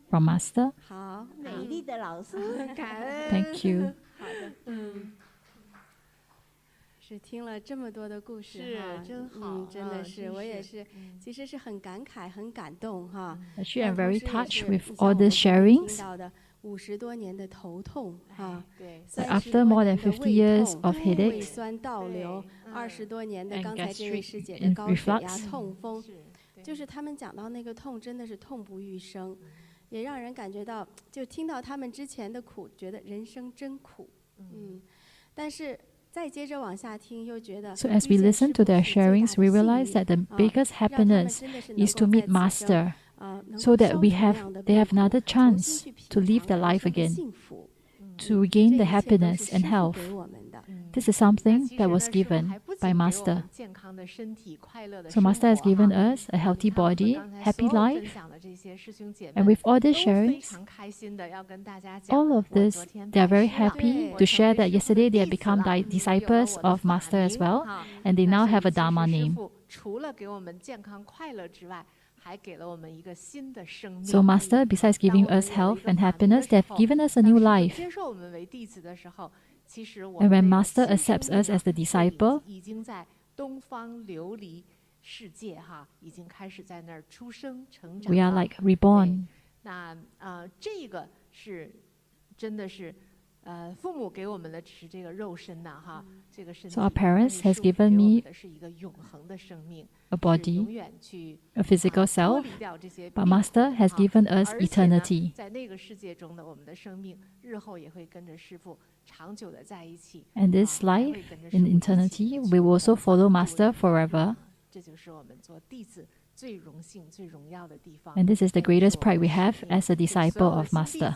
from Master. 好，美丽的老师，感恩。 Thank you. 好的，是听了这么多的故事是哈，真好真的是，真是我也是，其实是很感慨、很感动哈。 Actually, I'm 但 very 同时也 touched 是 with 像 all 我 the 们刚才听 sharings. 到的50多年的头痛哈，对 But 30 after 多 more 年 than 的 50 胃 years 痛 of 胃 headaches 酸倒流，20多年的 and 刚才这位 gastric 师姐 and 的高血压、 reflux 痛风，就是他们讲到那个痛真的是痛不欲生，也让人感觉到，就听到他们之前的苦，觉得人生真苦，但是再接着往下听，又觉得 So as we listen to their sharings, we realize that the biggest happiness is to meet Master, so that they have another chance to live their life again, to regain the happiness and health. This is something that was given by Master. So Master has given us a healthy body, happy life, and with all these sharings, all of this, they are very happy to share that yesterday they have become disciples of Master as well, and they now have a Dharma name. So Master, besides giving us health and happiness, they have given us a new life. And when Master accepts us as the disciple, we are like reborn. So our parents has given me a body, a physical self, but Master has given us eternity. And this life in eternity will also follow Master forever. And this is the greatest pride we have as a disciple of Master.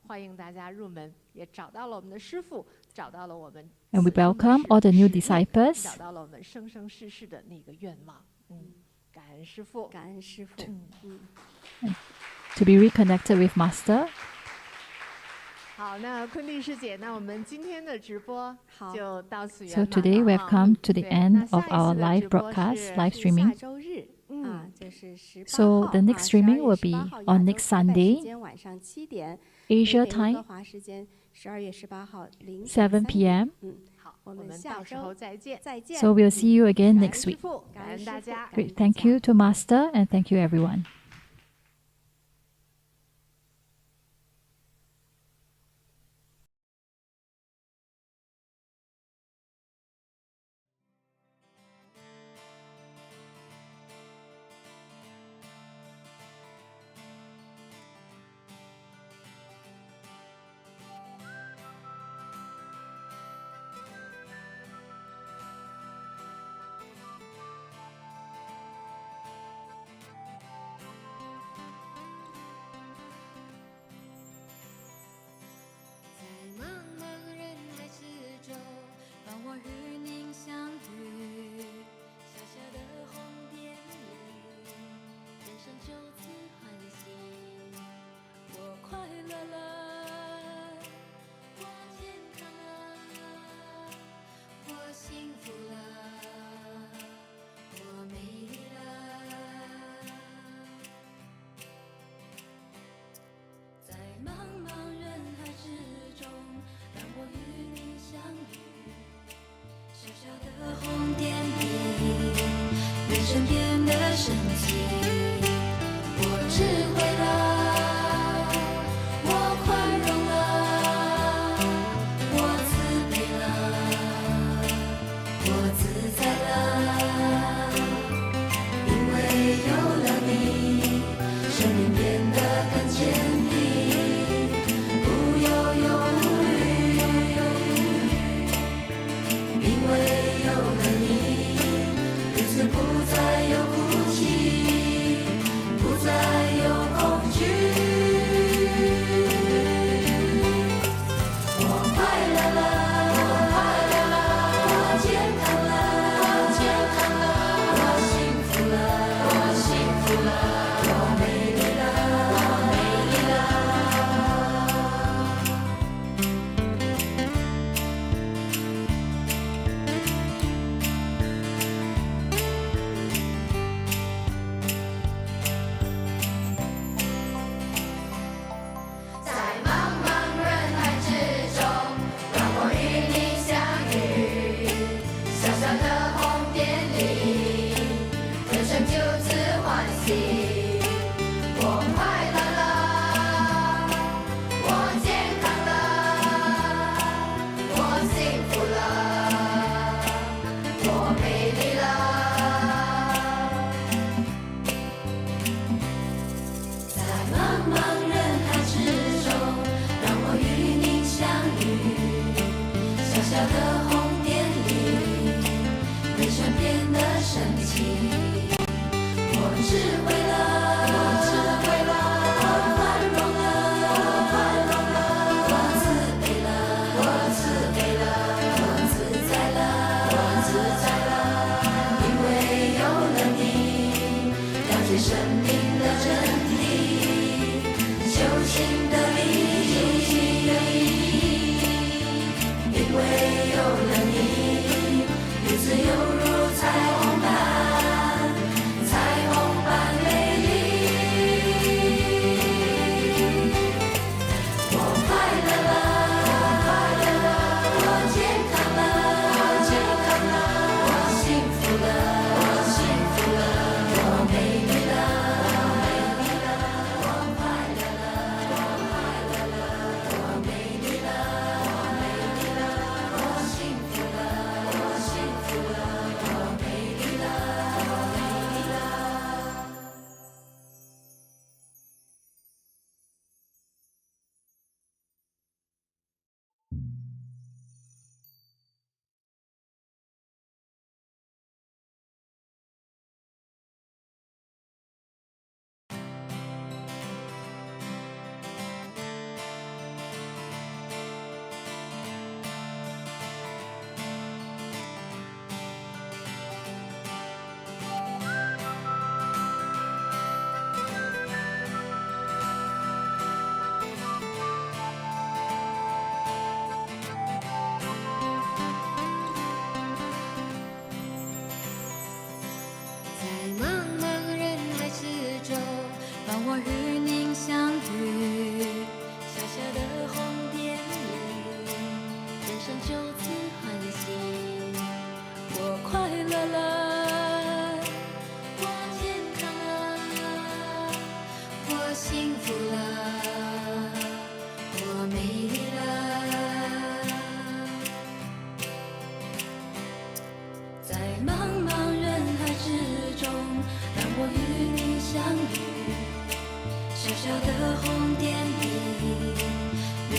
And we welcome all the new disciples to be reconnected with Master. 好，那昆丽师姐，那我们今天的直播就到此圆 So 满 today we 了 have 啊 come to the 对 end 那 of 下一 our 次的 live 直播 broadcast, 是 live 下 streaming. 周日就是18 So 号 the next streaming will be 12月18号 on 亚洲 next 台北时 Sunday, 间晚上7点 Asia 北温哥 time, 华时间12月18号凌晨7 3 p.m. 好，我我们们下到时候周再见。再见。 So we'll see you again 感恩 next 师 week. 父，感恩大家。 Great. Thank you to Master and thank you everyone.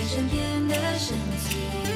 生变得神奇。